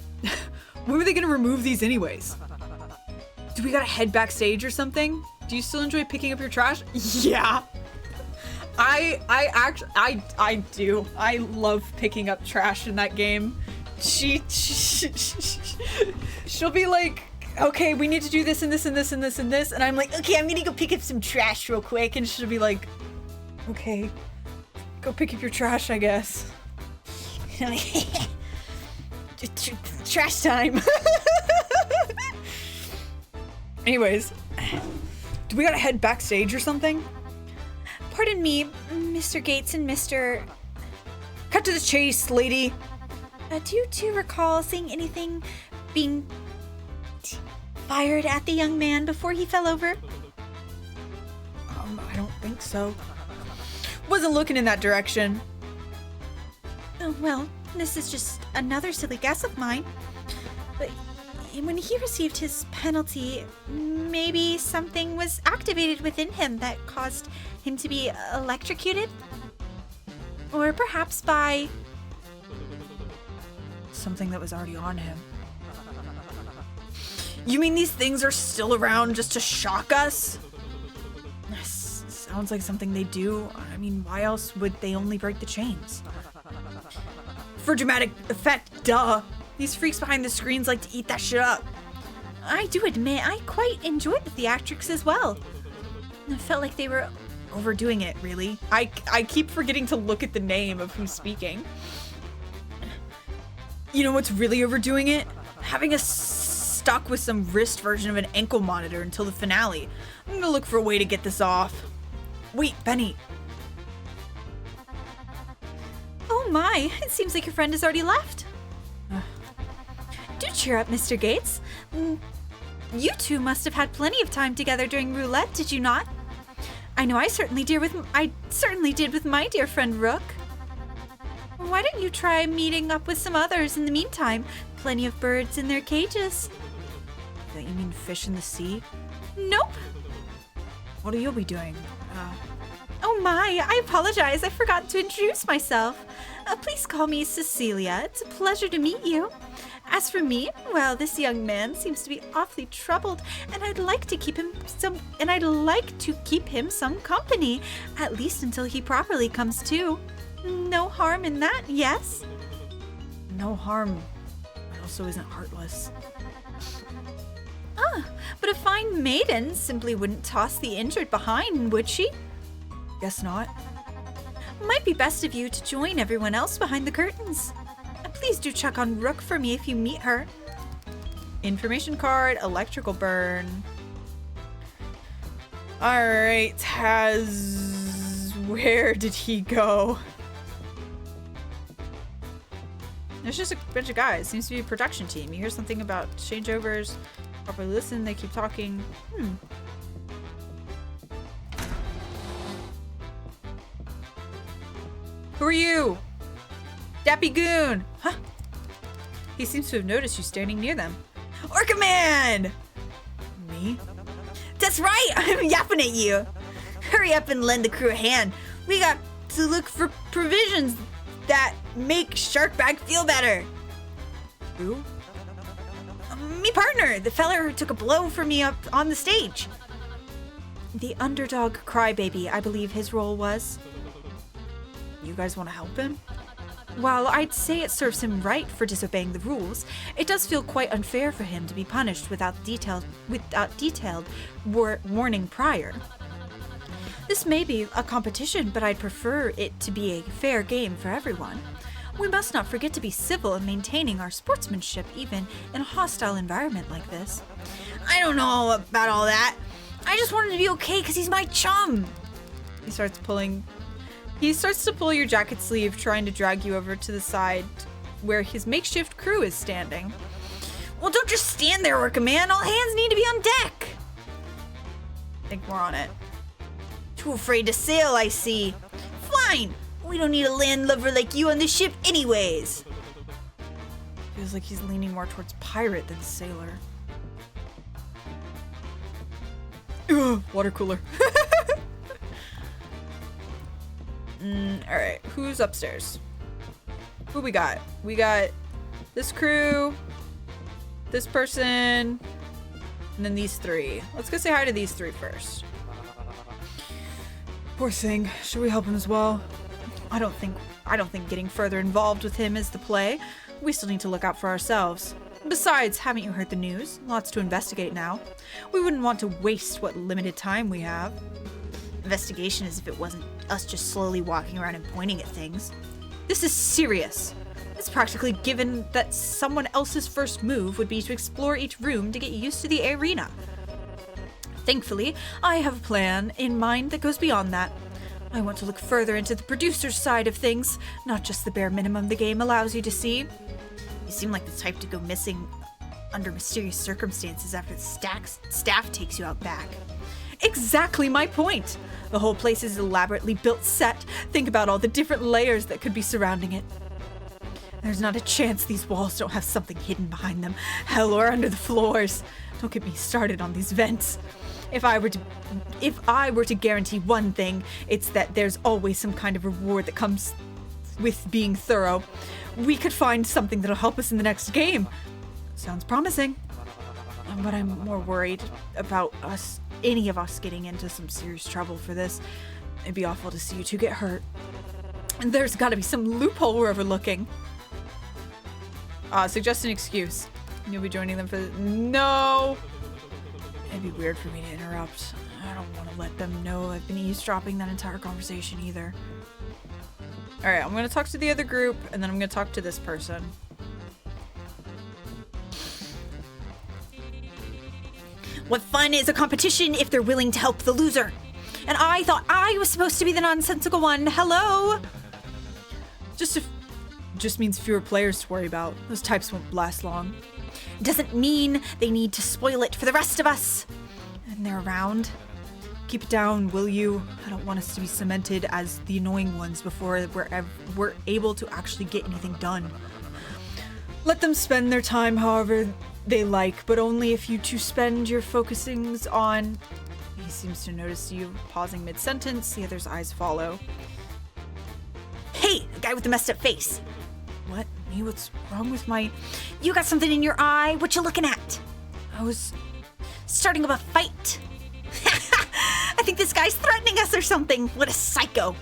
when were they gonna remove these anyways? Do we gotta head backstage or something? Do you still enjoy picking up your trash? Yeah. I do. I love picking up trash in that game. She'll be like, okay, we need to do this and this and this and this and this, and I'm like, okay, I'm gonna go pick up some trash real quick, and she'll be like, okay, go pick up your trash, I guess. Trash time. Anyways, do we gotta head backstage or something? Pardon me, Mr. Gates and Mr. Cut to the chase, lady. Do you two recall seeing anything being fired at the young man before he fell over? I don't think so. Wasn't looking in that direction. Oh, well, this is just another silly guess of mine. But when he received his penalty, maybe something was activated within him that caused him to be electrocuted? Or perhaps by something that was already on him. You mean these things are still around just to shock us? Sounds like something they do. I mean, why else would they only break the chains? For dramatic effect, duh. These freaks behind the screens like to eat that shit up. I do admit, I quite enjoyed the theatrics as well. It felt like they were overdoing it, really. I keep forgetting to look at the name of who's speaking. You know what's really overdoing it? Having us stuck with some wrist version of an ankle monitor until the finale. I'm gonna look for a way to get this off. Wait, Benny. Oh my, it seems like your friend has already left. Do cheer up, Mr. Gates. You two must have had plenty of time together during roulette, did you not? I know I certainly did with my dear friend Rook. Why don't you try meeting up with some others in the meantime? Plenty of birds in their cages. Don't you mean fish in the sea? Nope. What will you be doing? Oh my, I apologize. I forgot to introduce myself. Please call me Cecilia. It's a pleasure to meet you. As for me, well, this young man seems to be awfully troubled, and I'd like to keep him some company, at least until he properly comes to. No harm in that, yes? No harm. It also isn't heartless. But a fine maiden simply wouldn't toss the injured behind, would she? Guess not. Might be best of you to join everyone else behind the curtains. Please do check on Rook for me if you meet her. Information card, electrical burn. Alright, where did he go? There's just a bunch of guys. Seems to be a production team. You hear something about changeovers. Properly listen, they keep talking. Who are you? Dappy Goon! Huh? He seems to have noticed you standing near them. Orca Man! Me? That's right! I'm yapping at you. Hurry up and lend the crew a hand. We got to look for provisions that make Sharkbag feel better. Who? Me partner, the feller who took a blow for me up on the stage. The underdog crybaby, I believe his role was. You guys want to help him? While I'd say it serves him right for disobeying the rules, it does feel quite unfair for him to be punished without detailed warning prior. This may be a competition, but I'd prefer it to be a fair game for everyone. We must not forget to be civil in maintaining our sportsmanship even in a hostile environment like this. I don't know about all that. I just want him to be okay because he's my chum. He starts to pull your jacket sleeve, trying to drag you over to the side where his makeshift crew is standing. Well, don't just stand there, Orca Man. All hands need to be on deck. Think more on it. Too afraid to sail, I see. Fine. We don't need a landlubber like you on the ship anyways. Feels like he's leaning more towards pirate than sailor. Ugh, water cooler. Alright, who's upstairs? Who we got? We got this crew, this person, and then these three. Let's go say hi to these three first. Poor thing. Should we help him as well? I don't think getting further involved with him is the play. We still need to look out for ourselves. Besides, haven't you heard the news? Lots to investigate now. We wouldn't want to waste what limited time we have. Investigation as if it wasn't us just slowly walking around and pointing at things. This is serious. It's practically given that someone else's first move would be to explore each room to get used to the arena. Thankfully, I have a plan in mind that goes beyond that. I want to look further into the producer's side of things, not just the bare minimum the game allows you to see. You seem like the type to go missing under mysterious circumstances after the staff takes you out back. Exactly my point. The whole place is an elaborately built set. Think about all the different layers that could be surrounding it. There's not a chance these walls don't have something hidden behind them. Hell, or under the floors. Don't get me started on these vents. If I were to guarantee one thing, it's that there's always some kind of reward that comes with being thorough. We could find something that'll help us in the next game. Sounds promising. But I'm more worried about any of us getting into some serious trouble for this. It'd be awful to see you two get hurt. And there's gotta be some loophole we're overlooking. Suggest an excuse. You'll be joining them for No! It'd be weird for me to interrupt. I don't want to let them know I've been eavesdropping that entire conversation either. Alright, I'm gonna talk to the other group, and then I'm gonna talk to this person. What fun is a competition if they're willing to help the loser? And I thought I was supposed to be the nonsensical one. Hello? Just means fewer players to worry about. Those types won't last long. Doesn't mean they need to spoil it for the rest of us. And they're around. Keep it down, will you? I don't want us to be cemented as the annoying ones before we're able to actually get anything done. Let them spend their time however they like, but only if you two spend your focusings on... He seems to notice you pausing mid-sentence. The other's eyes follow. Hey, the guy with the messed up face. What? Me? What's wrong with my... You got something in your eye. What you looking at? I was... Starting up a fight. I think this guy's threatening us or something. What a psycho.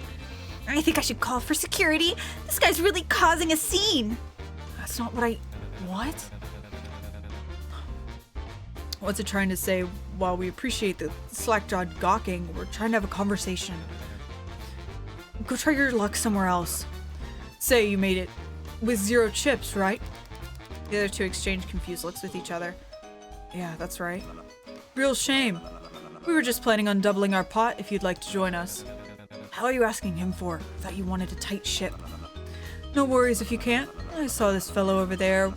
I think I should call for security. This guy's really causing a scene. That's not what I... What? What's it trying to say? While we appreciate the slack-jawed gawking, we're trying to have a conversation. Go try your luck somewhere else. Say you made it with 0 chips, right? The other two exchange confused looks with each other. Yeah, that's right. Real shame. We were just planning on doubling our pot if you'd like to join us. How are you asking him for? Thought you wanted a tight ship. No worries if you can't. I saw this fellow over there.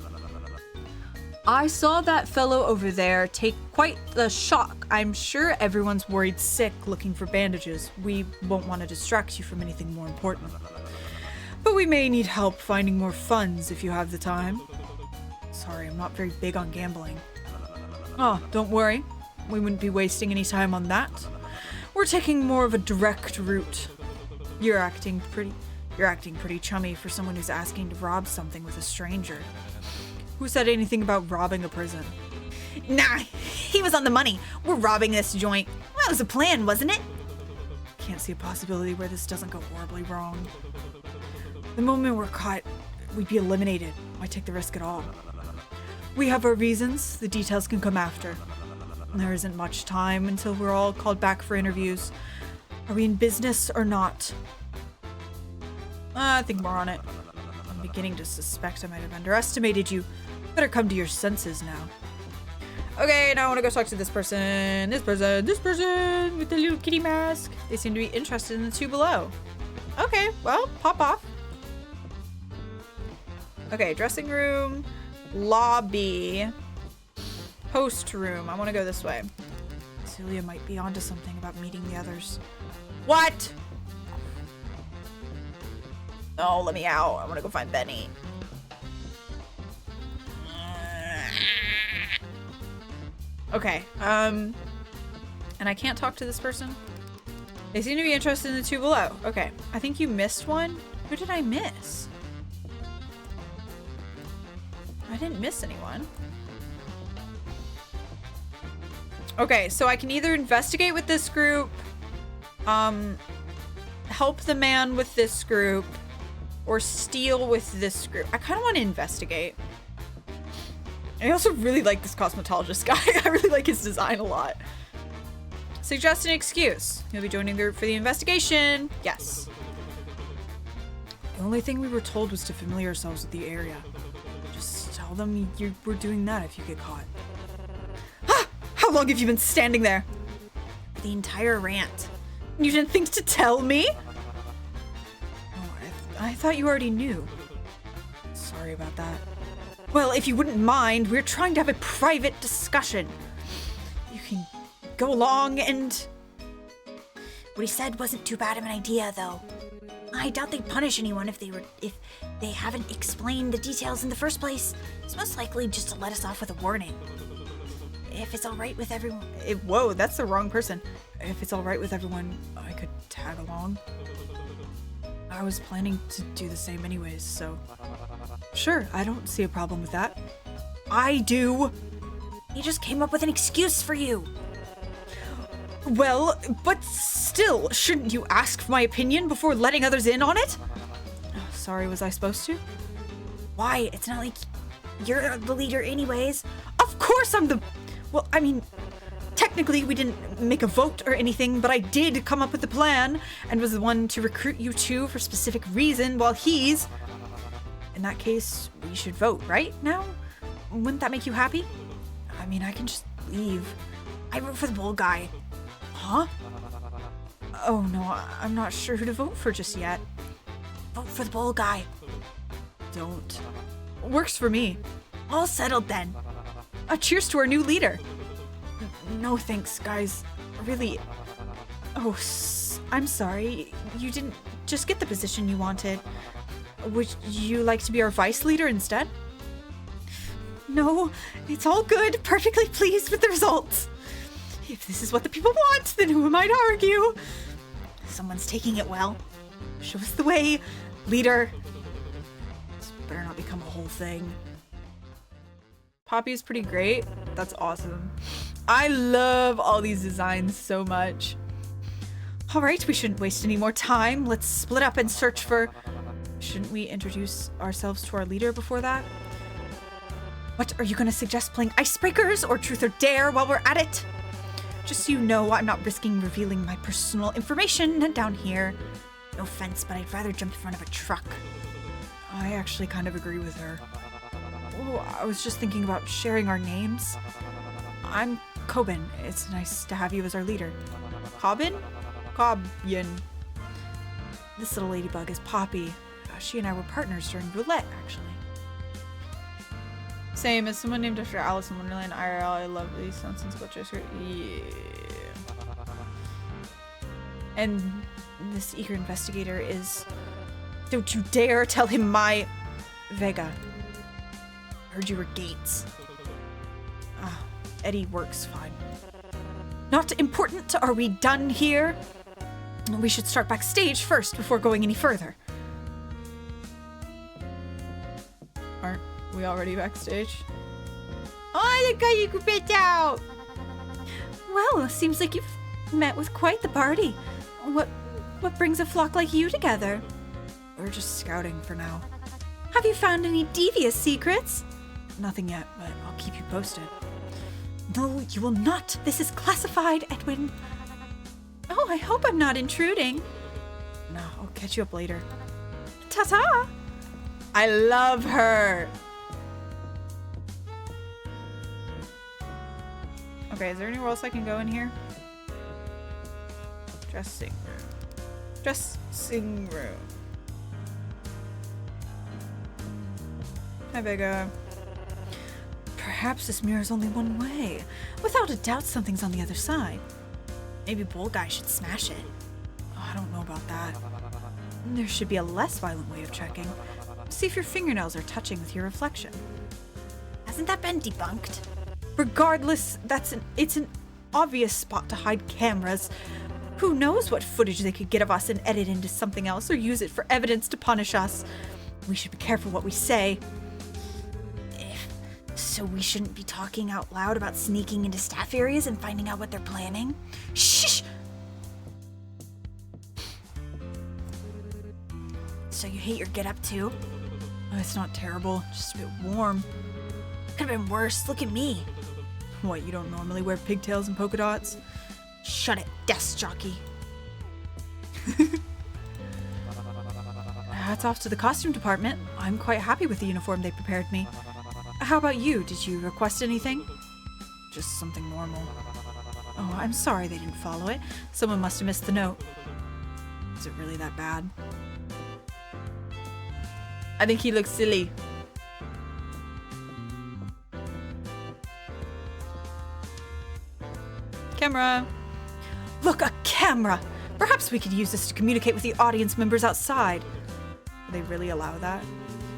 I saw that fellow over there take quite the shock. I'm sure everyone's worried sick looking for bandages. We won't want to distract you from anything more important. But we may need help finding more funds if you have the time. Sorry, I'm not very big on gambling. Oh, don't worry. We wouldn't be wasting any time on that. We're taking more of a direct route. You're acting pretty chummy for someone who's asking to rob something with a stranger. Who said anything about robbing a prison? Nah, he was on the money. We're robbing this joint. That was a plan, wasn't it? Can't see a possibility where this doesn't go horribly wrong. The moment we're caught, we'd be eliminated. Why take the risk at all? We have our reasons. The details can come after. There isn't much time until we're all called back for interviews. Are we in business or not? I think more on it. I'm beginning to suspect I might have underestimated you. Better come to your senses now. Okay, now I want to go talk to this person with the little kitty mask. They seem to be interested in the two below. Okay, well, pop off. Okay, dressing room, lobby, host room. I want to go this way. Celia might be onto something about meeting the others. What? Oh, let me out. I want to go find Benny. Okay, and I can't talk to this person? They seem to be interested in the two below. Okay, I think you missed one. Who did I miss? I didn't miss anyone. Okay, so I can either investigate with this group, help the man with this group, or steal with this group. I kind of want to investigate. I also really like this cosmetologist guy. I really like his design a lot. Suggest an excuse. You'll be joining the group for the investigation. Yes. The only thing we were told was to familiar ourselves with the area. Just tell them you were doing that if you get caught. Ah! How long have you been standing there? The entire rant. You didn't think to tell me? Oh, I thought you already knew. Sorry about that. Well, if you wouldn't mind, we're trying to have a private discussion. You can go along and... What he said wasn't too bad of an idea, though. I doubt they'd punish anyone if they haven't explained the details in the first place. It's most likely just to let us off with a warning. If it's all right with everyone... Whoa, that's the wrong person. If it's all right with everyone, I could tag along. I was planning to do the same anyways, so... Sure, I don't see a problem with that. I do! He just came up with an excuse for you. Well, but still, shouldn't you ask for my opinion before letting others in on it? Oh, sorry, was I supposed to? Why? It's not like you're the leader anyways. Of course I'm the... Well, I mean, technically we didn't make a vote or anything, but I did come up with the plan and was the one to recruit you two for a specific reason while he's... In that case, we should vote, right now? Wouldn't that make you happy? I mean, I can just leave. I vote for the bull guy. Huh? Oh no, I'm not sure who to vote for just yet. Vote for the bull guy. Don't. Works for me. All settled then. Cheers to our new leader. No thanks, guys. Really. Oh, I'm sorry. You didn't just get the position you wanted. Would you like to be our vice leader instead? No, it's all good. Perfectly pleased with the results. If this is what the people want, then who am I to argue? Someone's taking it well. Show us the way, leader. This better not become a whole thing. Poppy is pretty great. That's awesome. I love all these designs so much. All right, we shouldn't waste any more time. Let's split up and search for... Shouldn't we introduce ourselves to our leader before that? What, are you going to suggest playing Icebreakers or Truth or Dare while we're at it? Just so you know, I'm not risking revealing my personal information down here. No offense, but I'd rather jump in front of a truck. I actually kind of agree with her. Oh, I was just thinking about sharing our names. I'm Coben. It's nice to have you as our leader. Coben? Cobyen. This little ladybug is Poppy. She and I were partners during roulette, actually. Same as someone named after Alice in Wonderland IRL. I love these nonsense cultures. Yeah. And this eager investigator is... Don't you dare tell him my... Vega. Heard you were Gates. Ah, Eddie works fine. Not important. Are we done here? We should start backstage first before going any further. Aren't we already backstage? Oh, look how you bit out! Well, seems like you've met with quite the party. What brings a flock like you together? We're just scouting for now. Have you found any devious secrets? Nothing yet, but I'll keep you posted. No, you will not. This is classified, Edwin. Oh, I hope I'm not intruding. No, I'll catch you up later. Ta-ta! I love her! Okay, is there anywhere else I can go in here? Dressing room. Dressing room. Hi, Vega. Perhaps this mirror's only one way. Without a doubt, something's on the other side. Maybe Bull Guy should smash it. Oh, I don't know about that. There should be a less violent way of checking. See if your fingernails are touching with your reflection. Hasn't that been debunked? Regardless, it's an obvious spot to hide cameras. Who knows what footage they could get of us and edit into something else or use it for evidence to punish us. We should be careful what we say. So we shouldn't be talking out loud about sneaking into staff areas and finding out what they're planning? Shh! So you hate your get-up too? Oh, it's not terrible, just a bit warm. Could've been worse. Look at me. What, you don't normally wear pigtails and polka dots? Shut it, desk jockey. Hats off to the costume department. I'm quite happy with the uniform they prepared me. How about you? Did you request anything? Just something normal. Oh, I'm sorry they didn't follow it. Someone must have missed the note. Is it really that bad? I think he looks silly. Camera. Look, a camera! Perhaps we could use this to communicate with the audience members outside. Do they really allow that?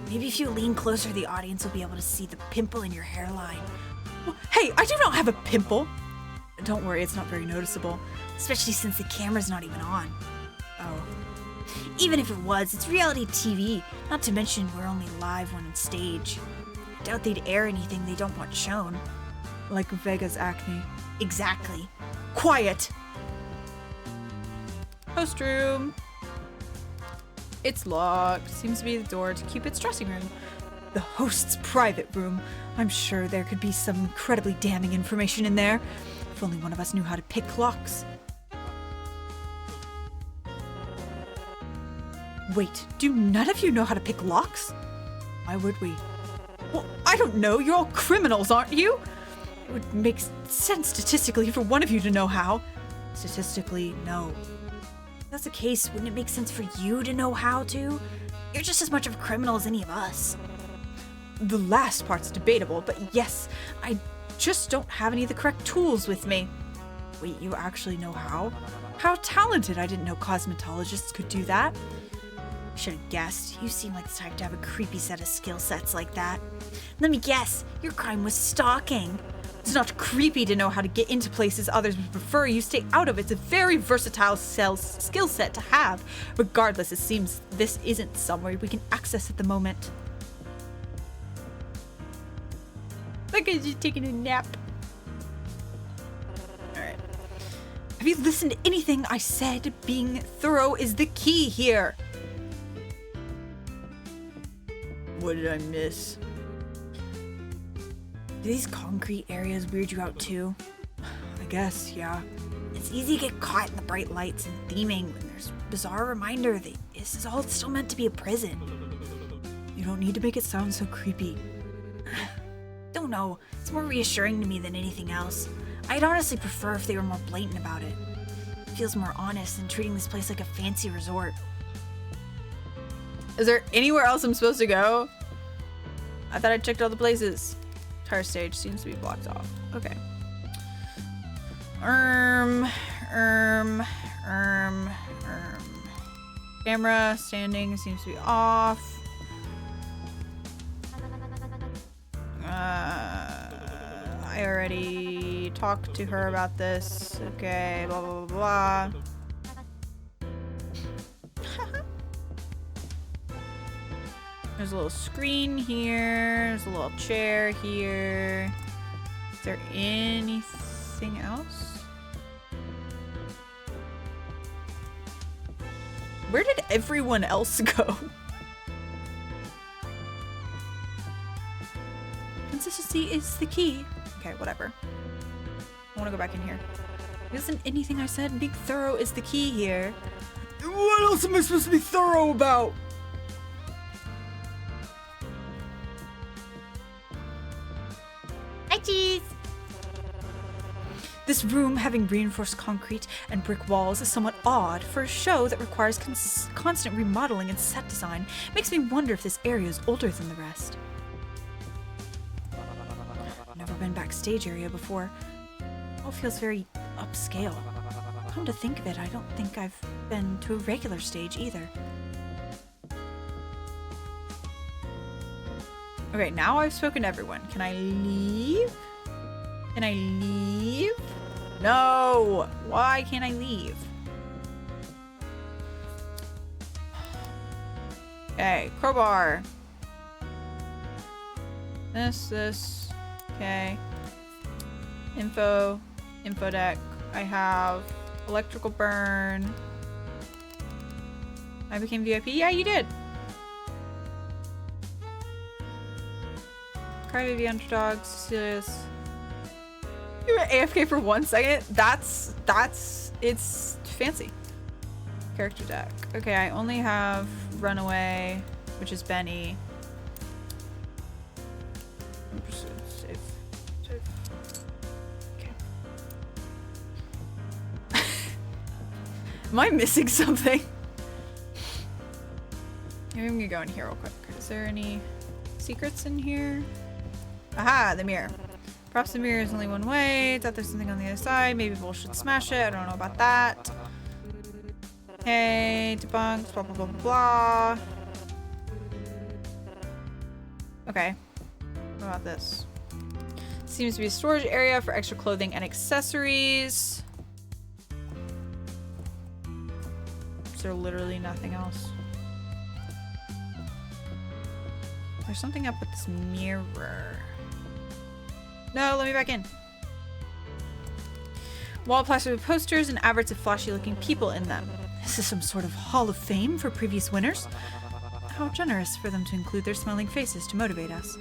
Maybe if you lean closer, the audience will be able to see the pimple in your hairline. Hey, I do not have a pimple! Don't worry, it's not very noticeable. Especially since the camera's not even on. Oh. Even if it was, it's reality TV. Not to mention we're only live when on stage. Doubt they'd air anything they don't want shown. Like Vega's acne. Exactly. Quiet! Host room. It's locked. Seems to be the door to Cupid's dressing room. The host's private room. I'm sure there could be some incredibly damning information in there. If only one of us knew how to pick locks. Wait, do none of you know how to pick locks? Why would we? Well, I don't know. You're all criminals, aren't you? It would make sense statistically for one of you to know how. Statistically, no. If that's the case, wouldn't it make sense for you to know how to? You're just as much of a criminal as any of us. The last part's debatable, but yes, I just don't have any of the correct tools with me. Wait, you actually know how? How talented! I didn't know cosmetologists could do that. Should have guessed. You seem like the type to have a creepy set of skill sets like that. Let me guess, your crime was stalking. It's not creepy to know how to get into places others would prefer you stay out of. It's a very versatile skill set to have. Regardless, it seems this isn't somewhere we can access at the moment. Look at you taking a nap. Alright. Have you listened to anything I said? Being thorough is the key here. What did I miss? Do these concrete areas weird you out too? I guess, yeah. It's easy to get caught in the bright lights and theming when there's a bizarre reminder that this is all still meant to be a prison. You don't need to make it sound so creepy. Don't know. It's more reassuring to me than anything else. I'd honestly prefer if they were more blatant about it. It feels more honest than treating this place like a fancy resort. Is there anywhere else I'm supposed to go? I thought I checked all the places. Entire stage seems to be blocked off. Okay. Camera standing seems to be off. I already talked to her about this. Okay, blah, blah, blah, blah. There's a little screen here. There's a little chair here. Is there anything else? Where did everyone else go? Consistency is the key. Okay, whatever. I want to go back in here. Isn't anything I said? Being thorough is the key here. What else am I supposed to be thorough about? Hi, cheese. This room, having reinforced concrete and brick walls, is somewhat odd for a show that requires constant remodeling and set design. Makes me wonder if this area is older than the rest. Never been backstage area before. It all feels very upscale. Come to think of it, I don't think I've been to a regular stage either. Okay, now I've spoken to everyone. Can I leave? Can I leave? No! Why can't I leave? Okay, crowbar. This. Okay. Info deck. I have electrical burn. I became VIP? Yeah, you did. Crybaby underdogs, Cecilia's. You were AFK for 1 second? It's fancy. Character deck. Okay, I only have Runaway, which is Benny. Save. Okay. Am I missing something? Maybe I'm gonna go in here real quick. Is there any secrets in here? Aha, the mirror. Perhaps the mirror is only one way. Thought there's something on the other side. Maybe Bull should smash it. I don't know about that. Okay, debunked, blah, blah, blah, blah. Okay. What about this? Seems to be a storage area for extra clothing and accessories. Is there literally nothing else? There's something up with this mirror. No, let me back in. Wall plastered with posters and adverts of flashy looking people in them. This is some sort of hall of fame for previous winners. How generous for them to include their smiling faces to motivate us.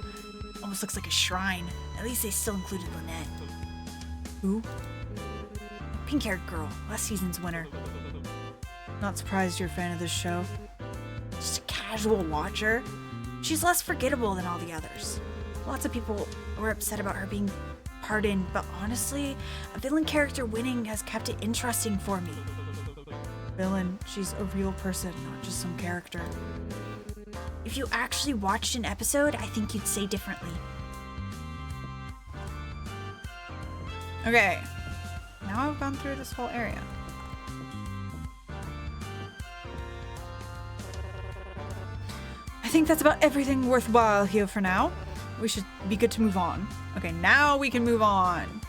Almost looks like a shrine. At least they still included Lynette. Who? Pink-haired girl, last season's winner. Not surprised you're a fan of this show. Just a casual watcher. She's less forgettable than all the others. Lots of people were upset about her being pardoned, but honestly, a villain character winning has kept it interesting for me. Villain, she's a real person, not just some character. If you actually watched an episode, I think you'd say differently. Okay. Now I've gone through this whole area. I think that's about everything worthwhile here for now. We should be good to move on. Okay, now we can move on.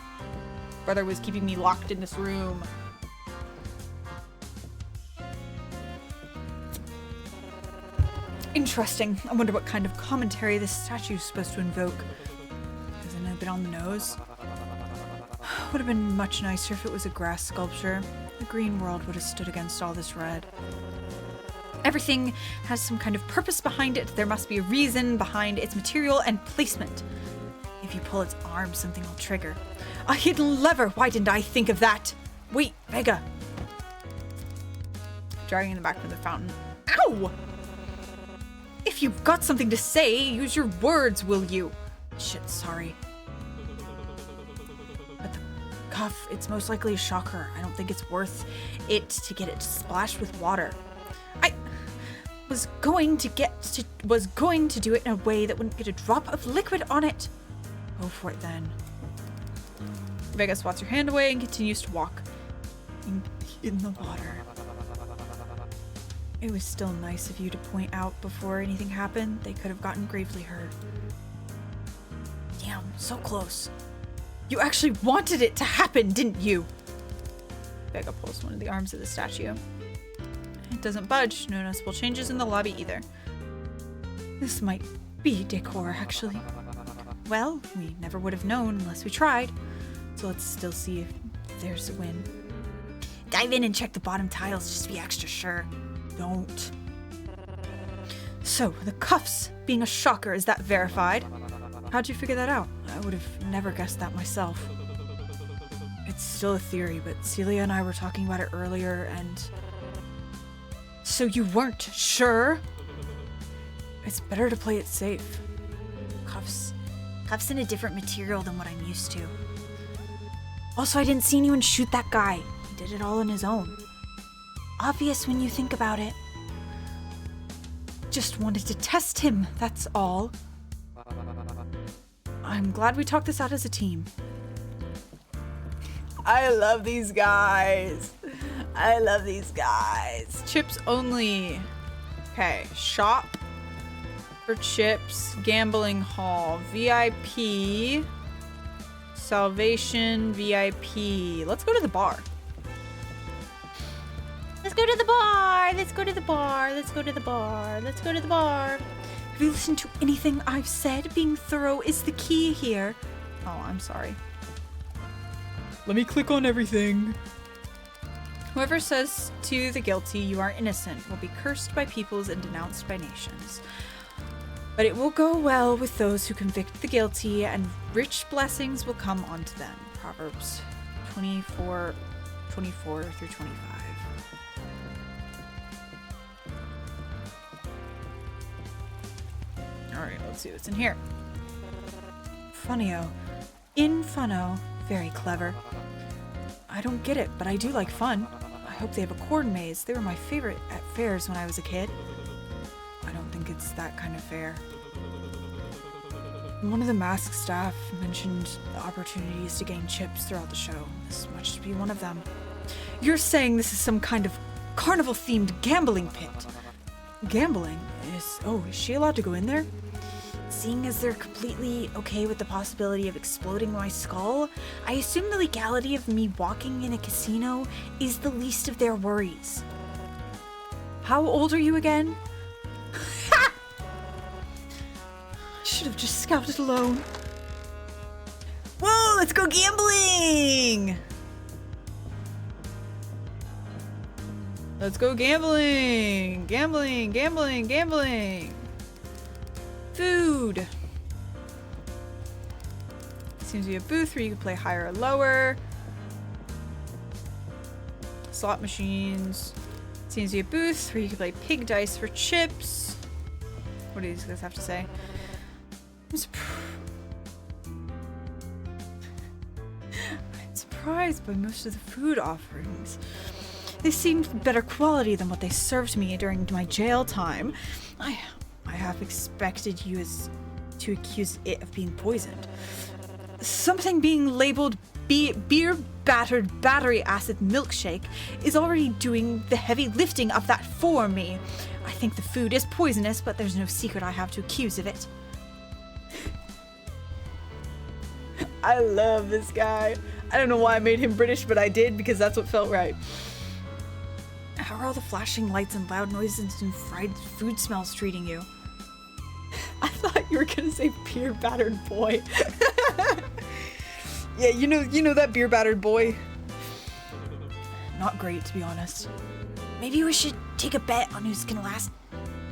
Brother was keeping me locked in this room. Interesting. I wonder what kind of commentary this statue is supposed to invoke. Isn't it a bit on the nose? Would have been much nicer if it was a grass sculpture. The green world would have stood against all this red. Everything has some kind of purpose behind it. There must be a reason behind its material and placement. If you pull its arm, something will trigger. A hidden lever! Why didn't I think of that? Wait, Vega! Dragging them back from the fountain. Ow! If you've got something to say, use your words, will you? Shit, sorry. But the cuff, it's most likely a shocker. I don't think it's worth it to get it splashed with water. I was going to do it in a way that wouldn't get a drop of liquid on it. Go for it then. Vega swats her hand away and continues to walk. In the water. It was still nice of you to point out before anything happened. They could have gotten gravely hurt. Damn, so close. You actually wanted it to happen, didn't you? Vega pulls one of the arms of the statue. It doesn't budge. No noticeable changes in the lobby either. This might be decor, actually. Well, we never would have known unless we tried. So let's still see if there's a win. Dive in and check the bottom tiles just to be extra sure. Don't. So, the cuffs being a shocker, is that verified? How'd you figure that out? I would have never guessed that myself. It's still a theory, but Celia and I were talking about it earlier, and... So you weren't sure? It's better to play it safe. Cuffs. Cuffs in a different material than what I'm used to. Also, I didn't see anyone shoot that guy. He did it all on his own. Obvious when you think about it. Just wanted to test him, that's all. I'm glad we talked this out as a team. I love these guys. I love these guys. Chips only. Okay, shop for chips, gambling hall, VIP, salvation, VIP. Let's go to the bar. Let's go to the bar. Let's go to the bar. Let's go to the bar. Let's go to the bar. Have you listened to anything I've said? Being thorough is the key here. Oh, I'm sorry. Let me click on everything. Whoever says to the guilty you are innocent will be cursed by peoples and denounced by nations. But it will go well with those who convict the guilty, and rich blessings will come onto them. Proverbs 24 through 25. Alright, let's see what's in here. Funio. Infuno. Very clever. I don't get it, but I do like fun. I hope they have a corn maze. They were my favorite at fairs when I was a kid. I don't think it's that kind of fair. One of the mask staff mentioned the opportunities to gain chips throughout the show. This must be one of them. You're saying this is some kind of carnival-themed gambling pit? Gambling? Is she allowed to go in there? Seeing as they're completely okay with the possibility of exploding my skull, I assume the legality of me walking in a casino is the least of their worries. How old are you again? I should have just scouted alone. Whoa, let's go gambling! Let's go gambling! Gambling, gambling, gambling! Food! Seems to be a booth where you can play higher or lower. Slot machines. Seems to be a booth where you can play pig dice for chips. What do these guys have to say? I'm surprised by most of the food offerings. They seemed better quality than what they served me during my jail time. I half expected you to accuse it of being poisoned. Something being labeled beer battered battery acid milkshake is already doing the heavy lifting of that for me. I think the food is poisonous, but there's no secret I have to accuse of it. I love this guy. I don't know why I made him British, but I did because that's what felt right. How are all the flashing lights and loud noises and fried food smells treating you? I thought you were gonna say beer battered boy. Yeah, you know that beer battered boy. Not great, to be honest. Maybe we should take a bet on who's gonna last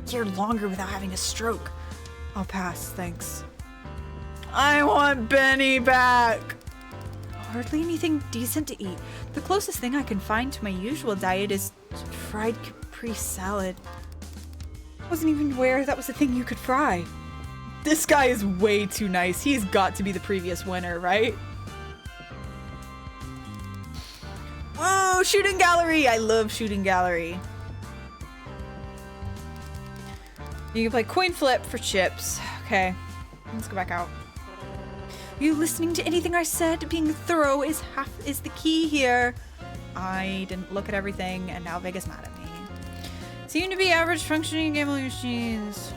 here longer without having a stroke. I'll pass, thanks. I want Benny back. Hardly anything decent to eat. The closest thing I can find to my usual diet is fried Capri salad. Wasn't even aware that was a thing you could fry. This guy is way too nice. He's got to be the previous winner, right? Whoa, shooting gallery! I love shooting gallery. You can play coin flip for chips. Okay, let's go back out. Are you listening to anything I said? Being thorough is the key here. I didn't look at everything, and now Vega's mad at me. Seem to be average functioning gambling machines.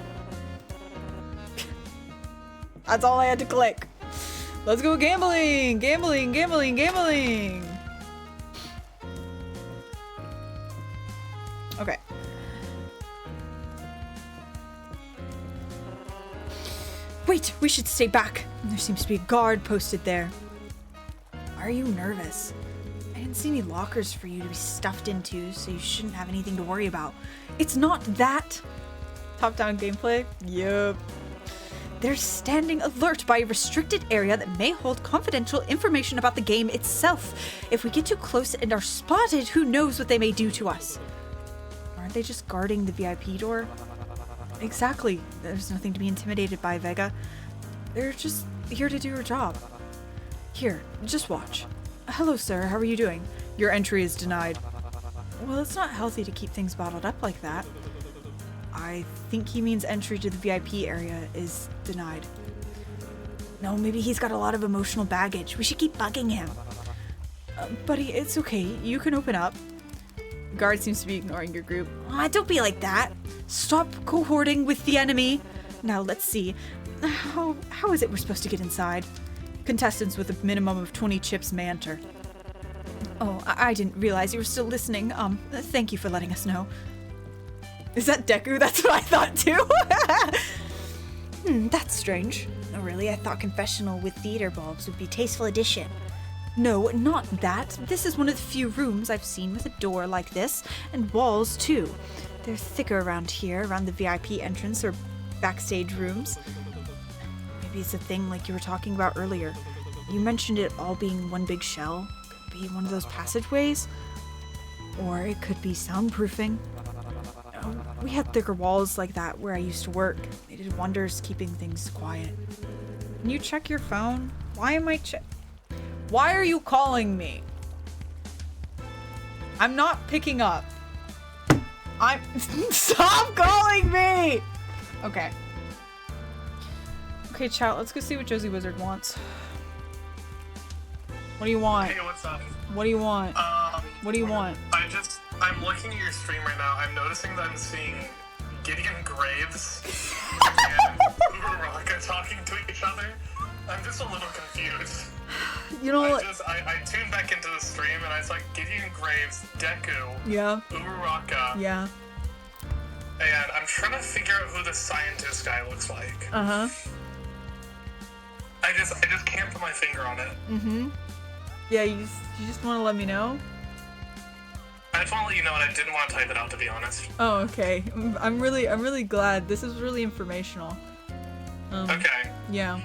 That's all I had to click. Let's go gambling! Gambling, gambling, gambling! Okay. Wait, we should stay back. There seems to be a guard posted there. Why are you nervous? I didn't see any lockers for you to be stuffed into, so you shouldn't have anything to worry about. It's not that. Top-down gameplay? Yup. They're standing alert by a restricted area that may hold confidential information about the game itself. If we get too close and are spotted, who knows what they may do to us? Aren't they just guarding the VIP door? Exactly. There's nothing to be intimidated by, Vega. They're just here to do her job. Here, just watch. Hello, sir. How are you doing? Your entry is denied. Well, it's not healthy to keep things bottled up like that. I think he means entry to the VIP area is denied. No, maybe he's got a lot of emotional baggage. We should keep bugging him. Buddy, it's okay. You can open up. Guard seems to be ignoring your group. Don't be like that. Stop cohorting with the enemy. Now, let's see. How is it we're supposed to get inside? Contestants with a minimum of 20 chips may enter. Oh, I didn't realize you were still listening. Thank you for letting us know. Is that Deku? That's what I thought too. That's strange. Oh, really? I thought confessional with theater bulbs would be tasteful addition. No, not that. This is one of the few rooms I've seen with a door like this, and walls too. They're thicker around here, around the VIP entrance or backstage rooms. Maybe it's a thing like you were talking about earlier. You mentioned it all being one big shell. Could be one of those passageways. Or it could be soundproofing. We had thicker walls like that where I used to work. They did wonders keeping things quiet. Can you check your phone? Why am I Why are you calling me? I'm not picking up. Stop calling me! Okay. Okay, chat, let's go see what Josie Wizard wants. What do you want? Hey, what's up? What do you want? What do you want? I'm looking at your stream right now. I'm noticing that I'm seeing Gideon Graves and Uraraka talking to each other. I'm just a little confused. You know what? I tuned back into the stream and I saw Gideon Graves, Deku, Yeah. Uraraka, Yeah. and I'm trying to figure out who the scientist guy looks like. Uh-huh. I just can't put my finger on it. Mm-hmm. Yeah, you just want to let me know? I just want to let you know, and I didn't want to type it out, to be honest. Oh, okay. I'm really glad. This is really informational. Okay. Yeah.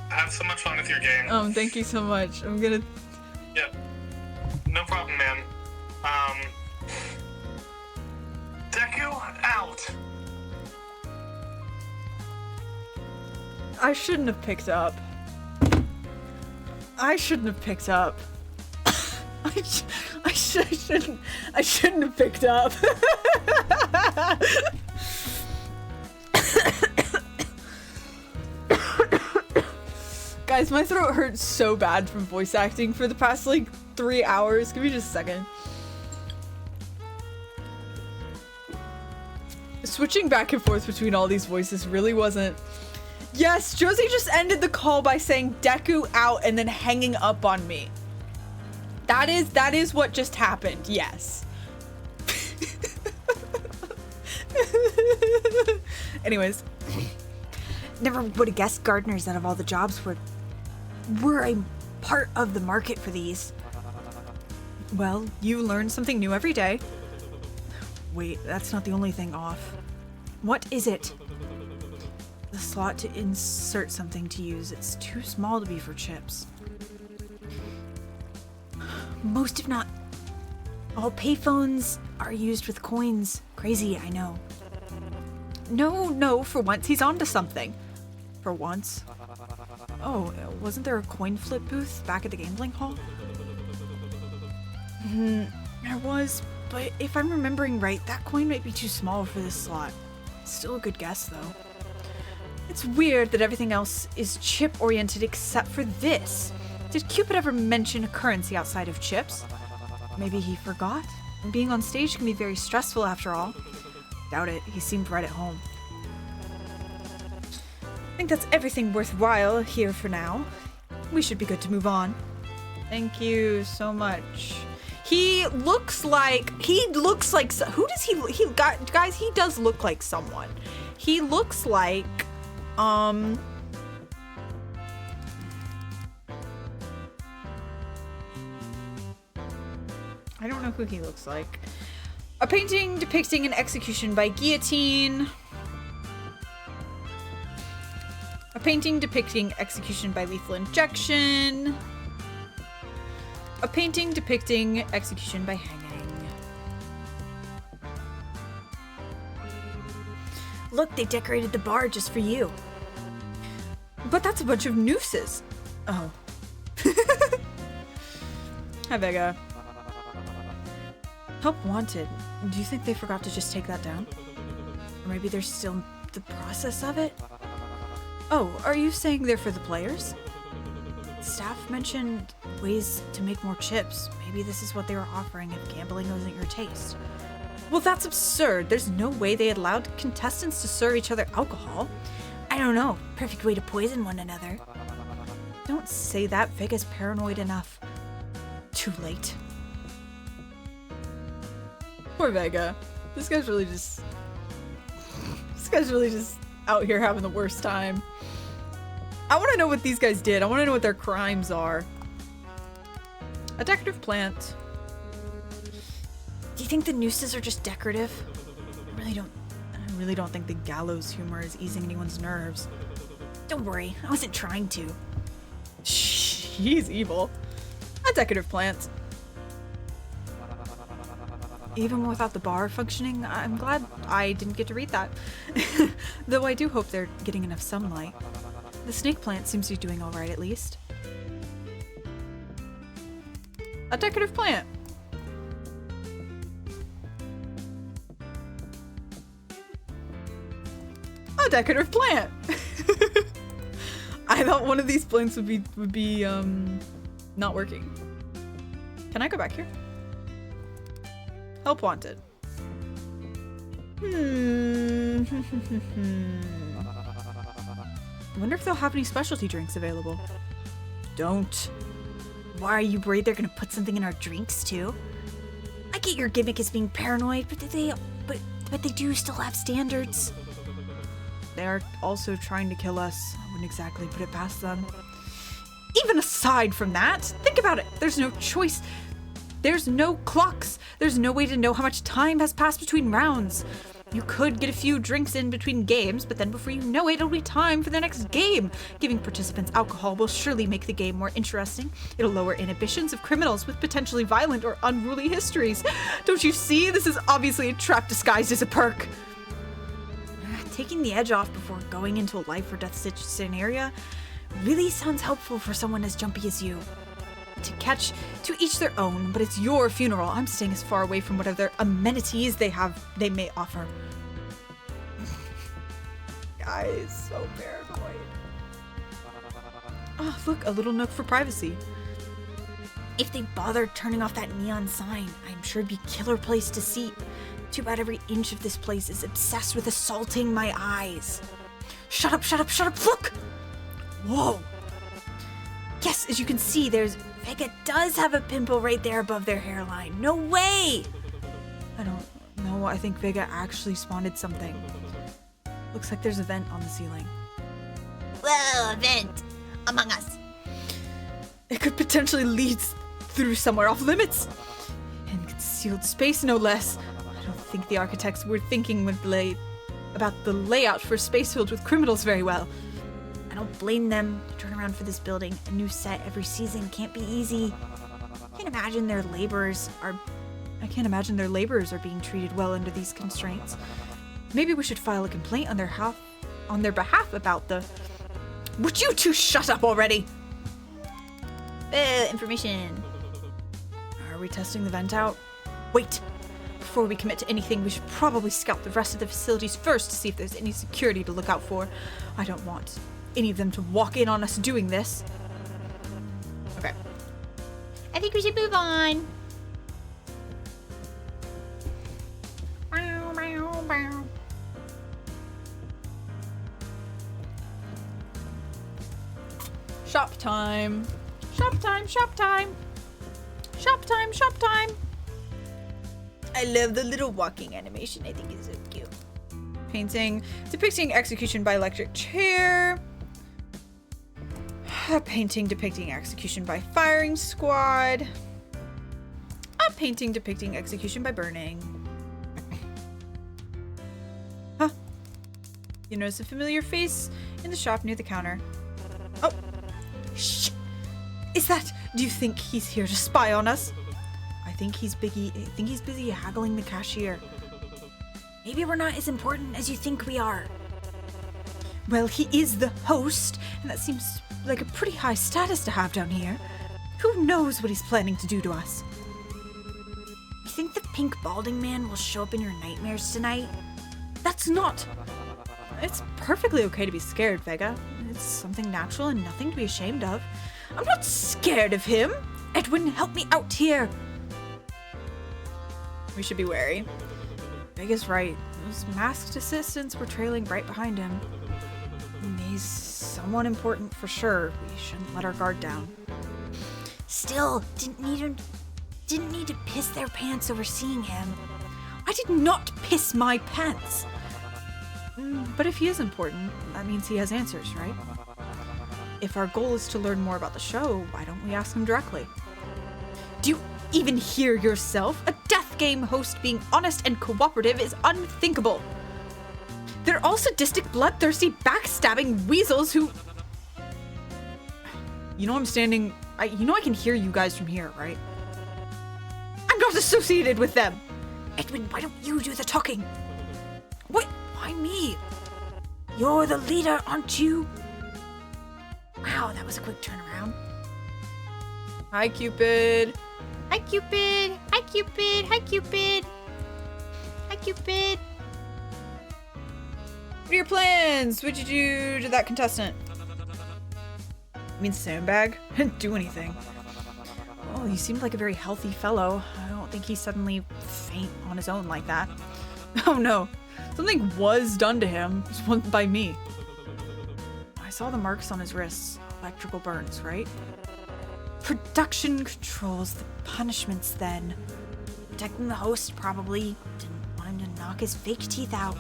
Have so much fun with your game. Thank you so much. I'm gonna... Yep. No problem, man. Deku, out! I shouldn't have picked up. I shouldn't have picked up. I shouldn't have picked up. Guys, my throat hurts so bad from voice acting for the past like 3 hours. Give me just a second. Switching back and forth between all these voices really wasn't... Yes, Josie just ended the call by saying Deku out and then hanging up on me. That is what just happened, yes. Anyways. Never would have guessed gardeners out of all the jobs were a part of the market for these. Well, you learn something new every day. Wait, that's not the only thing off. What is it? The slot to insert something to use. It's too small to be for chips. Most, if not all, payphones are used with coins. Crazy, I know. No, for once he's onto something. For once. Oh, wasn't there a coin flip booth back at the gambling hall? There was, but if I'm remembering right, that coin might be too small for this slot. Still a good guess, though. It's weird that everything else is chip-oriented except for this. Did Cupid ever mention a currency outside of chips? Maybe he forgot? Being on stage can be very stressful after all. Doubt it. He seemed right at home. I think that's everything worthwhile here for now. We should be good to move on. Thank you so much. He looks like who does he guys, he does look like someone. He looks like I don't know who he looks like. A painting depicting an execution by guillotine. A painting depicting execution by lethal injection. A painting depicting execution by hanging. Look, they decorated the bar just for you. But that's a bunch of nooses. Oh. Hi, Vega. Help wanted. Do you think they forgot to just take that down? Or maybe they're still in the process of it? Oh, are you saying they're for the players? Staff mentioned ways to make more chips. Maybe this is what they were offering if gambling wasn't your taste. Well, that's absurd. There's no way they allowed contestants to serve each other alcohol. I don't know. Perfect way to poison one another. Don't say that. Vega's paranoid enough. Too late. Poor Vega. This guy's really just out here having the worst time. I want to know what these guys did. I want to know what their crimes are. A decorative plant. Do you think the nooses are just decorative? I really don't think the gallows humor is easing anyone's nerves. Don't worry, I wasn't trying to. Shh, he's evil. A decorative plant. Even without the bar functioning, I'm glad I didn't get to read that. Though I do hope they're getting enough sunlight. The snake plant seems to be doing alright at least. A decorative plant. A decorative plant. I thought one of these plants would be not working. Can I go back here? Help wanted. I wonder if they'll have any specialty drinks available. Don't. Why are you worried they're gonna put something in our drinks too? I get your gimmick as being paranoid, but they do still have standards. They're also trying to kill us. I wouldn't exactly put it past them. Even aside from that, think about it. There's no choice. There's no clocks. There's no way to know how much time has passed between rounds. You could get a few drinks in between games, but then before you know it, it'll be time for the next game. Giving participants alcohol will surely make the game more interesting. It'll lower inhibitions of criminals with potentially violent or unruly histories. Don't you see? This is obviously a trap disguised as a perk. Taking the edge off before going into a life or death scenario really sounds helpful for someone as jumpy as you. To each their own, but it's your funeral. I'm staying as far away from whatever amenities they may offer. Guys, so paranoid. Oh, look, a little nook for privacy. If they bothered turning off that neon sign, I'm sure it'd be a killer place to see. Too bad every inch of this place is obsessed with assaulting my eyes. Shut up, shut up, shut up, look! Whoa! Yes, as you can see, Vega does have a pimple right there above their hairline. No way! I don't know. I think Vega actually spawned something. Looks like there's a vent on the ceiling. Whoa, a vent! Among Us. It could potentially lead through somewhere off limits. In concealed space, no less. I don't think the architects were thinking about the layout for a space filled with criminals very well. I don't blame them to turn around for this building. A new set every season can't be easy. I can't imagine their laborers are being treated well under these constraints. Maybe we should file a complaint on their behalf about the... Would you two shut up already? Information. Are we testing the vent out? Wait. before we commit to anything, we should probably scout the rest of the facilities first to see if there's any security to look out for. I don't want any of them to walk in on us doing this. Okay. I think we should move on. Shop time. Shop time, shop time. Shop time, shop time. I love the little walking animation. I think it's so cute. Painting depicting execution by electric chair. A painting depicting execution by firing squad. A painting depicting execution by burning. Huh. You notice a familiar face in the shop near the counter. Oh. Shh. Is that... Do you think he's here to spy on us? I think he's busy haggling the cashier. Maybe we're not as important as you think we are. Well, he is the host, and that seems like a pretty high status to have down here. Who knows what he's planning to do to us? You think the pink balding man will show up in your nightmares tonight? That's not... It's perfectly okay to be scared, Vega. It's something natural and nothing to be ashamed of. I'm not scared of him. Edwin, help me out here. We should be wary. Vega's right. Those masked assistants were trailing right behind him. He's someone important for sure. We shouldn't let our guard down. Still, didn't need to piss their pants over seeing him. I did not piss my pants. But if he is important, that means he has answers, right? If our goal is to learn more about the show, why don't we ask him directly? Do you even hear yourself? A death game host being honest and cooperative is unthinkable. They're all sadistic, bloodthirsty, backstabbing weasels who... You know I can hear you guys from here, right? I'm not associated with them. Edwin, why don't you do the talking? What? Why me? You're the leader, aren't you? Wow, that was a quick turnaround. Hi, Cupid. Hi, Cupid. Hi, Cupid. Hi, Cupid. Hi, Cupid. What are your plans? What'd you do to that contestant? You mean sandbag? Didn't do anything. Oh, he seemed like a very healthy fellow. I don't think he suddenly faint on his own like that. Oh no. Something was done to him. It was one by me. I saw the marks on his wrists. Electrical burns, right? Production controls the punishments then. Protecting the host probably didn't want him to knock his fake teeth out.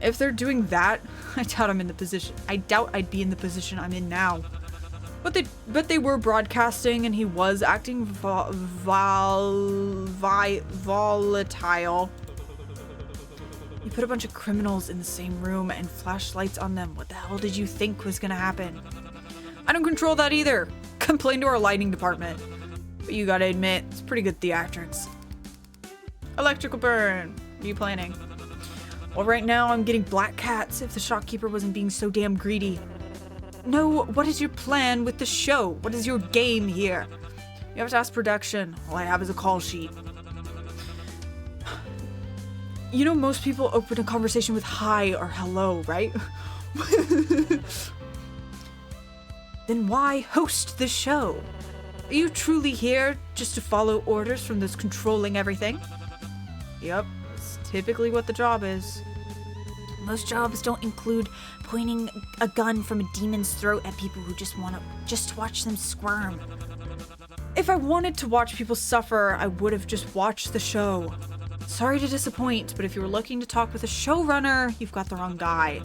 If they're doing that, I doubt I'd be in the position I'm in now. But they were broadcasting and he was acting volatile. You put a bunch of criminals in the same room and flash lights on them. What the hell did you think was gonna happen? I don't control that either. Complain to our lighting department. But you gotta admit, it's pretty good theatrics. Electrical burn. What are you planning? Well, right now I'm getting black cats if the shopkeeper wasn't being so damn greedy. No, what is your plan with the show? What is your game here? You have to ask production. All I have is a call sheet. You know most people open a conversation with hi or hello, right? Then why host the show? Are you truly here just to follow orders from those controlling everything? Yep, it's typically what the job is. Most jobs don't include pointing a gun from a demon's throat at people who just want to watch them squirm. If I wanted to watch people suffer, I would have just watched the show. Sorry to disappoint, but if you were looking to talk with a showrunner, you've got the wrong guy.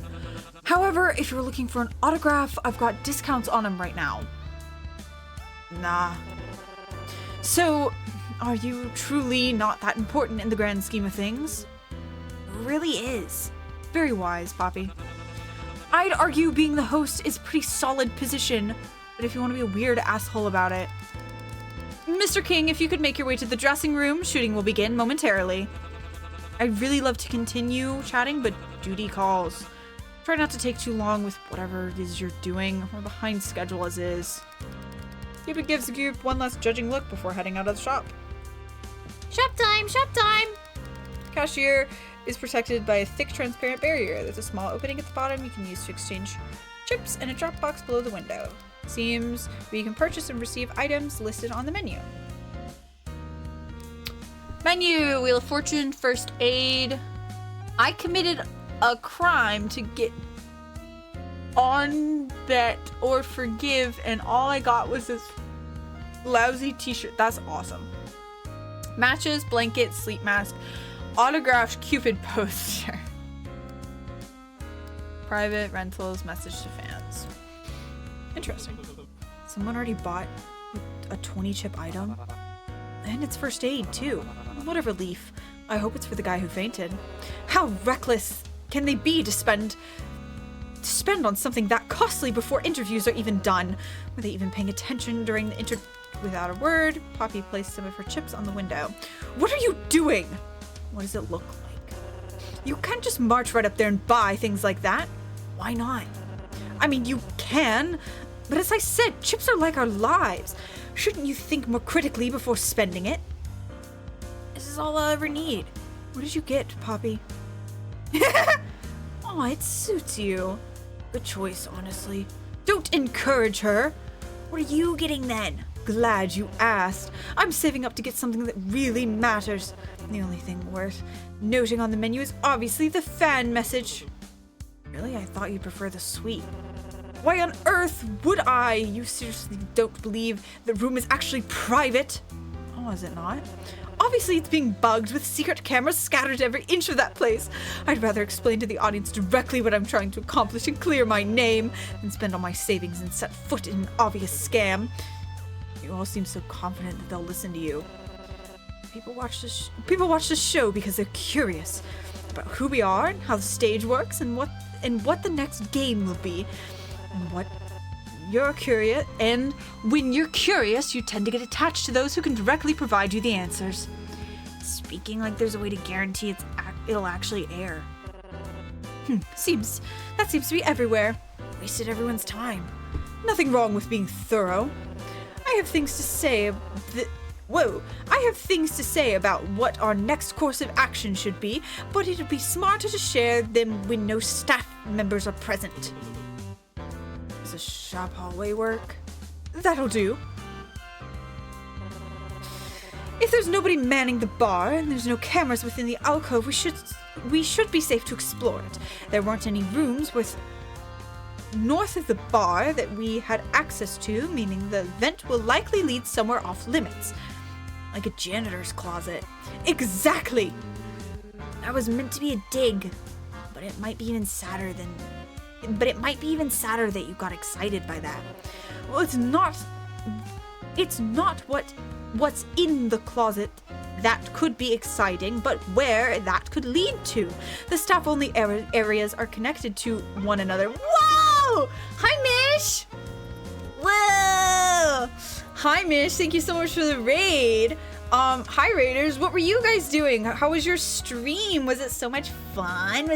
However, if you're looking for an autograph, I've got discounts on them right now. Nah. So, are you truly not that important in the grand scheme of things? It really is. Very wise, Poppy. I'd argue being the host is a pretty solid position, but if you want to be a weird asshole about it... Mr. King, if you could make your way to the dressing room, shooting will begin momentarily. I'd really love to continue chatting, but duty calls. Try not to take too long with whatever it is you're doing. We're behind schedule as is. Cupid gives the group one last judging look before heading out of the shop. Shop time, shop time! Cashier is protected by a thick, transparent barrier. There's a small opening at the bottom you can use to exchange chips and a drop box below the window. Seems where you can purchase and receive items listed on the menu. Menu, Wheel of Fortune, First Aid. I committed a crime to get on bet or forgive, and all I got was this lousy t-shirt. That's awesome. Matches, blanket, sleep mask, autographed Cupid poster. Private rentals, message to fans. Interesting. Someone already bought a 20 chip item. And it's first aid, too. What a relief. I hope it's for the guy who fainted. How reckless can they be to spend on something that costly before interviews are even done? Were they even paying attention during the Without a word, Poppy placed some of her chips on the window. What are you doing? What does it look like? You can't just march right up there and buy things like that. Why not? I mean, you can, but as I said, chips are like our lives. Shouldn't you think more critically before spending it? This is all I'll ever need. What did you get, Poppy? Oh, it suits you. Good choice, honestly. Don't encourage her. What are you getting then? Glad you asked. I'm saving up to get something that really matters. The only thing worth noting on the menu is obviously the fan message. Really? I thought you'd prefer the sweet. Why on earth would I? You seriously don't believe the room is actually private? Oh, is it not? Obviously, it's being bugged with secret cameras scattered every inch of that place. I'd rather explain to the audience directly what I'm trying to accomplish and clear my name than spend all my savings and set foot in an obvious scam. You all seem so confident that they'll listen to you. People watch this show because they're curious about who we are and how the stage works and what the next game will be. And what you're curious, and when you're curious, you tend to get attached to those who can directly provide you the answers. Speaking like there's a way to guarantee it'll actually air. Seems to be everywhere. Wasted everyone's time. Nothing wrong with being thorough. I have things to say about what our next course of action should be, but it'd be smarter to share them when no staff members are present. Does the shop hallway work? That'll do. If there's nobody manning the bar and there's no cameras within the alcove, we should be safe to explore it. There weren't any rooms north of the bar that we had access to, meaning the vent will likely lead somewhere off limits. Like a janitor's closet. Exactly! That was meant to be a dig, but it might be even sadder that you got excited by that. Well, it's not what's in the closet that could be exciting, but where that could lead to. The staff-only areas are connected to one another. Whoa! Hi, Mish! Whoa! Hi, Mish. Thank you so much for the raid. Hi, Raiders. What were you guys doing? How was your stream? Was it so much fun?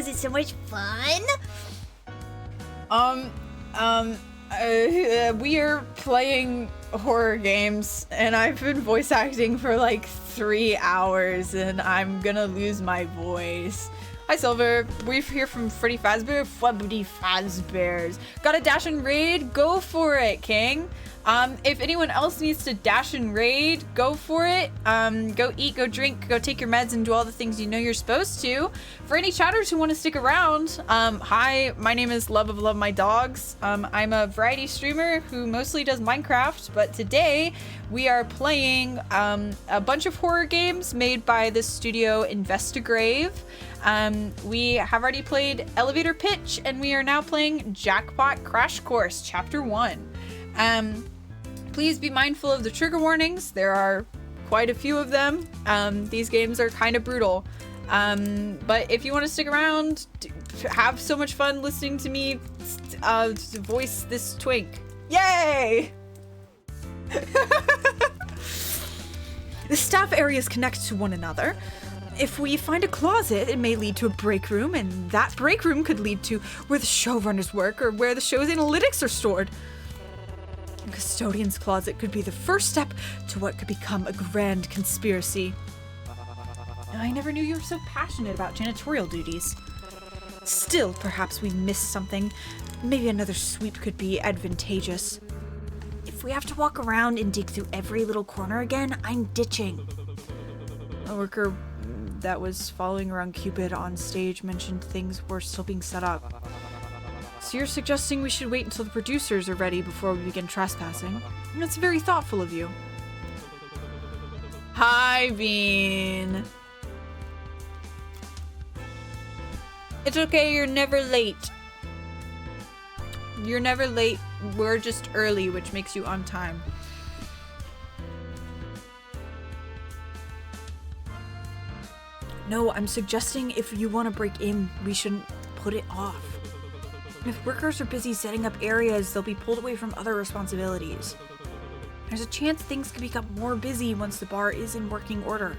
We are playing horror games, and I've been voice acting for like 3 hours, and I'm gonna lose my voice. Hi, Silver. We're here from Freddy Fazbear. Freddy Fazbears. Got a dash and raid? Go for it, King. If anyone else needs to dash and raid, go for it. Go eat, go drink, go take your meds, and do all the things you know you're supposed to. For any chatters who want to stick around, hi, my name is Love of Love My Dogs. I'm a variety streamer who mostly does Minecraft, but today we are playing a bunch of horror games made by the studio Investigrave. We have already played Elevator Pitch, and we are now playing Jackpot Crash Course Chapter 1. Please be mindful of the trigger warnings. There are quite a few of them. These games are kind of brutal. But if you want to stick around, have so much fun listening to me voice this twink. Yay! The staff areas connect to one another. If we find a closet, it may lead to a break room, and that break room could lead to where the showrunners work or where the show's analytics are stored. Custodian's closet could be the first step to what could become a grand conspiracy. I never knew you were so passionate about janitorial duties. Still, perhaps we missed something. Maybe another sweep could be advantageous. If we have to walk around and dig through every little corner again, I'm ditching. A worker that was following around Cupid on stage mentioned things were still being set up. So you're suggesting we should wait until the producers are ready before we begin trespassing? That's very thoughtful of you. Hi, Bean. It's okay, you're never late. You're never late. We're just early, which makes you on time. No, I'm suggesting if you want to break in, we shouldn't put it off. If workers are busy setting up areas, they'll be pulled away from other responsibilities. There's a chance things could become more busy once the bar is in working order.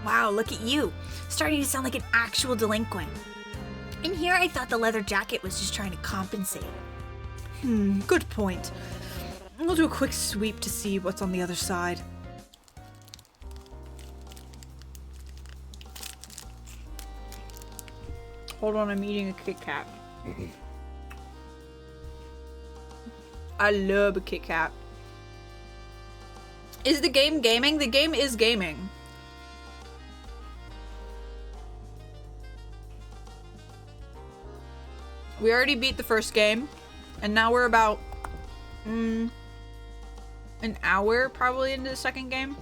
Wow, look at you. Starting to sound like an actual delinquent. In here, I thought the leather jacket was just trying to compensate. Good point. We'll do a quick sweep to see what's on the other side. Hold on, I'm eating a Kit Kat. I love a Kit Kat. Is the game gaming? The game is gaming. We already beat the first game, and now we're about an hour probably into the second game.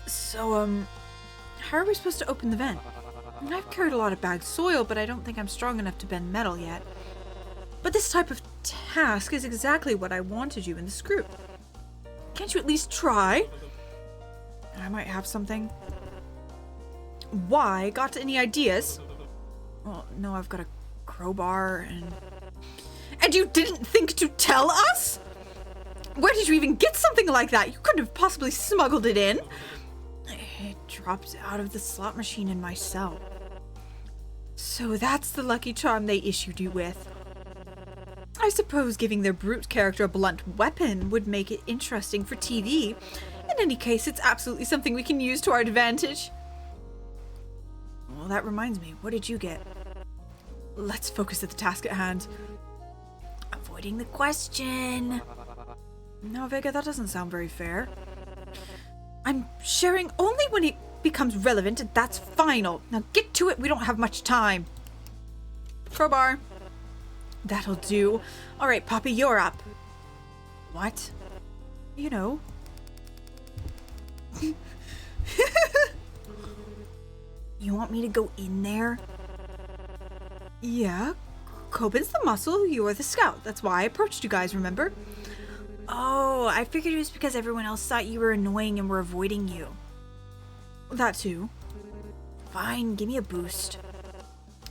So, how are we supposed to open the vent? I've carried a lot of bagged soil, but I don't think I'm strong enough to bend metal yet. But this type of task is exactly what I wanted you in this group. Can't you at least try? I might have something. Why? Got any ideas? Well, no, I've got a crowbar and... And you didn't think to tell us? Where did you even get something like that? You couldn't have possibly smuggled it in. It dropped out of the slot machine in my cell. So that's the lucky charm they issued you with. I suppose giving their brute character a blunt weapon would make it interesting for TV. In any case, it's absolutely something we can use to our advantage. Well, that reminds me, what did you get? Let's focus at the task at hand. Avoiding the question. No, Vega, that doesn't sound very fair. I'm sharing only when it becomes relevant, and that's final. Now get to it, we don't have much time. Crowbar. That'll do. All right, Poppy, you're up. What? You know. You want me to go in there? Yeah. Coben's the muscle, you're the scout. That's why I approached you guys, remember? Oh, I figured it was because everyone else thought you were annoying and were avoiding you. That too. Fine, give me a boost.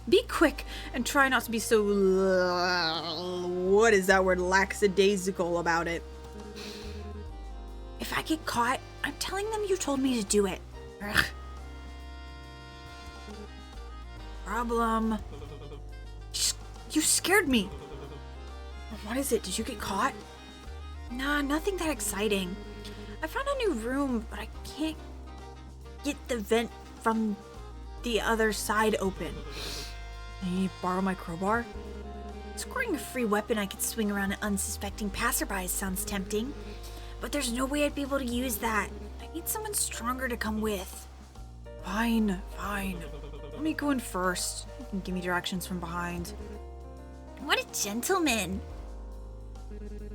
Be quick and try not to be so... what is that word? Lackadaisical about it. If I get caught, I'm telling them you told me to do it. Ugh. Problem. You scared me. What is it? Did you get caught? Nah, nothing that exciting. I found a new room, but I can't get the vent from the other side open. Can you borrow my crowbar? Scoring a free weapon I could swing around at unsuspecting passerbys sounds tempting, but there's no way I'd be able to use that. I need someone stronger to come with. Fine. Let me go in first. You can give me directions from behind. What a gentleman.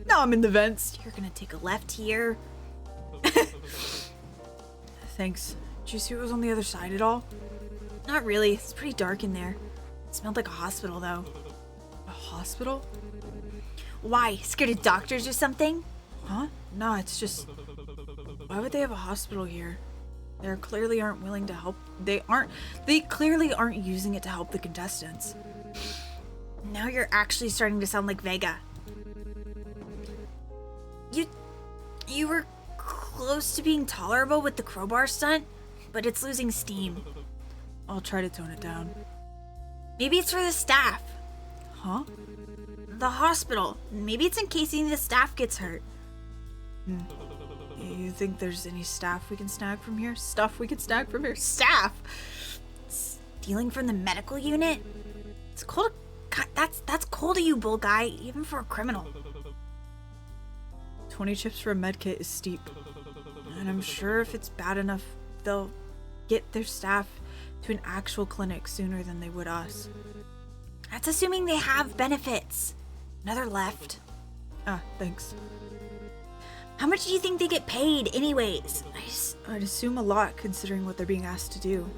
Now I'm in the vents. You're gonna take a left here. Thanks. Did you see what was on the other side at all? Not really. It's pretty dark in there. It smelled like a hospital, though. A hospital? Why? Scared of doctors or something? Huh? No, it's just... Why would they have a hospital here? They clearly aren't willing to help. They clearly aren't using it to help the contestants. Now you're actually starting to sound like Vega. You were close to being tolerable with the crowbar stunt, but it's losing steam. I'll try to tone it down. Maybe it's for the staff. Huh? The hospital. Maybe it's in case any of the staff gets hurt. You think there's any staff we can snag from here? Stuff we can snag from here? Staff! Stealing from the medical unit? It's cold. God, that's cold of you, bull guy, even for a criminal. 20 chips for a medkit is steep. And I'm sure if it's bad enough, they'll get their staff to an actual clinic sooner than they would us. That's assuming they have benefits. Another left. Ah, thanks. How much do you think they get paid anyways? I'd assume a lot considering what they're being asked to do.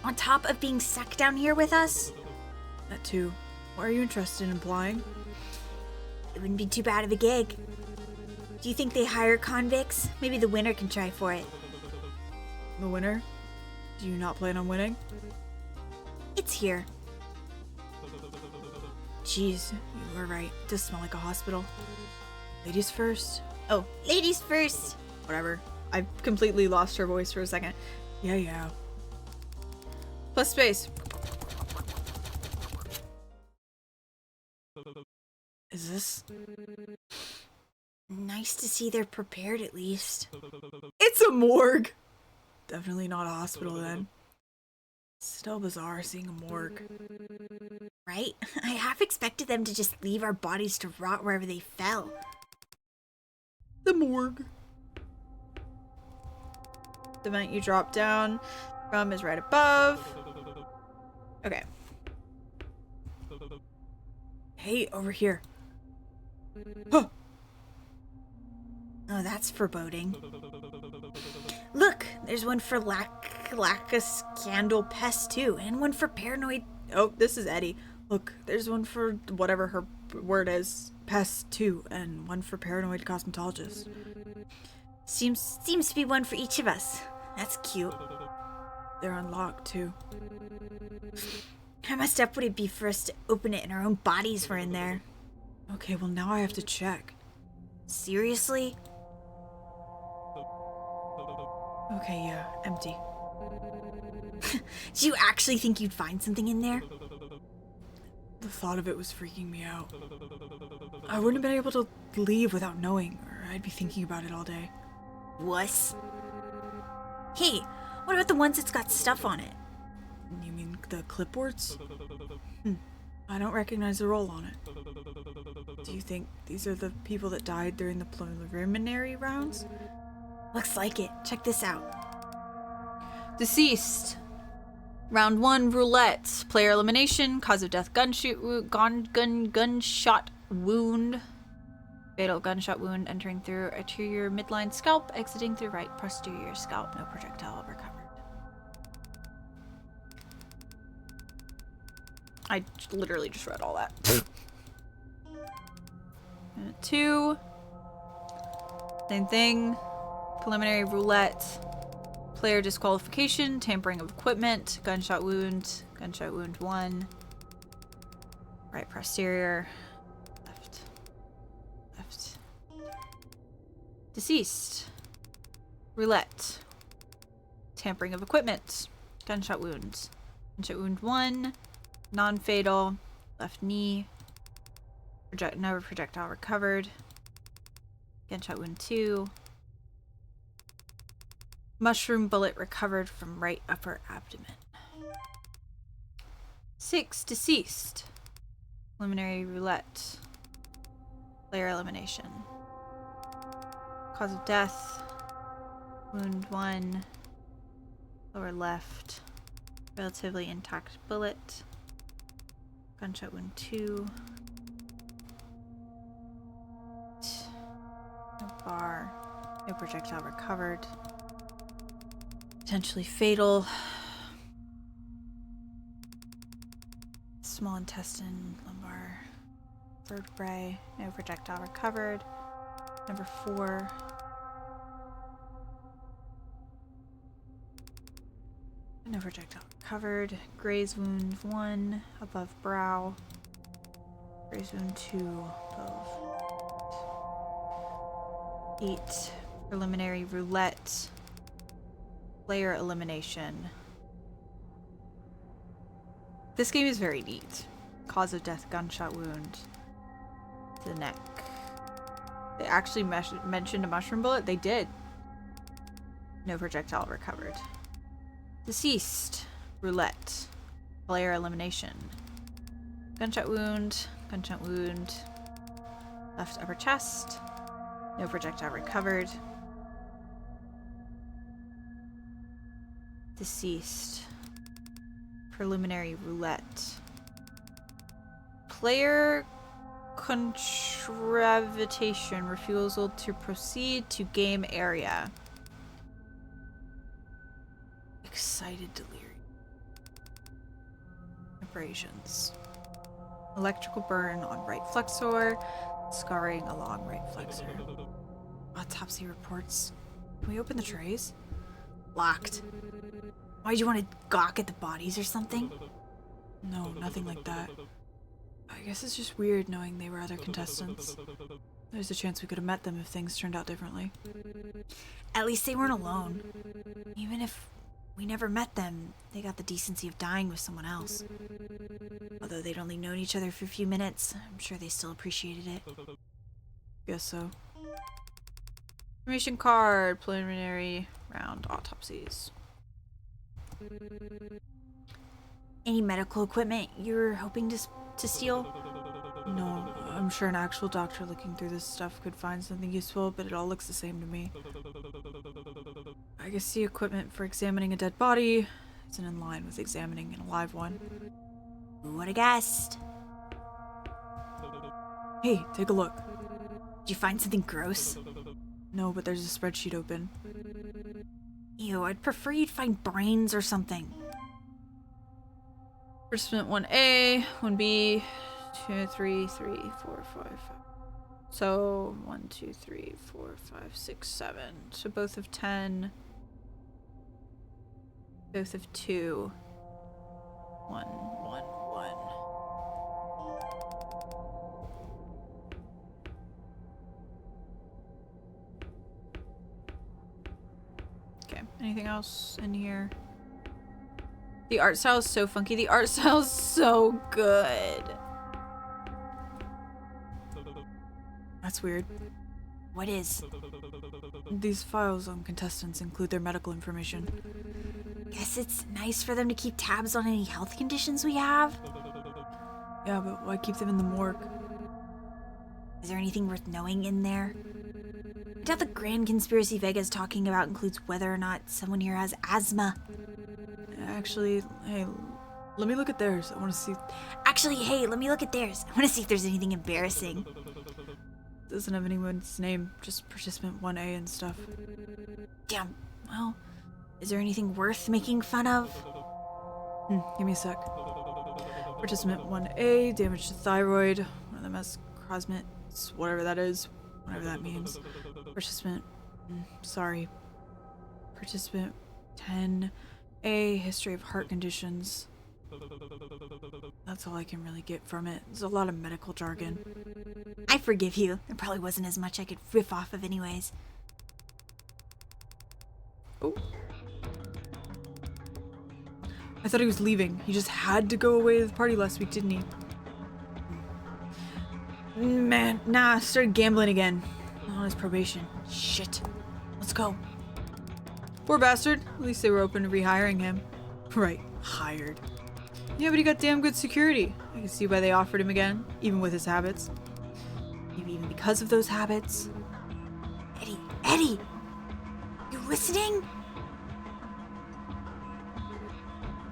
On top of being stuck down here with us? That too. What are you interested in implying? It wouldn't be too bad of a gig. Do you think they hire convicts? Maybe the winner can try for it. The winner? Do you not plan on winning? It's here. Jeez, you were right. It does smell like a hospital. Ladies first. Oh, ladies first. Whatever. I completely lost her voice for a second. Yeah. Plus space. Is this? Nice to see they're prepared at least. It's a morgue! Definitely not a hospital then. Still bizarre seeing a morgue. Right? I half expected them to just leave our bodies to rot wherever they fell. The morgue. The vent you drop down from is right above. Okay. Hey, over here. Huh. Oh, that's foreboding. Look, there's one for Scandal Pest too, and one for Paranoid. Oh, this is Eddie. Look, there's one for whatever her word is, Pest 2, and one for Paranoid Cosmetologist. Seems to be one for each of us. That's cute. They're unlocked too. How messed up would it be for us to open it and our own bodies were in there? Okay, well now I have to check. Seriously? Okay, yeah, empty. Do you actually think you'd find something in there? The thought of it was freaking me out. I wouldn't have been able to leave without knowing, or I'd be thinking about it all day. Wuss. Hey, what about the ones that's got stuff on it? You mean the clipboards? I don't recognize the roll on it. Do you think these are the people that died during the preliminary rounds? Looks like it. Check this out. Deceased. Round 1, roulette. Player elimination. Cause of death, gunshot wound. Fatal gunshot wound entering through anterior midline scalp, exiting through right posterior scalp. No projectile recovered. I literally just read all that. 2. Same thing. Preliminary roulette. Player disqualification, tampering of equipment, gunshot wound 1. Right posterior. Left. Deceased. Roulette. Tampering of equipment, gunshot wounds. Gunshot wound 1. Non-fatal. Left knee. No projectile recovered. Gunshot wound 2. Mushroom bullet recovered from right upper abdomen. 6. Deceased. Preliminary roulette. Player elimination. Cause of death. Wound 1. Lower left. Relatively intact bullet. Gunshot wound 2. No bar. No projectile recovered. Potentially fatal. Small intestine, lumbar, vertebrae. No projectile recovered. Number 4. No projectile recovered. Graze wound 1 above brow. Graze wound 2 above. 8. Preliminary roulette. Player elimination. This game is very neat. Cause of death, gunshot wound to the neck. They actually mentioned a mushroom bullet? They did. No projectile recovered. Deceased. Roulette. Player elimination. Gunshot wound. Gunshot wound. Left upper chest. No projectile recovered. Deceased. Preliminary roulette. Player contravitation. Refusal to proceed to game area. Excited delirium. Abrasions. Electrical burn on right flexor. Scarring along right flexor. Autopsy reports. Can we open the trays? Locked. Why'd you want to gawk at the bodies or something? No, nothing like that. I guess it's just weird knowing they were other contestants. There's a chance we could have met them if things turned out differently. At least they weren't alone. Even if we never met them, they got the decency of dying with someone else. Although they'd only known each other for a few minutes, I'm sure they still appreciated it. Guess so. Information card. Preliminary round autopsies. Any medical equipment you're hoping to steal? No, I'm sure an actual doctor looking through this stuff could find something useful, but it all looks the same to me. I guess the equipment for examining a dead body isn't in line with examining an alive one. Who would have guessed? Hey, take a look. Did you find something gross? No, but there's a spreadsheet open. Ew, I'd prefer you'd find brains or something. Participant 1A, 1B, 2, 3, 3, 4, 5, 5. So 1, 2, 3, 4, 5, 6, 7. So both of 10. Both of 2. 1, 1, 1. Okay, anything else in here? The art style is so funky. The art style is so good. That's weird. What is? These files on contestants include their medical information. Guess it's nice for them to keep tabs on any health conditions we have. Yeah, but why keep them in the morgue? Is there anything worth knowing in there? I doubt the grand conspiracy Vega's talking about includes whether or not someone here has asthma. Actually, hey, let me look at theirs. I want to see. Actually, hey, let me look at theirs. I want to see if there's anything embarrassing. Doesn't have anyone's name, just participant 1A and stuff. Damn, well, is there anything worth making fun of? Give me a sec. Participant 1A, damage to thyroid. One of them has Crosmits, whatever that is. Whatever that means. Participant, sorry. Participant 10A, history of heart conditions. That's all I can really get from it. There's a lot of medical jargon. I forgive you. There probably wasn't as much I could riff off of anyways. Oh. I thought he was leaving. He just had to go away to the party last week, didn't he? Man, nah, started gambling again. On his probation. Shit. Let's go. Poor bastard. At least they were open to rehiring him. Right, hired. Yeah, but he got damn good security. I can see why they offered him again, even with his habits. Maybe even because of those habits. Eddie! You listening?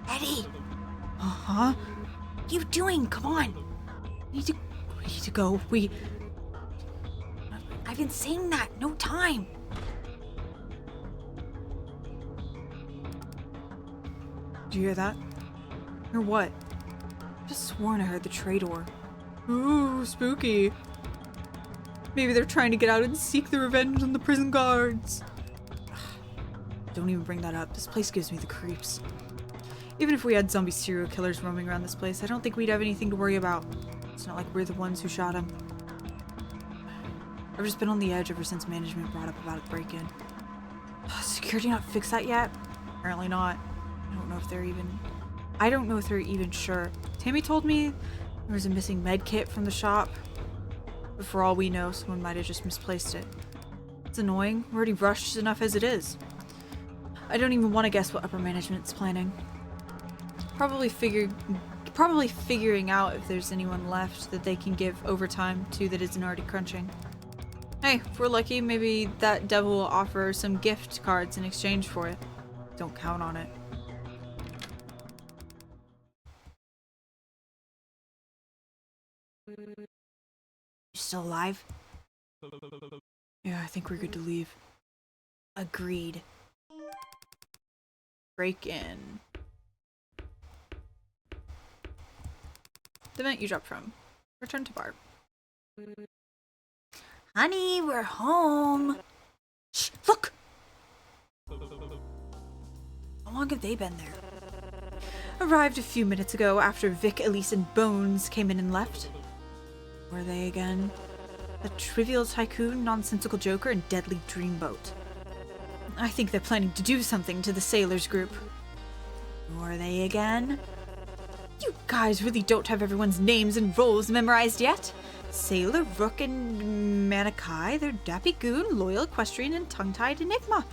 Eddie! Uh-huh? What are you doing? Come on! We need to go. I've been saying that. No time. Did you hear that? Or what? I just sworn I heard the tray door. Ooh, spooky. Maybe they're trying to get out and seek their revenge on the prison guards. Don't even bring that up. This place gives me the creeps. Even if we had zombie serial killers roaming around this place, I don't think we'd have anything to worry about. It's not like we're the ones who shot him. I've just been on the edge ever since management brought up about a break-in. Security not fixed that yet? Apparently not. I don't know if they're even sure. Tammy told me there was a missing med kit from the shop. But for all we know, someone might have just misplaced it. It's annoying. We're already rushed enough as it is. I don't even want to guess what upper management's planning. Probably figuring out if there's anyone left that they can give overtime to that isn't already crunching. Hey, if we're lucky, maybe that devil will offer some gift cards in exchange for it. Don't count on it. You still alive? Yeah, I think we're good to leave. Agreed. Break in. The vent you dropped from. Return to bar. Honey, we're home. Shh, look! How long have they been there? Arrived a few minutes ago after Vic, Elise, and Bones came in and left. Were they again? The trivial tycoon, nonsensical joker, and deadly dreamboat. I think they're planning to do something to the sailors group. Were they again? You guys really don't have everyone's names and roles memorized yet? Sailor, Rook, and Manikai, they're Dappy Goon, Loyal, Equestrian, and Tongue-Tied Enigma.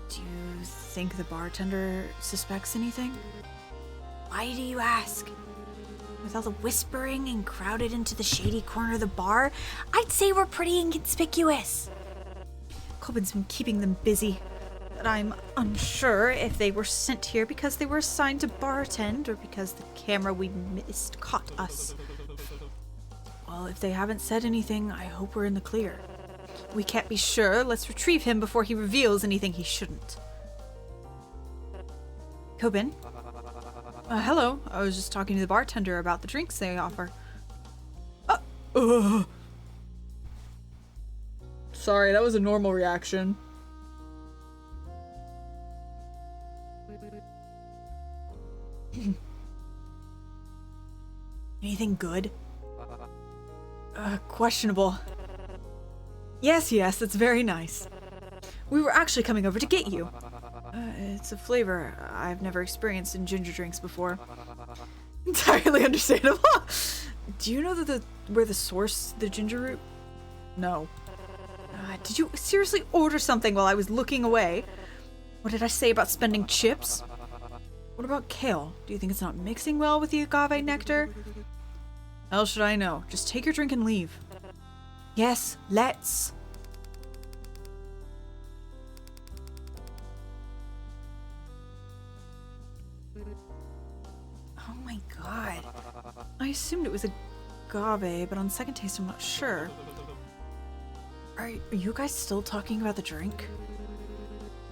Do you think the bartender suspects anything? Why do you ask? With all the whispering and crowded into the shady corner of the bar, I'd say we're pretty inconspicuous. Colbin's been keeping them busy. But I'm unsure if they were sent here because they were assigned to bartend or because the camera we missed caught us. Well, if they haven't said anything, I hope we're in the clear. We can't be sure. Let's retrieve him before he reveals anything he shouldn't. Kobin? Hello. I was just talking to the bartender about the drinks they offer. Sorry, that was a normal reaction. Anything good? Questionable. Yes, that's very nice. We were actually coming over to get you. It's a flavor I've never experienced in ginger drinks before. Entirely understandable. Do you know that where the source the ginger root? No. Did you seriously order something while I was looking away? What did I say about spending chips? What about kale? Do you think it's not mixing well with the agave nectar? How should I know? Just take your drink and leave. Yes, let's. Oh my god. I assumed it was agave, but on second taste I'm not sure. Are you guys still talking about the drink?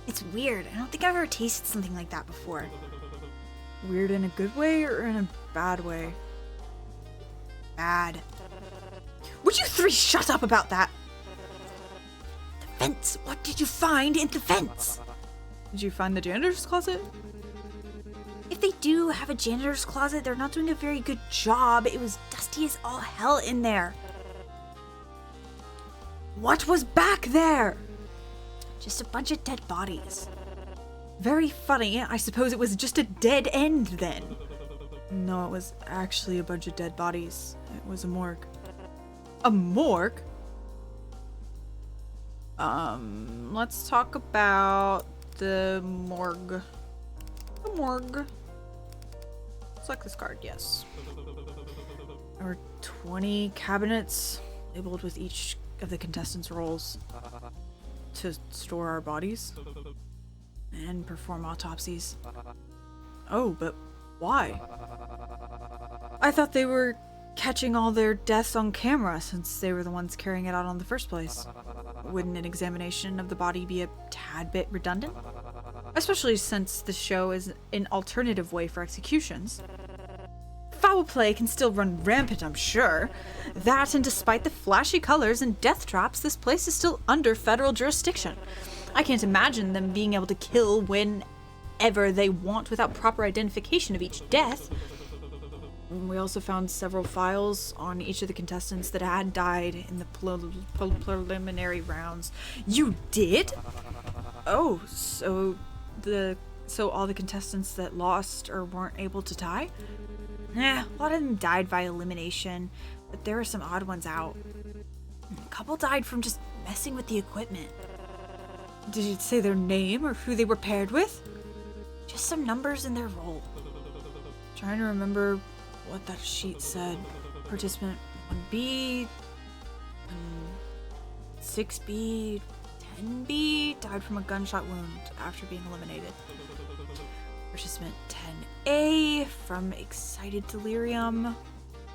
It's weird. I don't think I've ever tasted something like that before. Weird in a good way or in a bad way? Bad. Would you three shut up about that? The fence. What did you find in the fence? Did you find the janitor's closet? If they do have a janitor's closet, they're not doing a very good job. It was dusty as all hell in there. What was back there? Just a bunch of dead bodies. Very funny. I suppose it was just a dead end then. No, it was actually a bunch of dead bodies. It was a morgue. A morgue? Let's talk about the morgue. The morgue. Select this card, yes. There were 20 cabinets labeled with each of the contestants' roles to store our bodies and perform autopsies. Oh, but why? I thought they were catching all their deaths on camera since they were the ones carrying it out in the first place. Wouldn't an examination of the body be a tad bit redundant? Especially since the show is an alternative way for executions. Foul play can still run rampant, I'm sure. That, and despite the flashy colors and death traps, this place is still under federal jurisdiction. I can't imagine them being able to kill whenever they want without proper identification of each death. We also found several files on each of the contestants that had died in the preliminary rounds. You did? Oh, so all the contestants that lost or weren't able to tie? A lot of them died by elimination. but there were some odd ones out. A couple died from just messing with the equipment. Did it say their name or who they were paired with? Just some numbers in their role. Trying to remember what that sheet said. Participant 1B, 6B, 10B died from a gunshot wound after being eliminated. Participant 10A from excited delirium.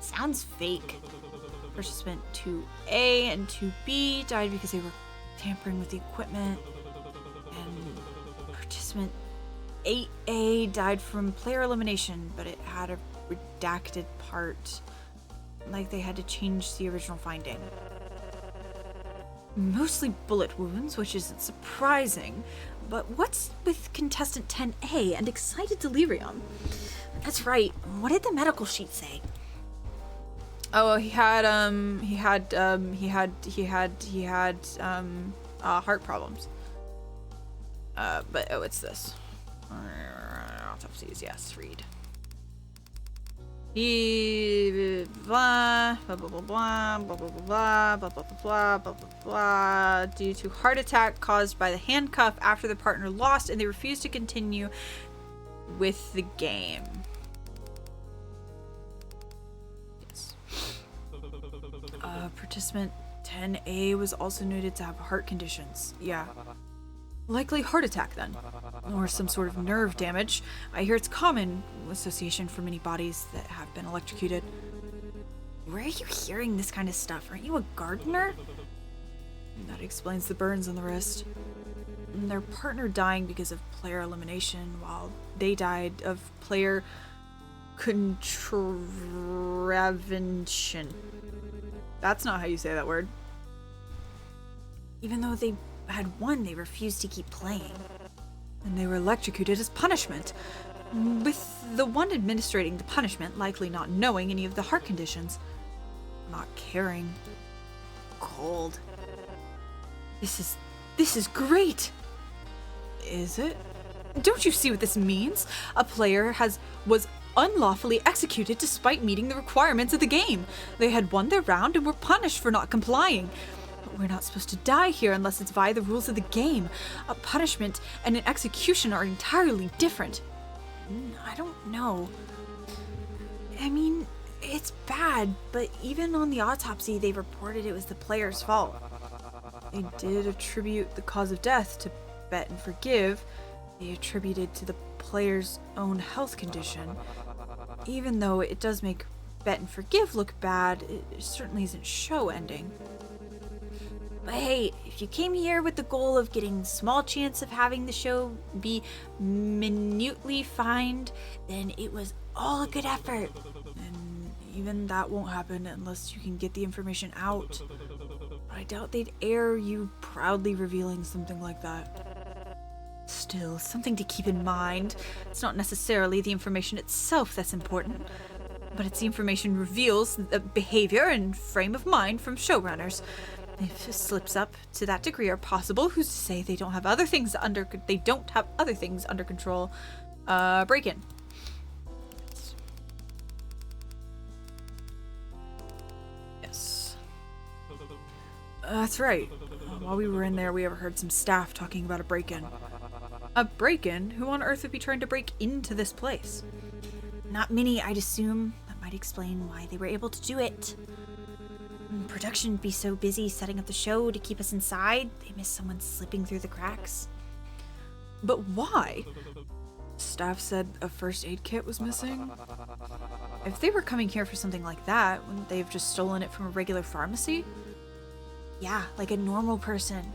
Sounds fake. Participant 2A and 2B died because they were tampering with the equipment. And participant 8A died from player elimination, but it had a redacted part. Like they had to change the original finding. Mostly bullet wounds, which isn't surprising. But what's with contestant 10A and excited delirium? That's right. What did the medical sheet say? Oh, he had heart problems. But oh, it's this. Autopsies, yes, read. He blah blah blah blah blah blah blah blah blah blah blah blah blah blah due to heart attack caused by the handcuff after the partner lost and they refused to continue with the game. Yes. Participant 10A was also noted to have heart conditions. Yeah. Likely heart attack then. Or some sort of nerve damage. I hear it's common association for many bodies that have been electrocuted. Where are you hearing this kind of stuff? Aren't you a gardener? That explains the burns on the wrist. And their partner dying because of player elimination, while they died of player contravention. That's not how you say that word. Even though they had won, they refused to keep playing. And they were electrocuted as punishment, with the one administrating the punishment likely not knowing any of the heart conditions, not caring. Cold. This is great! Is it? Don't you see what this means? A player was unlawfully executed despite meeting the requirements of the game. They had won their round and were punished for not complying. We're not supposed to die here unless it's via the rules of the game. A punishment and an execution are entirely different. I don't know. I mean, it's bad, but even on the autopsy, they reported it was the player's fault. They did attribute the cause of death to bet and forgive. They attributed to the player's own health condition. Even though it does make bet and forgive look bad, it certainly isn't show ending. But hey, if you came here with the goal of getting small chance of having the show be minutely fined, then it was all a good effort. And even that won't happen unless you can get the information out. But I doubt they'd air you proudly revealing something like that. Still, something to keep in mind. It's not necessarily the information itself that's important, but it's the information reveals the behavior and frame of mind from showrunners. If slips up to that degree are possible, who's to say they don't have other things under control? Break-in. Yes. That's right. While we were in there, we overheard some staff talking about a break-in. A break-in? Who on earth would be trying to break into this place? Not many, I'd assume. That might explain why they were able to do it. Production would be so busy setting up the show to keep us inside, they missed someone slipping through the cracks. But why? Staff said a first aid kit was missing. If they were coming here for something like that, wouldn't they have just stolen it from a regular pharmacy? Yeah, like a normal person.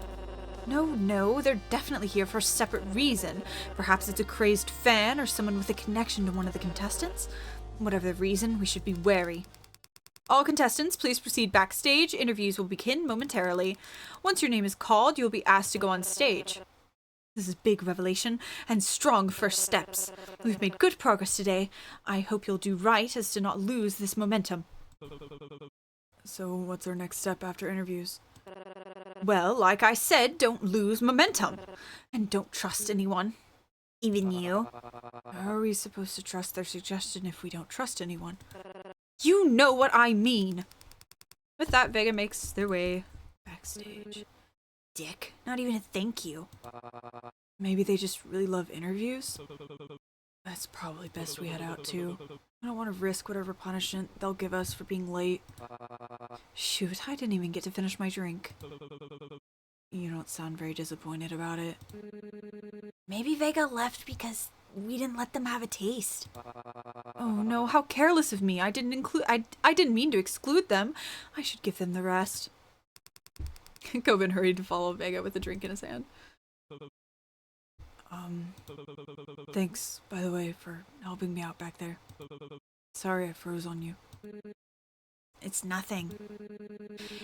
No, they're definitely here for a separate reason. Perhaps it's a crazed fan or someone with a connection to one of the contestants. Whatever the reason, we should be wary. All contestants, please proceed backstage. Interviews will begin momentarily. Once your name is called, you will be asked to go on stage. This is big revelation and strong first steps. We've made good progress today. I hope you'll do right as to not lose this momentum. So what's our next step after interviews? Well, like I said, don't lose momentum. And don't trust anyone. Even you? How are we supposed to trust their suggestion if we don't trust anyone? You know what I mean. With that, Vega makes their way backstage. Dick, not even a thank you. Maybe they just really love interviews? That's probably best we head out too. I don't want to risk whatever punishment they'll give us for being late. Shoot, I didn't even get to finish my drink. You don't sound very disappointed about it. Maybe Vega left because we didn't let them have a taste. Oh no, how careless of me. I didn't mean to exclude them. I should give them the rest. Coben hurried to follow Vega with a drink in his hand. Thanks, by the way, for helping me out back there. Sorry I froze on you. It's nothing.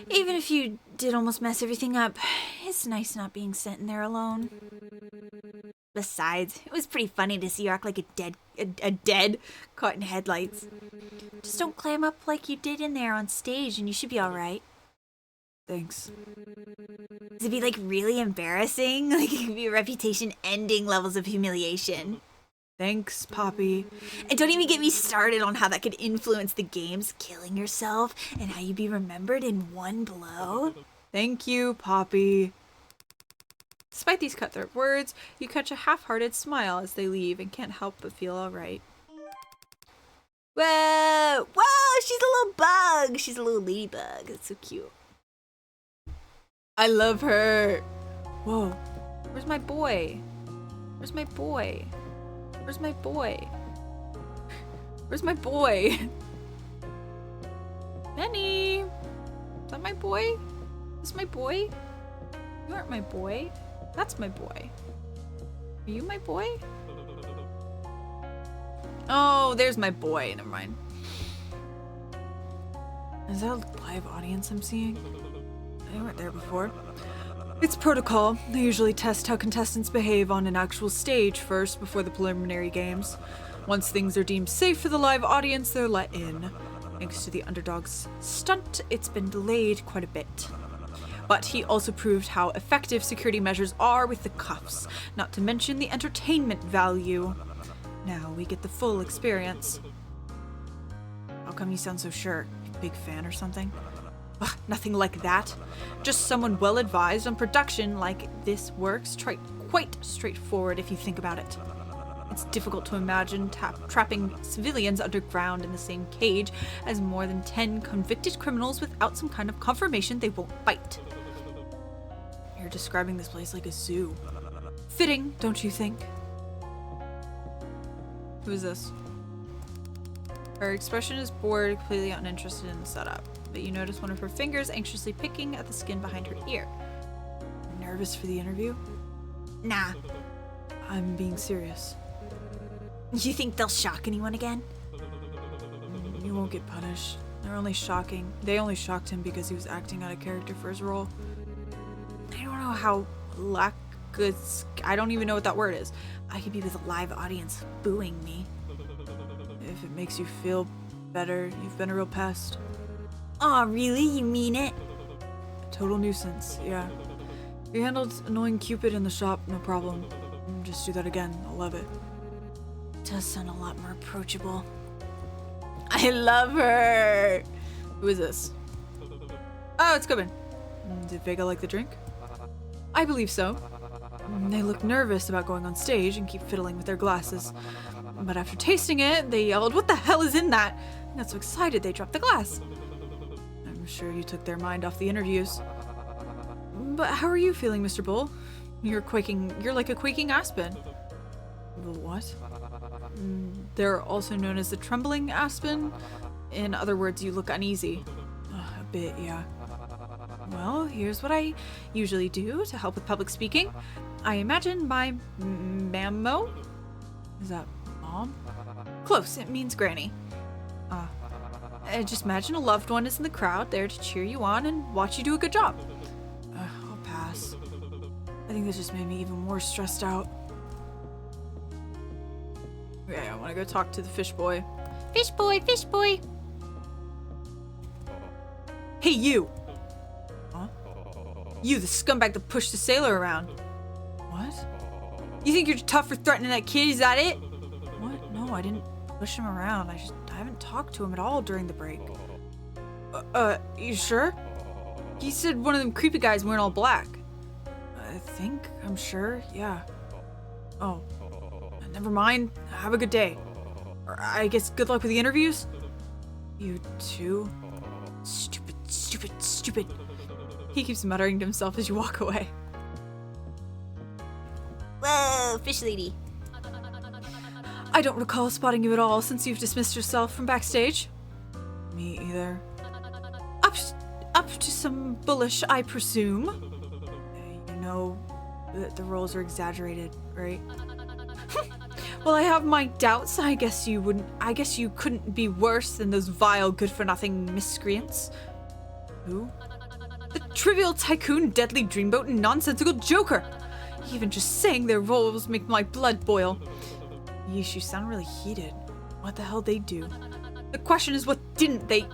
Even if you did almost mess everything up, it's nice not being sent in there alone. Besides, it was pretty funny to see you act like a dead caught in headlights. Just don't clam up like you did in there on stage and you should be alright. Thanks. It'd be like really embarrassing. Like it could be reputation ending levels of humiliation. Thanks, Poppy. And don't even get me started on how that could influence the games, killing yourself, and how you'd be remembered in one blow. Thank you, Poppy. Despite these cutthroat words, you catch a half-hearted smile as they leave and can't help but feel alright. Whoa! Whoa! She's a little bug! She's a little ladybug. That's so cute. I love her! Whoa. Where's my boy? Where's my boy? Where's my boy? Where's my boy? Benny! Is that my boy? Is this my boy? You aren't my boy. That's my boy. Are you my boy? Oh, there's my boy. Never mind. Is that a live audience I'm seeing? They weren't there before. It's protocol. They usually test how contestants behave on an actual stage first before the preliminary games. Once things are deemed safe for the live audience, they're let in. Thanks to the underdog's stunt, it's been delayed quite a bit. But he also proved how effective security measures are with the cuffs, not to mention the entertainment value. Now we get the full experience. How come you sound so sure? Big fan or something? Ugh, nothing like that. Just someone well advised on production like this works. Quite straightforward if you think about it. It's difficult to imagine trapping civilians underground in the same cage as more than 10 convicted criminals without some kind of confirmation they won't bite. You're describing this place like a zoo. Fitting, don't you think? Who is this? Her expression is bored, completely uninterested in the setup. But you notice one of her fingers anxiously picking at the skin behind her ear. Nervous for the interview? Nah. I'm being serious. You think they'll shock anyone again? You won't get punished. They only shocked him because he was acting out of character for his role. I don't know how I don't even know what that word is. I could be with a live audience booing me. If it makes you feel better, you've been a real pest. Aw, really? You mean it? Total nuisance, yeah. You handled annoying Cupid in the shop, no problem. Just do that again, I'll love it. Does sound a lot more approachable. I love her! Who is this? Oh, it's Coben. Did Vega like the drink? I believe so. They look nervous about going on stage and keep fiddling with their glasses. But after tasting it, they yelled, "What the hell is in that?" And got so excited they dropped the glass. I'm sure you took their mind off the interviews. But how are you feeling, Mr. Bull? You're like a quaking aspen. The what? They're also known as the trembling aspen. In other words, you look uneasy. A bit, yeah. Well, here's what I usually do to help with public speaking. I imagine my mammo. Is that mom? Close, it means granny. Just imagine a loved one is in the crowd there to cheer you on and watch you do a good job. I'll pass. I think this just made me even more stressed out. Okay, I want to go talk to the fish boy. Fish boy, fish boy. Hey, you! Huh? You, the scumbag that pushed the sailor around. What? You think you're tough for threatening that kid? Is that it? What? No, I didn't push him around. I haven't talked to him at all during the break. You sure? He said one of them creepy guys wearing all black. I'm sure, yeah. Oh, never mind. Have a good day. Or I guess good luck with the interviews? You too? Stupid, stupid, stupid. He keeps muttering to himself as you walk away. Whoa, fish lady. I don't recall spotting you at all since you've dismissed yourself from backstage. Me either. Up to some bullish, I presume. You know that the roles are exaggerated, right? Well, I have my doubts. I guess you couldn't be worse than those vile, good-for-nothing miscreants. Who? The trivial tycoon, deadly dreamboat, and nonsensical joker. Even just saying their roles make my blood boil. Yeesh, you sound really heated. What the hell they do? The question is, what didn't they?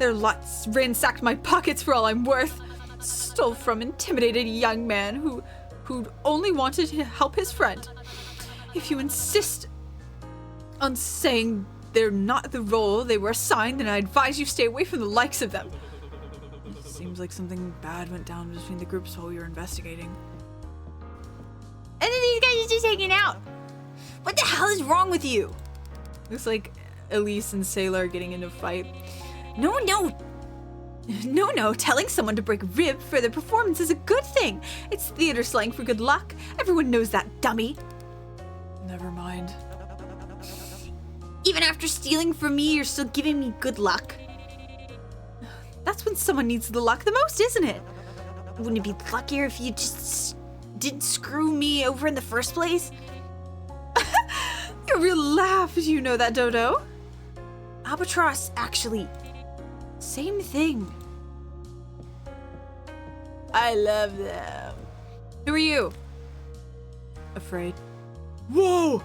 Their lots ransacked my pockets for all I'm worth. Stole from intimidated young man who'd only wanted to help his friend. If you insist on saying they're not the role they were assigned, then I advise you stay away from the likes of them. Seems like something bad went down between the groups while we were investigating. And then these guys are just hanging out. What the hell is wrong with you? Looks like Elise and Sailor are getting into a fight. No. Telling someone to break a rib for their performance is a good thing. It's theater slang for good luck. Everyone knows that, dummy. Never mind. Even after stealing from me, you're still giving me good luck. That's when someone needs the luck the most, isn't it? Wouldn't it be luckier if you just didn't screw me over in the first place? A real laugh, you know that, Dodo? Albatross, actually. Same thing. I love them. Who are you? Afraid. Whoa!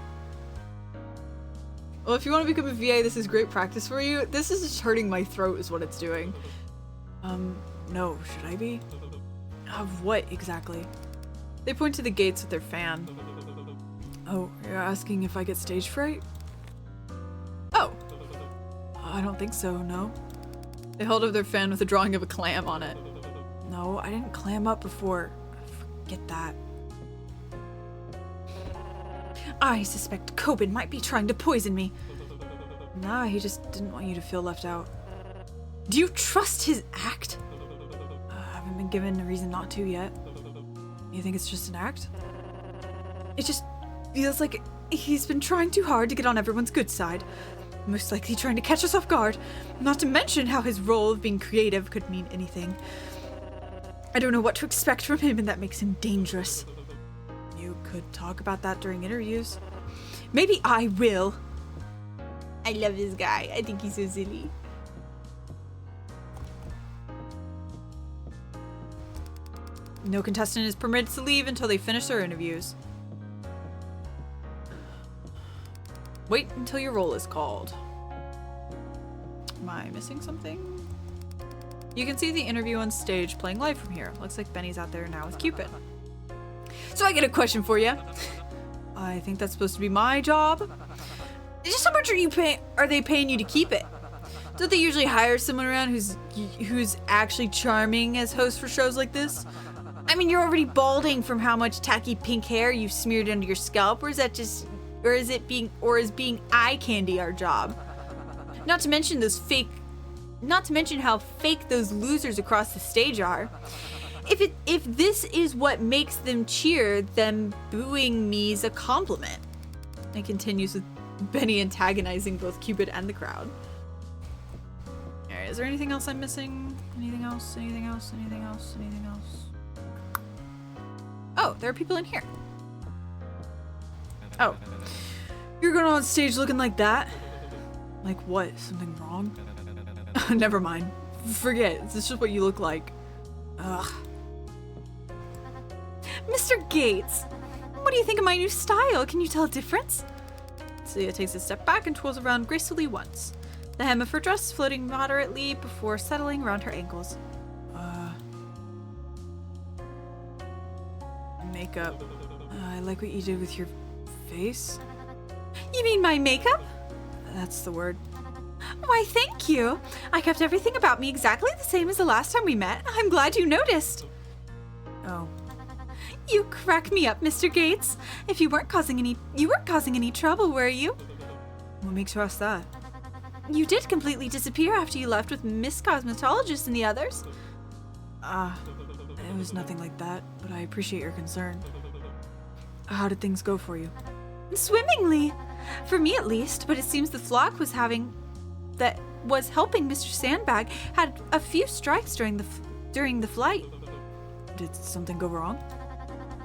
Well, if you want to become a VA, this is great practice for you. This is just hurting my throat is what it's doing. No, should I be? Of what exactly? They point to the gates with their fan. Oh, you're asking if I get stage fright? Oh, I don't think so, no. they hold up their fan with a drawing of a clam on it. No, I didn't clam up before. Forget that. I suspect Kobin might be trying to poison me. Nah, he just didn't want you to feel left out. Do you trust his act? I haven't been given a reason not to yet. You think it's just an act? It just feels like he's been trying too hard to get on everyone's good side. Most likely trying to catch us off guard. Not to mention how his role of being creative could mean anything. I don't know what to expect from him, and that makes him dangerous. You could talk about that during interviews. Maybe I will. I love this guy. I think he's so silly. No contestant is permitted to leave until they finish their interviews. Wait until your roll is called. Am I missing something? You can see the interview on stage playing live from here. Looks like Benny's out there now with Cupid. So I get a question for you. I think that's supposed to be my job. Just how much are they paying you to keep it? Don't they usually hire someone around who's actually charming as host for shows like this? I mean, you're already balding from how much tacky pink hair you've smeared into your scalp, or is being eye candy our job? Not to mention how fake those losers across the stage are. If this is what makes them cheer, then booing me's a compliment. It continues with Benny antagonizing both Cupid and the crowd. Alright, is there anything else I'm missing? Anything else? Anything else? Anything else? Anything else? Oh, there are people in here. Oh. You're going on stage looking like that? Like what? Something wrong? Never mind. Forget. This is just what you look like. Ugh. Mr. Gates, what do you think of my new style? Can you tell a difference? Celia takes a step back and twirls around gracefully once. The hem of her dress floating moderately before settling around her ankles. Makeup. I like what you did with your face. You mean my makeup? That's the word. Why, thank you. I kept everything about me exactly the same as the last time we met. I'm glad you noticed. Oh. You crack me up, Mr. Gates. If you weren't causing any trouble, were you? What makes you ask that? You did completely disappear after you left with Miss Cosmetologist and the others. It was nothing like that, but I appreciate your concern. How did things go for you? Swimmingly. For me at least, but it seems the flock was helping Mr. Sandbag had a few strikes during the flight. Did something go wrong?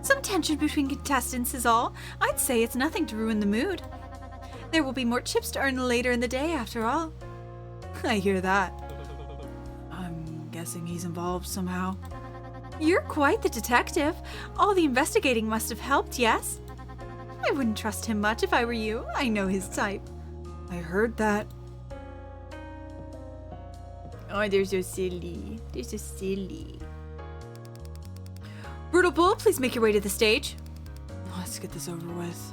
Some tension between contestants is all. I'd say it's nothing to ruin the mood. There will be more chips to earn later in the day after all. I hear that. I'm guessing he's involved somehow. You're quite the detective. All the investigating must have helped, yes? I wouldn't trust him much if I were you. I know his type. I heard that. Oh, they're so silly. They're so silly. Brutal Bull, please make your way to the stage. Let's get this over with.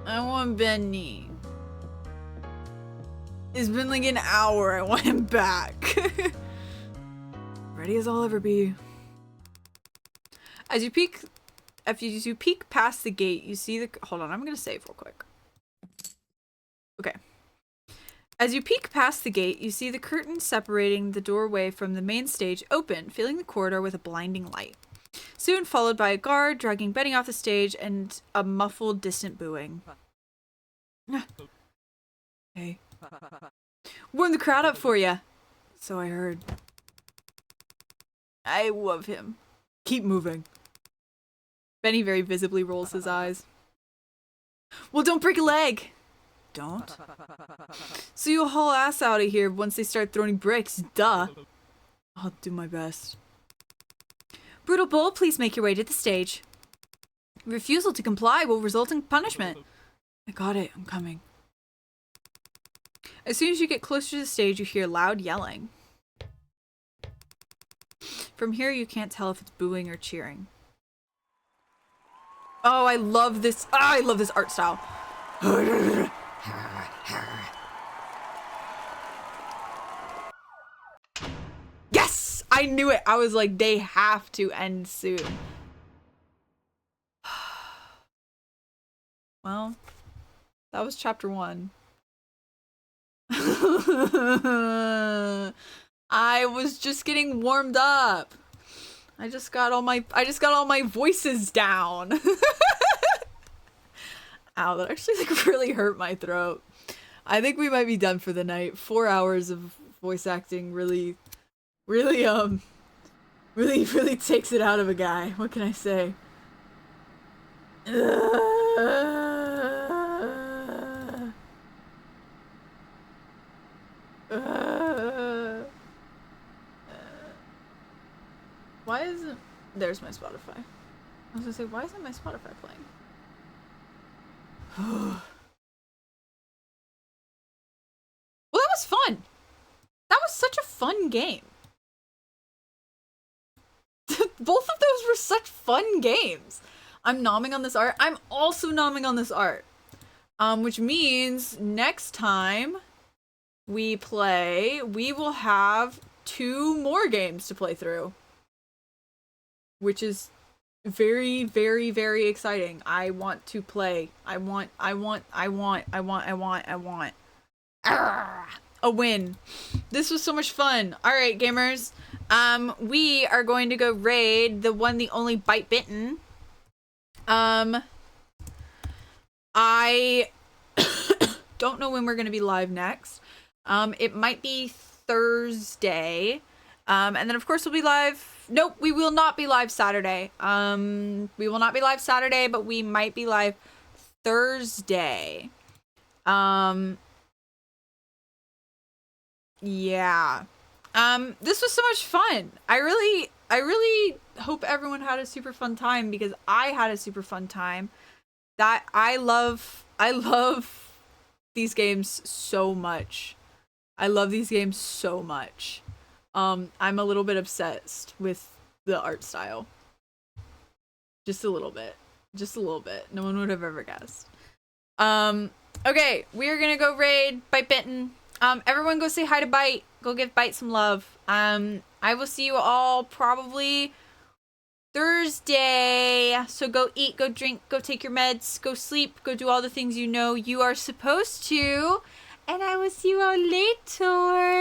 I want Benny. It's been like an hour. I want him back. Ready as I'll ever be. As you peek past the gate, you see the... Hold on, I'm gonna save real quick. Okay. As you peek past the gate, you see the curtain separating the doorway from the main stage open, filling the corridor with a blinding light. Soon followed by a guard dragging Benny off the stage and a muffled, distant booing. Hey. Warm the crowd up for you. So I heard. I love him. Keep moving. Benny very visibly rolls his eyes. Well, don't break a leg. Don't? So you'll haul ass out of here once they start throwing bricks. Duh. I'll do my best. Brutal Bull, please make your way to the stage. Refusal to comply will result in punishment. I got it. I'm coming. As soon as you get closer to the stage, you hear loud yelling. From here, you can't tell if it's booing or cheering. Oh, I love this. I love this art style. Yes! I knew it. I was like, they have to end soon. Well, that was chapter 1. I was just getting warmed up. I just got all my voices down. Ow, that actually like really hurt my throat. I think we might be done for the night. 4 hours of voice acting really takes it out of a guy. What can I say? Why isn't... There's my Spotify. I was gonna say, why isn't my Spotify playing? Well, that was fun. That was such a fun game. Both of those were such fun games. I'm nomming on this art. I'm also nomming on this art. Which means next time we play, we will have 2 more games to play through. Which is very, very, very exciting. I want to play. I want. A win. This was so much fun. All right, gamers. We are going to go raid the one, the only Bite Bitten. I don't know when we're going to be live next. It might be Thursday. And then of course we'll be live. Nope, we will not be live Saturday. We will not be live Saturday, but we might be live Thursday. Yeah. This was so much fun. I really hope everyone had a super fun time because I had a super fun time. That I love these games so much. I love these games so much. I'm a little bit obsessed with the art style. Just a little bit. Just a little bit. No one would have ever guessed. Okay, we're gonna go raid Bite Bitten. Everyone go say hi to Bite. Go give Bite some love. I will see you all probably Thursday. So go eat, go drink, go take your meds, go sleep, go do all the things you know you are supposed to. And I will see you all later.